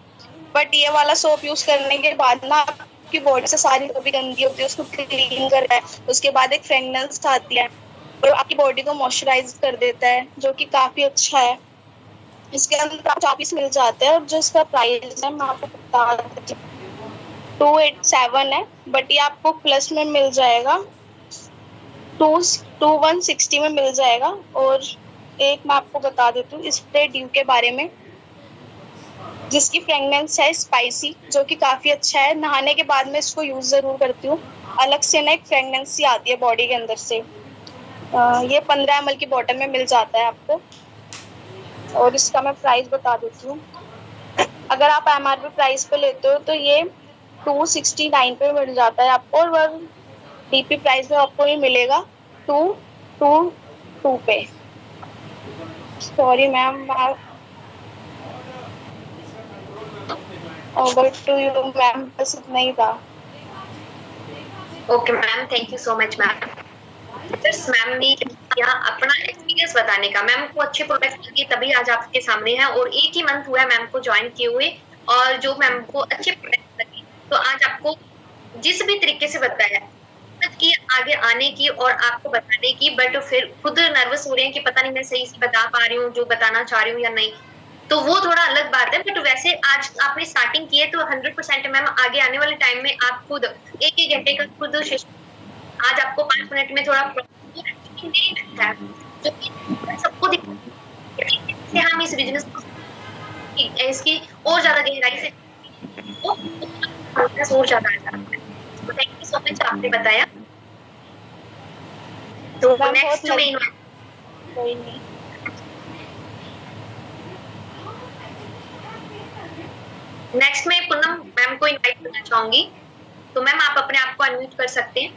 Speaker 7: बट ये वाला सोप यूज करने के बाद ना आपकी बॉडी से सारी जो भी गंदगी होती है उसको क्लीन करता है। उसके बाद एक फ्रेगनेंस आती है और आपकी बॉडी को मॉइस्चराइज कर देता है, जो कि काफ़ी अच्छा है। इसके अंदर आपको 4 पीस मिल जाते हैं और जो इसका प्राइस है मैं आपको बता देती हूँ 287 है, बट ये आपको प्लस में मिल जाएगा 2160 में मिल जाएगा। और एक मैं आपको बता देती हूँ स्प्रे ड्यू के बारे में, जिसकी फ्रेगनेंस है स्पाइसी, जो कि काफी अच्छा है। नहाने के बाद में इसको यूज जरूर करती हूँ, अलग से ना एक फ्रेगनेंस सी आती है बॉडी के अंदर से। ये 15 ml की बोतल में मिल जाता है आपको। और इसका मैं प्राइस बता देती हूँ, अगर आप MRP प्राइस पे लेते हो तो ये 269 पे मिल जाता है आपको, और DP प्राइस में आपको ये मिलेगा 222 पे। Sorry ma'am, over to you ma'am, बस इतना ही था।
Speaker 2: Okay ma'am, thank you so much ma'am. Just ma'am ने यहाँ अपना एक्सपीरियंस बताने का, मैम को अच्छे प्रोडक्ट लगे तभी आज आपके सामने है, और एक ही मंथ हुआ है मैम को ज्वाइन किए हुए, और जो मैम को अच्छे प्रोडक्ट लगे तो आज आपको जिस भी तरीके से बताया की आगे आने की और आपको बताने की, बट फिर खुद नर्वस हो रहे हैं कि पता नहीं मैं सही से बता पा रही हूँ जो बताना चाह रही हूँ या नहीं, तो वो थोड़ा अलग बात है। बट वैसे आज आपने स्टार्टिंग की है तो 100% मैम आगे आने वाले टाइम में आप खुद एक घंटे का खुद आज आपको 5 मिनट में थोड़ा नहीं लगता है, जो सबको हम इस बिजनेस इसकी और ज्यादा गहराई से और ज्यादा आ जाता है। थैंक यू सो मच, आपने बताया। तो नेक्स्ट में
Speaker 7: कोई नहीं,
Speaker 2: नेक्स्ट में पूनम मैम को इनवाइट करना चाहूंगी, तो मैम आप अपने आप को अनम्यूट कर सकते हैं।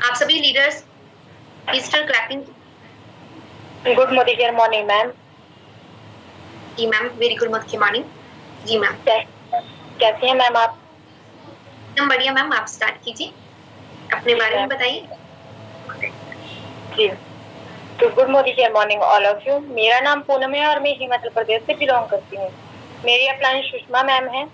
Speaker 2: आप सभी leaders digital clapping.
Speaker 8: Good morning ma'am.
Speaker 2: जी मैम, वेरी गुड मॉर्निंग। जी मैम,
Speaker 8: कैसे हैं मैम आप?
Speaker 2: एकदम बढ़िया मैम, आप स्टार्ट कीजिए, अपने बारे में बताइए।
Speaker 8: जी, तो good morning all of you. मेरा नाम पूनम है और मैं हिमाचल प्रदेश से बिलोंग करती हूँ। मेरी अपलाइन सुषमा मैम है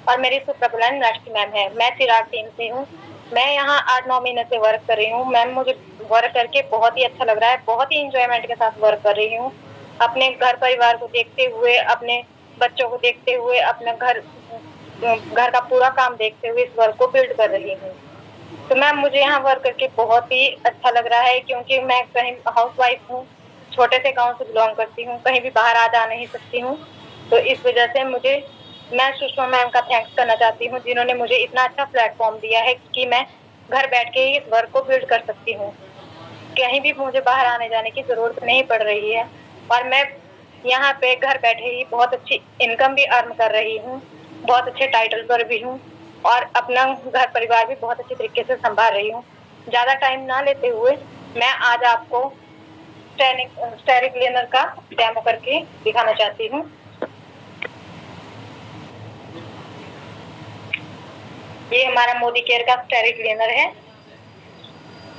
Speaker 8: और मेरी सुप्रपलाइन राष्ट्रीय मैम है। मैं चिराग टीम से हूँ। मैं यहाँ 8-9 महीने से वर्क कर रही हूँ। मैम मुझे वर्क करके बहुत ही अच्छा लग रहा है, बहुत ही इंजॉयमेंट के साथ वर्क कर रही हूँ। अपने घर परिवार को देखते हुए, अपने बच्चों को देखते हुए, अपने घर का पूरा काम देखते हुए इस वर्क को बिल्ड कर रही हूँ। तो मैम मुझे यहाँ वर्क करके बहुत ही अच्छा लग रहा है, क्योंकि मैं कहीं हाउसवाइफ हूँ, छोटे से गांव से बिलोंग करती हूँ, कहीं भी बाहर आ जा नहीं सकती हूँ। तो इस वजह से मैं सुषमा मैम का थैंक्स करना चाहती हूँ, जिन्होंने मुझे इतना अच्छा प्लेटफॉर्म दिया है कि मैं घर बैठ के इस वर्क को बिल्ड कर सकती हूँ। कहीं भी मुझे बाहर आने जाने की जरूरत नहीं पड़ रही है, और मैं यहाँ पे घर बैठे ही बहुत अच्छी इनकम भी अर्न कर रही हूँ, बहुत अच्छे टाइटल पर भी हूँ, और अपना घर परिवार भी बहुत अच्छे तरीके से संभाल रही हूँ। ज्यादा टाइम ना लेते हुए मैं आज आपको स्टेरिक क्लीनर का डेमो करके दिखाना चाहती हूँ। ये हमारा मोदी केयर का स्टेरिक क्लीनर है,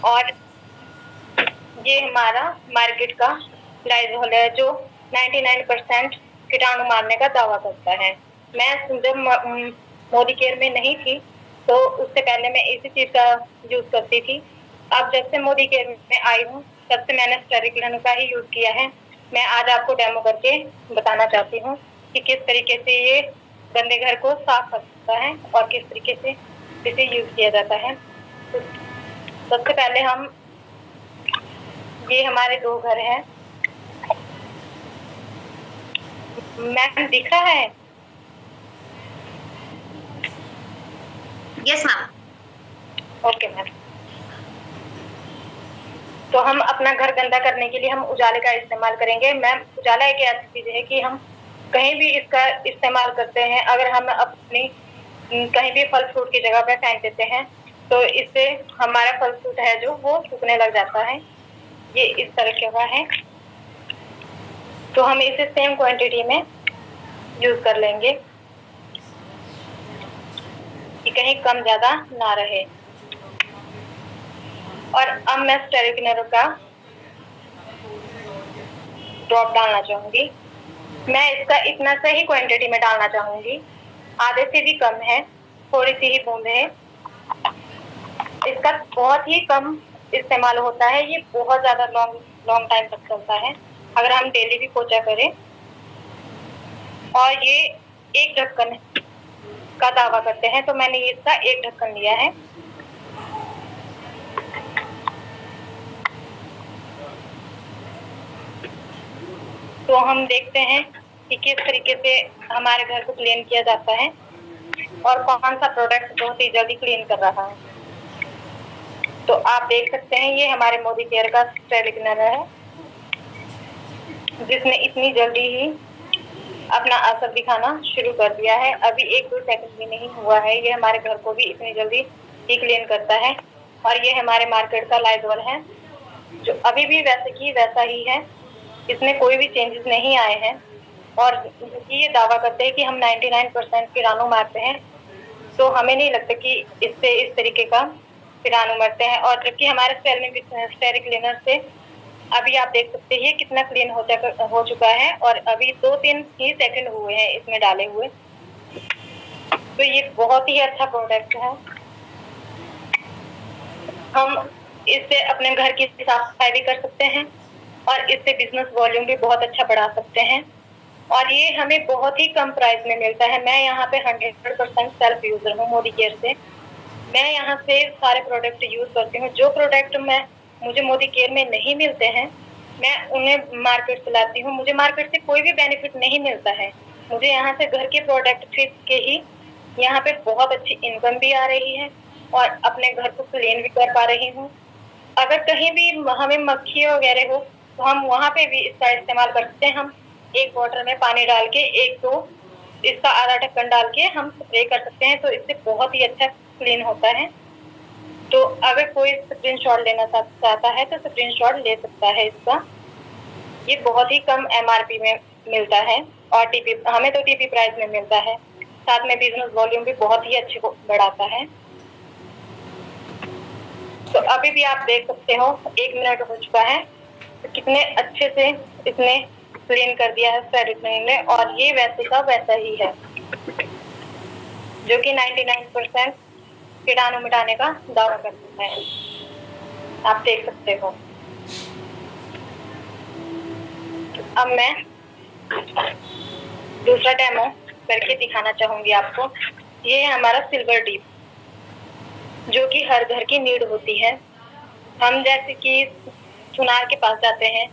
Speaker 8: और ये हमारा मार्केट का लाइजोल है जो 99% कीटाणु मारने का दावा करता है। मैं जब मोदी केयर में नहीं थी तो उससे पहले मैं इसी चीज का यूज करती थी। अब जब से मोदी केयर में आई हूँ तब से मैंने स्टेरिक क्लीनर का ही यूज किया है। मैं आज आपको डेमो करके बताना चाहती हूँ कि किस तरीके से ये गंदे घर को साफ करता है और किस तरीके से इसे यूज किया जाता है। तो सबसे पहले ये हमारे 2 घर हैं। मैम दिख रहा है?
Speaker 2: Yes ma'am.
Speaker 8: Okay ma'am. तो हम अपना घर गंदा करने के लिए हम उजाले का इस्तेमाल करेंगे। मैम उजाला एक ऐसी चीज है कि हम कहीं भी इसका इस्तेमाल करते हैं। अगर हम अपनी कहीं भी फल फ्रूट की जगह पे फेंक देते हैं तो इससे हमारा फल फ्रूट है जो वो सूखने लग जाता है। ये इस तरह का है, तो हम इसे सेम क्वांटिटी में यूज कर लेंगे कि कहीं कम ज्यादा ना रहे। और अब मैं स्टेरिक क्लीनर का ड्रॉप डालना चाहूंगी। मैं इसका इतना सही क्वांटिटी में डालना चाहूंगी, आधे से भी कम है, थोड़ी सी ही बूंद है। इसका बहुत ही कम इस्तेमाल होता है, ये बहुत ज्यादा लॉन्ग टाइम तक चलता है। अगर हम डेली भी पोछा करें। और ये 1 ढक्कन का दावा करते हैं, तो मैंने इसका 1 ढक्कन लिया है। तो हम देखते हैं कि किस तरीके से हमारे घर को क्लीन किया जाता है और कौन सा प्रोडक्ट बहुत ही जल्दी क्लीन कर रहा है। तो आप देख सकते हैं ये हमारे मोदी केयर का स्टाइल क्लीनर है, जिसने इतनी जल्दी ही अपना असर दिखाना शुरू कर दिया है। अभी 1-2 सेकंड भी नहीं हुआ है, ये हमारे घर को भी इतनी जल्दी ही क्लीन करता है। और ये हमारे मार्केट का लाइजॉल है, जो अभी भी वैसे की वैसा ही है, इसमें कोई भी चेंजेस नहीं आए हैं। और ये दावा करते हैं कि हम 99% कीटाणु मारते हैं, तो हमें नहीं लगता कि इससे इस तरीके का कीटाणु मरते हैं। और जबकि हमारे स्टेरिक क्लीनर से अभी आप देख सकते हैं कितना क्लीन हो चुका है, और अभी 2-3 ही सेकंड हुए हैं इसमें डाले हुए। तो ये बहुत ही अच्छा प्रोडक्ट है। हम इससे अपने घर की साफ सफाई भी कर सकते हैं और इससे बिजनेस वॉल्यूम भी बहुत अच्छा बढ़ा सकते हैं। और ये हमें बहुत ही कम प्राइस में मिलता है। मैं यहाँ पे 100% सेल्फ यूजर हूँ मोदी केयर से। मैं यहाँ से सारे प्रोडक्ट यूज करती हूँ। जो प्रोडक्ट मुझे मोदी केयर में नहीं मिलते हैं, मैं उन्हें मार्केट से लाती हूँ। मुझे मार्केट से कोई भी बेनिफिट नहीं मिलता है। मुझे यहाँ से घर के प्रोडक्ट खरीद के ही यहाँ पे बहुत अच्छी इनकम भी आ रही है और अपने घर को क्लीन भी कर पा रही हूँ। अगर कहीं भी हमें मक्खी वगैरह हो तो हम वहाँ पे भी इसका इस्तेमाल कर सकते हैं। हम एक बॉटल में पानी डाल के इसका आधा ढक्कन डाल के हम स्प्रे कर सकते हैं, तो इससे बहुत ही अच्छा क्लीन होता है। तो अगर कोई स्क्रीनशॉट लेना चाहता है तो स्क्रीनशॉट ले सकता है इसका। ये बहुत ही कम MRP में मिलता है और हमें तो TP प्राइस में मिलता है। साथ में बिजनेस वॉल्यूम भी बहुत ही अच्छे को बढ़ाता है। तो अभी भी आप देख सकते हो 1 मिनट हो चुका है, तो कितने अच्छे से इसने क्लीन कर दिया है स्टेरिक क्लीनर ने। और ये वैसे का वैसा ही है, जो कि 99% कीटाणु मिटाने का दावा करता है। आप देख सकते हो। अब मैं दूसरा डेमो करके दिखाना चाहूंगी आपको। ये है हमारा सिल्वर डीप, जो कि हर घर की नीड होती है। हम जैसे कि सुनार के पास जाते हैं,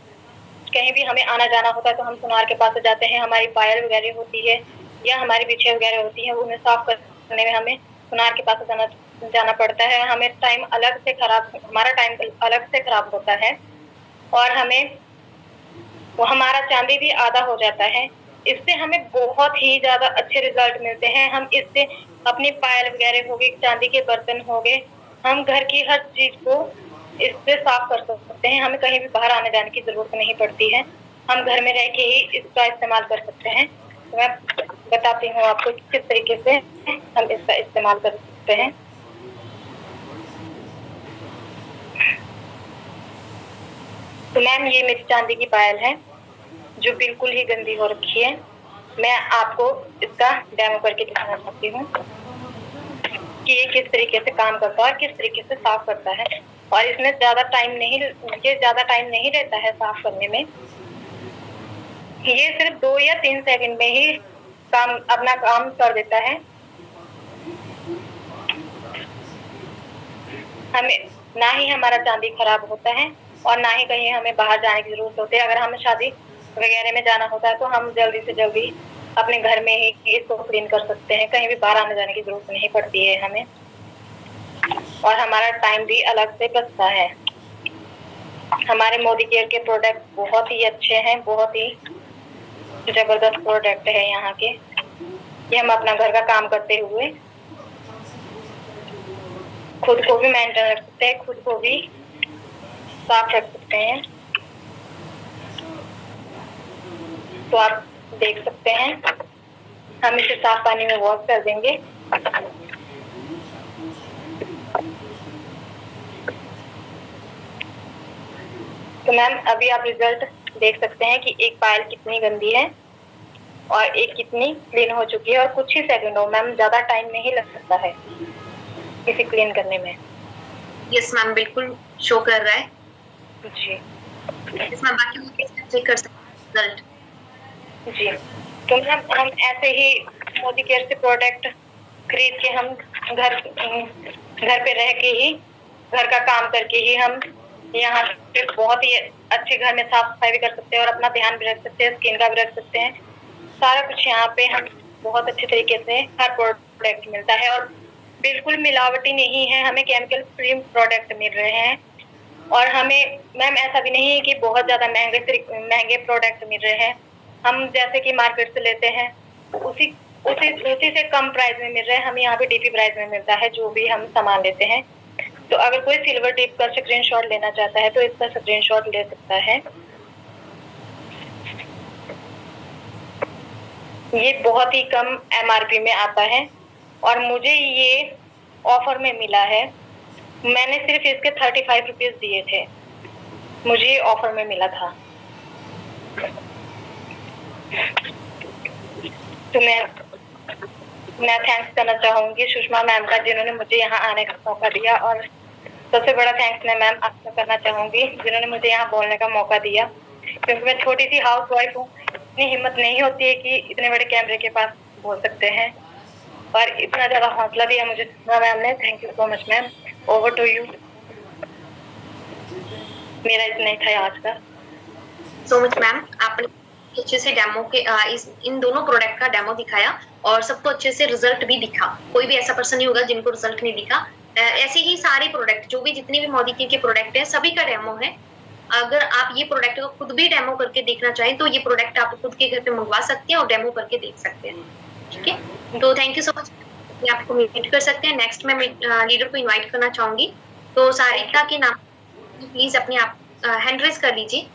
Speaker 8: कहीं भी हमें आना जाना होता है तो हम सुनार के पास जाते हैं। हमारी पायल वगैरह होती है या हमारी बिछे वगैरह होती है, उन्हें साफ करने में हमें सुनार के पास जाना पड़ता है। हमें हमारा टाइम अलग से खराब होता है और हमारा चांदी भी आधा हो जाता है। इससे हमें बहुत ही ज्यादा अच्छे रिजल्ट मिलते हैं। हम इससे अपनी पायल वगैरह हो गई, चांदी के बर्तन हो गए, हम घर की हर चीज को इससे साफ कर सकते हैं। हमें कहीं भी बाहर आने जाने की जरूरत नहीं पड़ती है। हम घर में रह के ही इसका इस्तेमाल कर सकते हैं। तो मैं बताती हूँ आपको किस तरीके से हम इसका इस्तेमाल कर सकते हैं। तो मैम, ये मेरी चांदी की पायल है जो बिल्कुल ही गंदी हो रखी है। मैं आपको इसका डेमो करके दिखाना चाहती हूँ कि ये किस तरीके से काम करता है और किस तरीके से साफ करता है। और इसमें ज्यादा टाइम नहीं रहता है साफ करने में। ये सिर्फ 2 या 3 सेकंड में ही अपना काम कर देता है। हमें ना ही हमारा चांदी खराब होता है और ना ही कहीं हमें बाहर जाने की जरूरत होती है। अगर हमें शादी वगैरह में जाना होता है तो हम जल्दी से जल्दी अपने घर में ही इसको क्लीन कर सकते हैं। कहीं भी बाहर आने जाने की जरूरत नहीं पड़ती है हमें, और हमारा टाइम भी अलग से बचता है। हमारे मोदी केयर के प्रोडक्ट बहुत ही अच्छे हैं, बहुत ही जबरदस्त प्रोडक्ट है यहाँ के। ये हम अपना घर का काम करते हुए खुद को भी मेंटेन रख सकते हैं, खुद को भी साफ रख सकते हैं। तो आप देख सकते हैं, हम इसे साफ पानी में वॉश कर देंगे। तो मैम, अभी आप रिजल्ट देख सकते हैं कि एक पायल कितनी गंदी है और एक कितनी क्लीन हो चुकी है, और कुछ ही सेकंडों। मैम, ज्यादा टाइम नहीं लग सकता है इसे क्लीन करने में।
Speaker 2: यस मैम, बिल्कुल शो कर रहा है
Speaker 8: जी।
Speaker 2: इसमें बाकी चेक कर सकते हैं। रिजल्ट?
Speaker 8: जी, तो मैम हम ऐसे ही मोदी केयर से प्रोडक्ट खरीद के हम घर पे रह के ही, घर का काम करके ही हम यहाँ पे बहुत ही अच्छे घर में साफ सफाई भी कर सकते हैं और अपना ध्यान भी रख सकते हैं, स्किन का भी रख सकते हैं। सारा कुछ यहाँ पे हम बहुत अच्छे तरीके से हर प्रोडक्ट मिलता है और बिल्कुल मिलावटी नहीं है, हमें केमिकल फ्री प्रोडक्ट मिल रहे हैं। और हमें मैम ऐसा भी नहीं है कि बहुत ज्यादा महंगे प्रोडक्ट मिल रहे हैं। हम जैसे कि मार्केट से लेते हैं उसी से कम प्राइस में मिल रहे हैं, हमें यहाँ पे डीपी प्राइस में मिलता है जो भी हम सामान लेते हैं। तो अगर कोई सिल्वर टिप का स्क्रीनशॉट लेना चाहता है तो इसका स्क्रीनशॉट ले सकता है। ये बहुत ही कम MRP में आता है और मुझे ये ऑफर में मिला है। मैंने सिर्फ इसके 35 रुपीज दिए थे, मुझे ये ऑफर में मिला था। तो मैं थैंक्स करना चाहूंगी सुषमा मैम का जिन्होंने मुझे यहाँ आने का मौका दिया, और सबसे बड़ा थैंक्स मैं मैम आपको करना चाहूंगी जिन्होंने मुझे यहाँ बोलने का मौका दिया, क्योंकि मैं छोटी सी हाउस वाइफ हूँ। इतनी हिम्मत नहीं होती है कि इतने बड़े कैमरे के पास बोल सकते हैं, और इतना ज्यादा हौसला दिया मुझे मैम ने। Thank you so much ma'am. Over to you. मेरा इतना ही था आज का।
Speaker 2: सो मच मैम, आपने अच्छे से डेमो के इन दोनों प्रोडक्ट का डेमो दिखाया और सबको अच्छे से रिजल्ट भी दिखा। कोई भी ऐसा पर्सन नहीं होगा जिनको रिजल्ट नहीं दिखा। ऐसे ही सारे प्रोडक्ट जो भी जितने भी मोदी के प्रोडक्ट है सभी का डेमो है। अगर आप ये प्रोडक्ट को खुद भी डेमो करके देखना चाहें तो ये प्रोडक्ट आप खुद के घर पे मंगवा सकते हैं और डेमो करके देख सकते हैं। ठीक है, तो थैंक यू सो मच। आपको मीट कर सकते हैं। नेक्स्ट मैं लीडर को इनवाइट करना चाहूंगी। तो सारिका के नाम प्लीज अपने आप हैंड रेज कर लीजिए।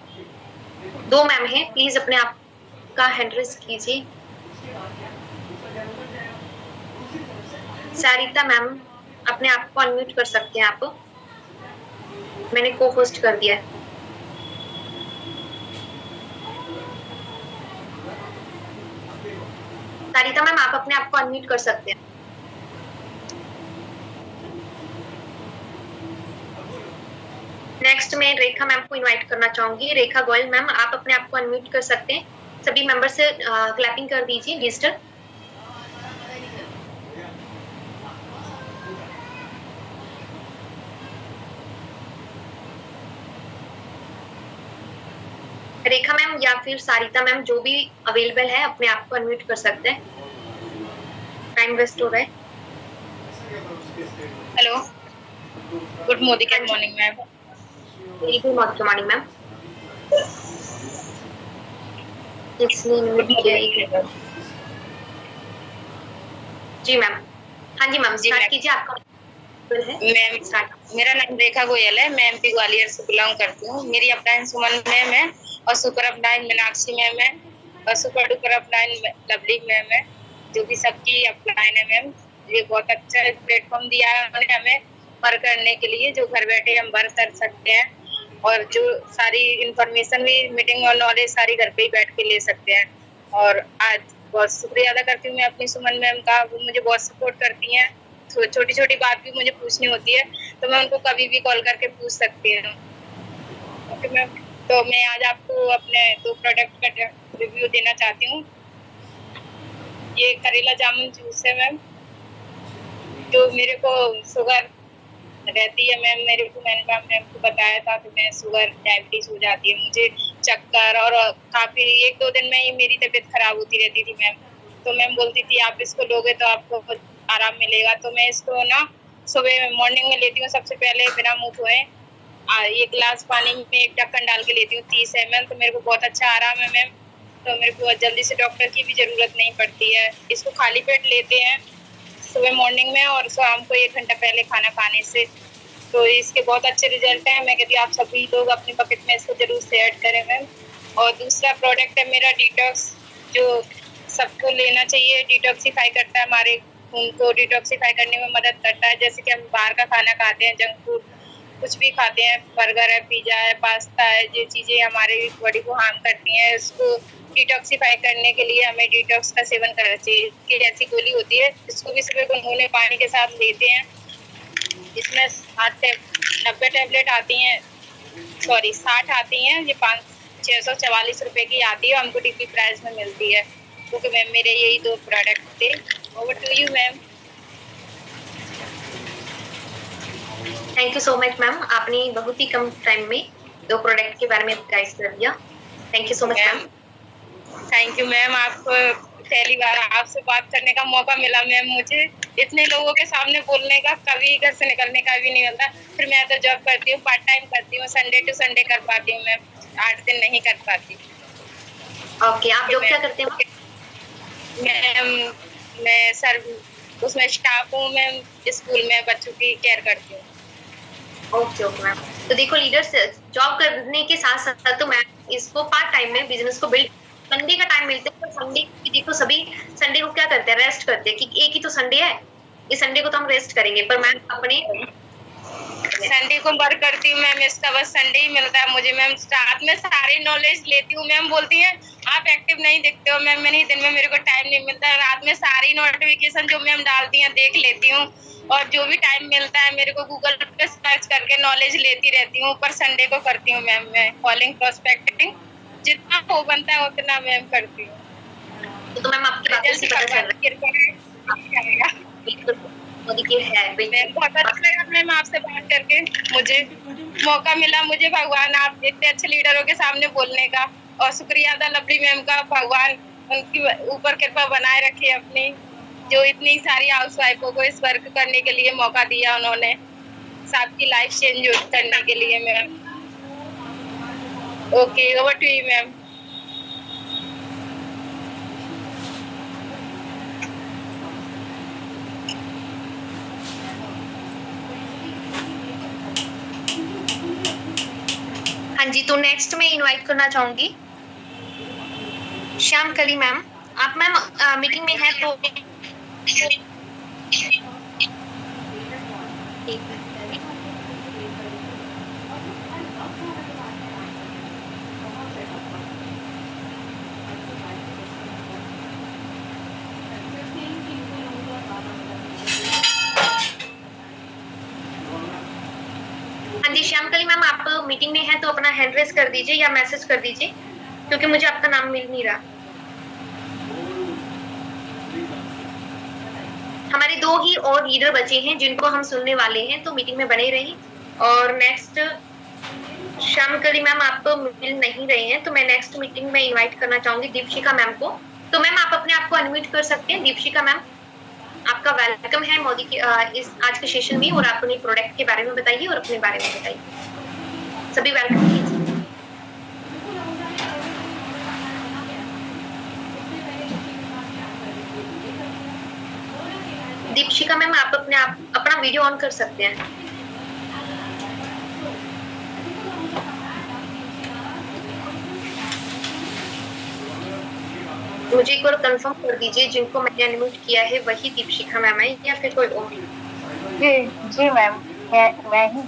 Speaker 2: 2 मैम हैं, प्लीज अपने आप का हैंड रेज कीजिए। सारिका मैम अपने आप को अनम्यूट कर सकते हैं आप, मैंने को होस्ट कर दिया है। सारिका मैम आप अपने आप को अनम्यूट कर सकते हैं। नेक्स्ट मैं रेखा मैम को इनवाइट करना चाहूंगी। रेखा गोयल मैम आप अपने आप को अनम्यूट कर सकते हैं। सभी मेंबर से क्लैपिंग कर दीजिए डिजिटल। रेखा मैम या फिर सारिका मैम जो भी अवेलेबल है अपने आप को अनम्यूट कर सकते हैं, टाइम वेस्ट हो रहा है।
Speaker 9: Hello, good morning ma'am.
Speaker 2: Very good morning ma'am. जी मैम। हाँ जी मैम, स्टार्ट कीजिए। आपका
Speaker 9: मैम मेरा नाम रेखा गोयल है, मैं MP ग्वालियर से बिलोंग करती हूँ। मेरी अपलाइन सुमन मैम है और सुपर अपलाइन मीनाक्षी मैम है और super duper upline lovely ma'am है, जो भी सबकी अपलाइन है मैम। ये बहुत अच्छा प्लेटफॉर्म दिया है उन्होंने हमें वर्क करने के लिए, जो घर बैठे हम वर्क कर सकते हैं और जो सारी इंफॉर्मेशन भी मीटिंग और नॉलेज सारी घर पे ही बैठ के ले सकते हैं। और आज बहुत शुक्रिया अदा करती हूँ मैं अपनी सुमन मैम का, वो मुझे बहुत सपोर्ट करती हैं। छोटी छोटी बात भी मुझे पूछनी होती है तो मैं उनको कभी भी कॉल करके पूछ सकती हूँ। ओके मैम, तो मैं आज आपको अपने 2 प्रोडक्ट का रिव्यू देना चाहती हूँ। ये करेला जामुन जूस है मैम, जो मेरे को शुगर रहती है मैम, मैंने मैम को बताया था कि मैं शुगर डायबिटीज हो जाती है, मुझे चक्कर और काफी 1-2 दिन में ही मेरी तबीयत खराब होती रहती थी मैम। तो मैम बोलती थी आप इसको लोगे तो आपको आराम मिलेगा। तो मैं इसको ना सुबह मॉर्निंग में लेती हूँ सबसे पहले बिना मुँह धोए। 1 गिलास पानी में 1 ढक्कन डाल के लेती हूँ 30 ml, तो मेरे को बहुत अच्छा आराम है मैम। तो मेरे को जल्दी से डॉक्टर की भी जरूरत नहीं पड़ती है। इसको खाली पेट लेते हैं सुबह मॉर्निंग में और शाम को 1 घंटा पहले खाना खाने से, तो इसके बहुत अच्छे रिजल्ट हैं। मैं कहती हूँ आप सभी लोग अपनी पॉकेट में इसको जरूर से ऐड करें मैम। और दूसरा प्रोडक्ट है मेरा डिटॉक्स, जो सबको लेना चाहिए। डिटॉक्सीफाई करता है, हमारे खून को डिटॉक्सीफाई करने में मदद करता है। जैसे कि हम बाहर का खाना खाते हैं, जंक फूड कुछ भी खाते हैं, बर्गर है, पिज्जा है, पास्ता है, ये चीज़ें हमारे बॉडी को हार्म करती हैं। इसको डिटॉक्सीफाई करने के लिए हमें डिटॉक्स का सेवन करना चाहिए। कि ऐसी गोली होती है, इसको भी सुबह गुनगुने पानी के साथ लेते हैं। इसमें 90 टैबलेट आती हैं, 60 आती हैं, ये 5 644 रुपए की आती है, हमको डीपी प्राइस में मिलती है। क्योंकि मैम मेरे यही 2 प्रोडक्ट थे। Over to you ma'am.
Speaker 2: Thank you so much ma'am, आपने बहुत ही कम टाइम में 2 प्रोडक्ट के बारे में गाइड कर दिया। Thank you so much ma'am.
Speaker 9: Thank you ma'am, आपको पहली बार आपसे बात करने का मौका मिला मैम। मुझे इतने लोगों के सामने बोलने का, कभी घर से निकलने का भी नहीं मिलता। फिर मैं तो जॉब करती हूँ, पार्ट टाइम करती हूँ, संडे टू संडे कर पाती हूँ मैम, 8 दिन नहीं कर पाती।
Speaker 2: ओके, आप जॉब क्या करते हैं
Speaker 9: मैम? मैं सर उसमें स्टाफ हूँ मैम, स्कूल में बच्चों की केयर करती हूँ।
Speaker 2: Okay okay ma'am. तो देखो लीडर्स, जॉब करने के साथ साथ तो मैम इसको पार्ट टाइम में बिजनेस को बिल्ड, संडे का टाइम मिलता है, तो संडे देखो सभी संडे को क्या करते हैं, रेस्ट करते हैं कि एक ही तो संडे है, इस संडे को तो हम रेस्ट करेंगे। पर मैम अपने
Speaker 9: संडे को वर्क करती हूँ मैम, इसका बस संडे ही मिलता है मुझे मैम। रात में सारी नॉलेज लेती हूँ मैम। बोलती हैं आप एक्टिव नहीं दिखते हो मैम। मैंने दिन में मेरे को टाइम नहीं मिलता है, रात में सारी नोटिफिकेशन जो मैम डालती हैं देख लेती हूँ, और जो भी टाइम मिलता है मेरे को गूगल पे सर्च करके नॉलेज लेती रहती हूँ। पर संडे को करती हूँ मैम मैं कॉलिंग, प्रोस्पेक्टिंग, जितना हो बनता है उतना मैम करती हूँ।
Speaker 2: तो मैम आपकी बातों से पता चल रहा है
Speaker 9: बहुत अच्छा लगा मैम आपसे बात करके। मुझे मौका मिला, मुझे भगवान आप इतने अच्छे लीडरों के सामने बोलने का, और शुक्रिया अदा लवली मैम का, भगवान उनकी ऊपर कृपा बनाए रखे अपनी, जो इतनी सारी हाउसवाइफों को इस वर्क करने के लिए मौका दिया उन्होंने, सबकी लाइफ चेंज करने के लिए ma'am. Okay, over to you ma'am.
Speaker 2: हाँ जी, तो नेक्स्ट मैं इनवाइट करना चाहूंगी श्याम कली मैम। आप मैम मीटिंग में हैं तो हाँ जी श्याम कली मैम, आप मीटिंग में हैं तो अपना हैंड रेस कर दीजिए या मैसेज कर दीजिए, क्योंकि मुझे आपका नाम मिल नहीं रहा। हमारे 2 ही और लीडर बचे हैं जिनको हम सुनने वाले हैं, तो मीटिंग में बने रहिए। और नेक्स्ट श्याम कली मैम आप तो मिल नहीं रहे हैं, तो मैं नेक्स्ट मीटिंग में इनवाइट करना चाहूंगी दीपशिका मैम को। तो मैम आप अपने आप को अनम्यूट कर सकते हैं। दीपशिका मैम, आपका वेलकम है मोदी के इस आज के सेशन में, और आप अपने प्रोडक्ट के बारे में बताइए और अपने बारे में बताइए। सभी वेलकम कीजिए। दीपशिका मैम, आप अपना वीडियो ऑन कर सकते हैं। मुझे एक बार कंफर्म कर दीजिए, जिनको मैंने अनम्यूट किया है वही दीपशिका मैम है या फिर कोई और?
Speaker 8: जी मैम, मैं ही।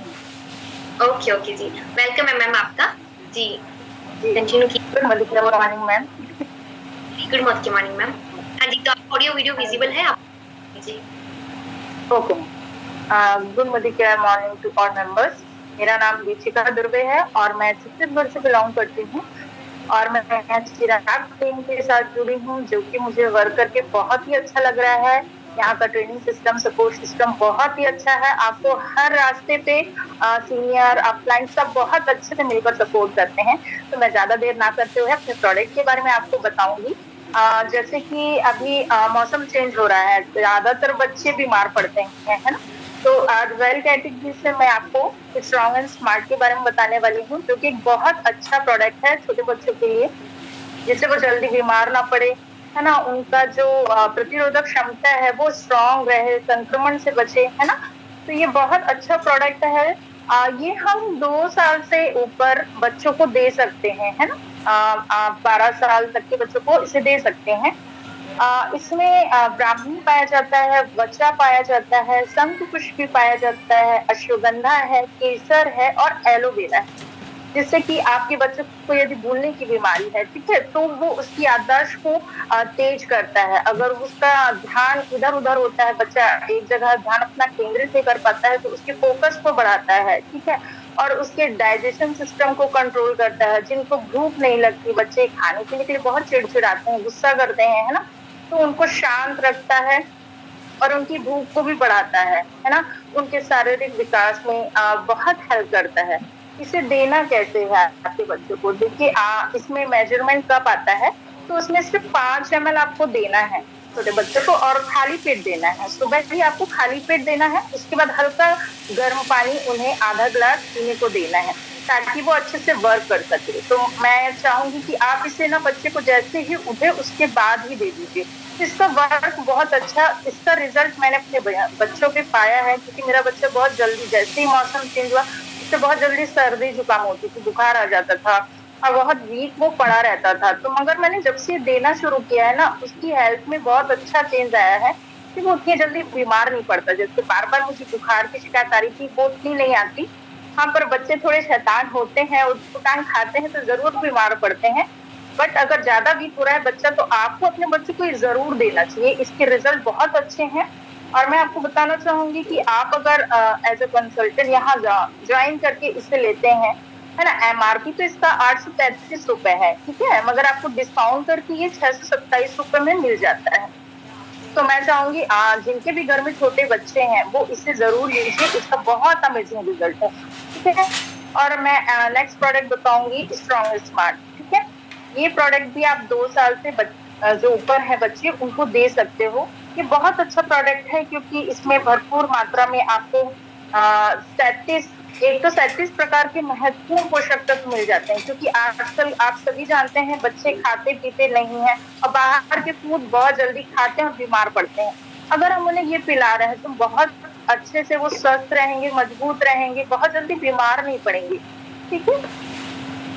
Speaker 2: ओके ओके जी, वेलकम है मैम आपका जी। कंटिन्यू कीजिए।
Speaker 8: Good morning ma'am.
Speaker 2: Good morning ma'am. हाँ जी, तो ऑडियो वीडियो विजिबल है आप जी?
Speaker 8: Okay, good morning to all members. मेरा नाम दीपशिका दुर्वे है और मैं छत्तीसगढ़ से बिलोंग करती हूँ, और मैं चिराग टीम के साथ जुड़ी हूँ, जो कि मुझे वर्क करके बहुत ही अच्छा लग रहा है। यहाँ का ट्रेनिंग सिस्टम, सपोर्ट सिस्टम बहुत ही अच्छा है। आपको हर रास्ते पे सीनियर अपलाइन सब बहुत अच्छे से मिलकर सपोर्ट करते हैं। तो मैं ज्यादा देर ना करते हुए अपने प्रोडक्ट के बारे में आपको बताऊंगी। जैसे कि अभी मौसम चेंज हो रहा है, ज्यादातर बच्चे बीमार पड़ते हैं, है ना। तो वेल कैटेगरी से मैं आपको स्ट्रॉन्ग एंड स्मार्ट के बारे में बताने वाली हूँ, जो कि एक बहुत अच्छा प्रोडक्ट है छोटे बच्चों के लिए, जिससे वो जल्दी बीमार ना पड़े, है ना। उनका जो प्रतिरोधक क्षमता है वो स्ट्रॉन्ग रहे, संक्रमण से बचे, है ना। तो ये बहुत अच्छा प्रोडक्ट है। ये हम 2 साल से ऊपर बच्चों को दे सकते हैं, है ना। 12 साल तक के बच्चों को इसे दे सकते हैं। इसमें ब्राह्मी पाया जाता है, वचा पाया जाता है, शंखपुष्पी पाया जाता है, अश्वगंधा है, केसर है और एलोवेरा है, जिससे कि आपके बच्चों को यदि भूलने की बीमारी है, ठीक है, तो वो उसकी याददाश्त को तेज करता है। अगर उसका ध्यान इधर उधर होता है, बच्चा एक जगह ध्यान अपना केंद्रित नहीं कर पाता है, तो उसके फोकस को बढ़ाता है, ठीक है। और उसके डाइजेशन सिस्टम को कंट्रोल करता है। जिनको भूख नहीं लगती, बच्चे खाने पीने के लिए बहुत चिड़चिड़ाते हैं, गुस्सा करते हैं, है ना, तो उनको शांत रखता है और उनकी भूख को भी बढ़ाता है ना, उनके शारीरिक विकास में बहुत हेल्प करता है। इसे देना कैसे है आपके बच्चों को, देखिए इसमें मेजरमेंट कप आता है, तो उसमें सिर्फ 5 ml आपको देना है छोटे बच्चों को, और खाली पेट देना है। सुबह भी आपको खाली पेट देना है, उसके बाद हल्का गर्म पानी उन्हें आधा गिलास पीने को देना है, ताकि वो अच्छे से वर्क कर सके। तो मैं चाहूंगी कि आप इसे ना बच्चे को जैसे ही उठे उसके बाद ही दे दीजिए। इसका वर्क बहुत अच्छा, इसका रिजल्ट मैंने अपने बच्चों पे पाया है, क्योंकि मेरा बच्चा बहुत जल्दी, जैसे ही मौसम चेंज हुआ, उससे बहुत जल्दी सर्दी जुकाम होती थी, बुखार आ जाता था और बहुत वीक वो पड़ा रहता था। तो मगर मैंने जब से देना शुरू किया है ना, उसकी हेल्थ में बहुत अच्छा चेंज आया है कि वो उतनी जल्दी बीमार नहीं पड़ता। जैसे बार बार मुझे बुखार की शिकायत आ रही थी, वो उतनी नहीं आती। हाँ, पर बच्चे थोड़े शैतान होते हैं, उठान खाते हैं तो जरूर बीमार पड़ते हैं, बट अगर ज्यादा वीक हो रहा है बच्चा तो आपको अपने बच्चे को जरूर देना चाहिए। इसके रिजल्ट बहुत अच्छे हैं। और मैं आपको बताना चाहूंगी कि आप अगर एज ए कंसल्टेंट यहाँ ज्वाइन करके इसे लेते हैं, है ना, MRP तो इसका 833 रुपए है, ठीक है, मगर आपको डिस्काउंट करके ये 627 रुपए में मिल जाता है। तो मैं चाहूंगी जिनके भी घर में छोटे बच्चे हैं वो इसे जरूर लीजिए, इसका बहुत अमेजिंग रिजल्ट है, ठीक है। और मैं नेक्स्ट प्रोडक्ट बताऊंगी, स्ट्रॉन्ग स्मार्ट, ठीक है। ये प्रोडक्ट भी आप 2 साल से जो ऊपर है बच्चे उनको दे सकते हो। ये बहुत अच्छा प्रोडक्ट है, क्योंकि इसमें भरपूर मात्रा में आपको 37 प्रकार के महत्वपूर्ण पोषक तत्व मिल जाते हैं, क्योंकि आजकल आप सभी जानते हैं बच्चे खाते पीते नहीं हैं और बाहर के फूड बहुत जल्दी खाते हैं और बीमार पड़ते हैं। अगर हम उन्हें ये पिला रहे हैं तो बहुत अच्छे से वो स्वस्थ रहेंगे, मजबूत रहेंगे, बहुत जल्दी बीमार नहीं पड़ेंगे, ठीक है।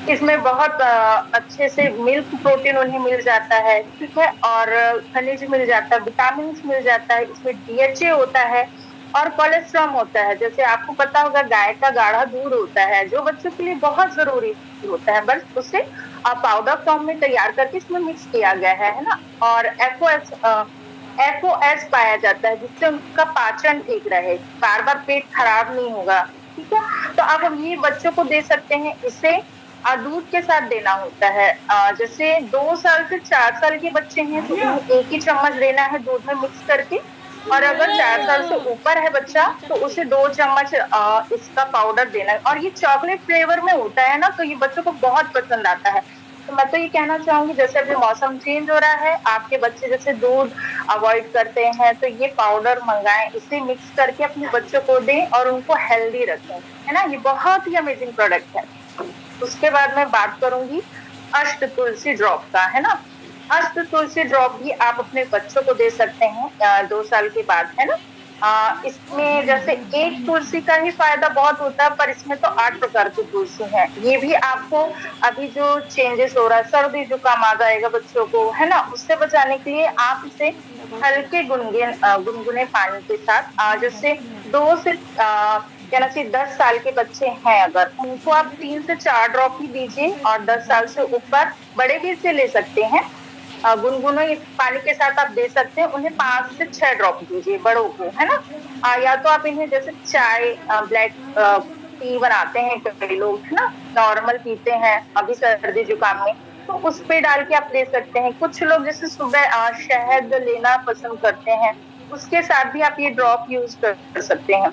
Speaker 8: इसमें बहुत अच्छे से मिल्क प्रोटीन उन्हें मिल जाता है, ठीक है, और खनिज मिल जाता है, विटामिन मिल जाता है, इसमें DHA होता है और कोलेस्ट्रॉल होता है। जैसे आपको पता होगा गाय का गाढ़ा दूध होता है जो बच्चों के लिए बहुत जरूरी होता है, बस उसे पाउडर फॉर्म में तैयार करके इसमें मिक्स किया गया है ना। और FOS पाया जाता है, जिससे उनका पाचन ठीक रहे, बार बार पेट खराब नहीं होगा, ठीक है। तो अब हम ये बच्चों को दे सकते हैं, इसे दूध के साथ देना होता है। जैसे 2 साल से 4 साल के बच्चे हैं तो उन्हें 1 ही चम्मच देना है दूध में मिक्स करके, और अगर 4 साल से ऊपर है बच्चा तो उसे 2 चम्मच इसका पाउडर देना है। और ये चॉकलेट फ्लेवर में होता है ना, तो ये बच्चों को बहुत पसंद आता है। तो मैं तो ये कहना चाहूंगी, जैसे अभी मौसम चेंज हो रहा है, आपके बच्चे जैसे दूध अवॉइड करते हैं तो ये पाउडर मंगाएं, इसे मिक्स करके अपने बच्चों को दें और उनको हेल्दी रखें, है ना। ये बहुत ही अमेजिंग प्रोडक्ट है। उसके बाद मैं बात करूंगी अष्ट तुलसी ड्रॉप का, है ना। अष्ट तुलसी ड्रॉप भी आप अपने बच्चों को दे सकते हैं 2 साल के बाद, है ना। इसमें जैसे एक तुलसी का ही फायदा बहुत होता है, पर इसमें तो 8 प्रकार की तुलसी है। ये भी आपको अभी जो चेंजेस हो रहा है, सर्दी जुकाम आ जाएगा बच्चों को, है ना, उससे बचाने के लिए आप इसे हल्के गुनगुने पानी के साथ, जैसे 2 से 10 साल के बच्चे हैं अगर, उनको आप 3 से 4 ड्रॉप ही दीजिए, और 10 साल से ऊपर बड़े भी इसे ले सकते हैं, गुनगुने पानी के साथ आप दे सकते हैं। उन्हें 5 से 6 ड्रॉप दीजिए बड़ों को, है ना। या तो आप इन्हें जैसे चाय ब्लैक टी बनाते हैं कई लोग, है ना, नॉर्मल पीते हैं अभी सर्दी जुकाम में, तो उस पे डाल के आप दे सकते हैं। कुछ लोग जैसे सुबह शहद लेना पसंद करते हैं, उसके साथ भी आप ये ड्रॉप यूज कर सकते हैं।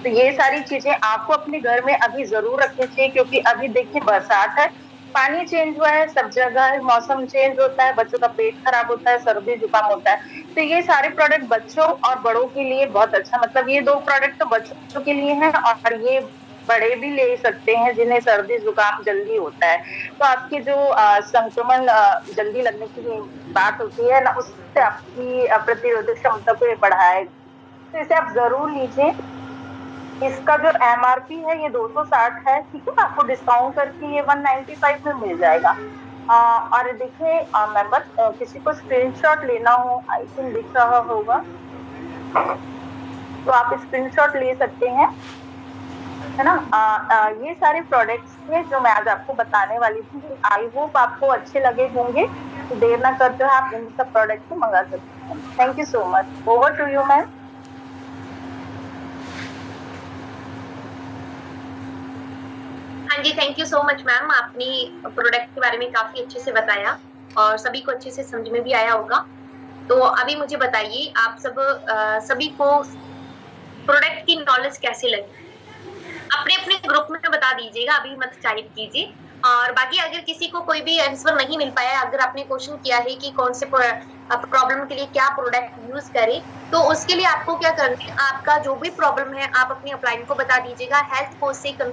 Speaker 8: तो ये सारी चीजें आपको अपने घर में अभी जरूर रखनी चाहिए, क्योंकि अभी देखिए बरसात है, पानी चेंज हुआ है, सब जगह मौसम चेंज होता है, बच्चों का पेट खराब होता है, सर्दी जुकाम होता है। तो ये सारे प्रोडक्ट बच्चों और बड़ों के लिए बहुत अच्छा, मतलब ये 2 प्रोडक्ट तो बच्चों के लिए हैं और ये बड़े भी ले सकते हैं जिन्हें सर्दी जुकाम जल्दी होता है। तो आपकी जो संक्रमण जल्दी लगने की बात होती है ना, उससे आपकी प्रतिरोधक क्षमता को ये बढ़ाएगा। तो इसे आप जरूर लीजिए। इसका जो MRP है ये 260 है, ठीक है, आपको डिस्काउंट करके ये 195 में मिल जाएगा। और देखिए मेंबर, किसी को स्क्रीनशॉट लेना हो, आई थिंक दिख रहा होगा, तो आप स्क्रीनशॉट ले सकते हैं, है ना। ये सारे प्रोडक्ट्स थे जो मैं आज आपको बताने वाली थी। आई होप आपको अच्छे लगे होंगे। तो देर ना करते हुए आप इन सब प्रोडक्ट को मंगा सकते हैं। Thank you so much. Over to you ma'am.
Speaker 2: हाँ जी, thank you so much ma'am, आपने प्रोडक्ट के बारे में काफी अच्छे से बताया और सभी को अच्छे से समझ में भी आया होगा। तो अभी मुझे बताइए, आप सभी को प्रोडक्ट की नॉलेज कैसे लगी? अपने अपने ग्रुप में बता दीजिएगा, अभी मत टाइप कीजिए। और बाकी अगर किसी को कोई भी आंसर नहीं मिल पाया, अगर आपने क्वेश्चन किया है कि कौन से प्रॉब्लम के लिए क्या प्रोडक्ट यूज करें, तो उसके लिए आपको क्या करना है, आपका जो भी प्रॉब्लम है आप अपनी अपलाइन को बता दीजिएगा। हेल्थ कोच से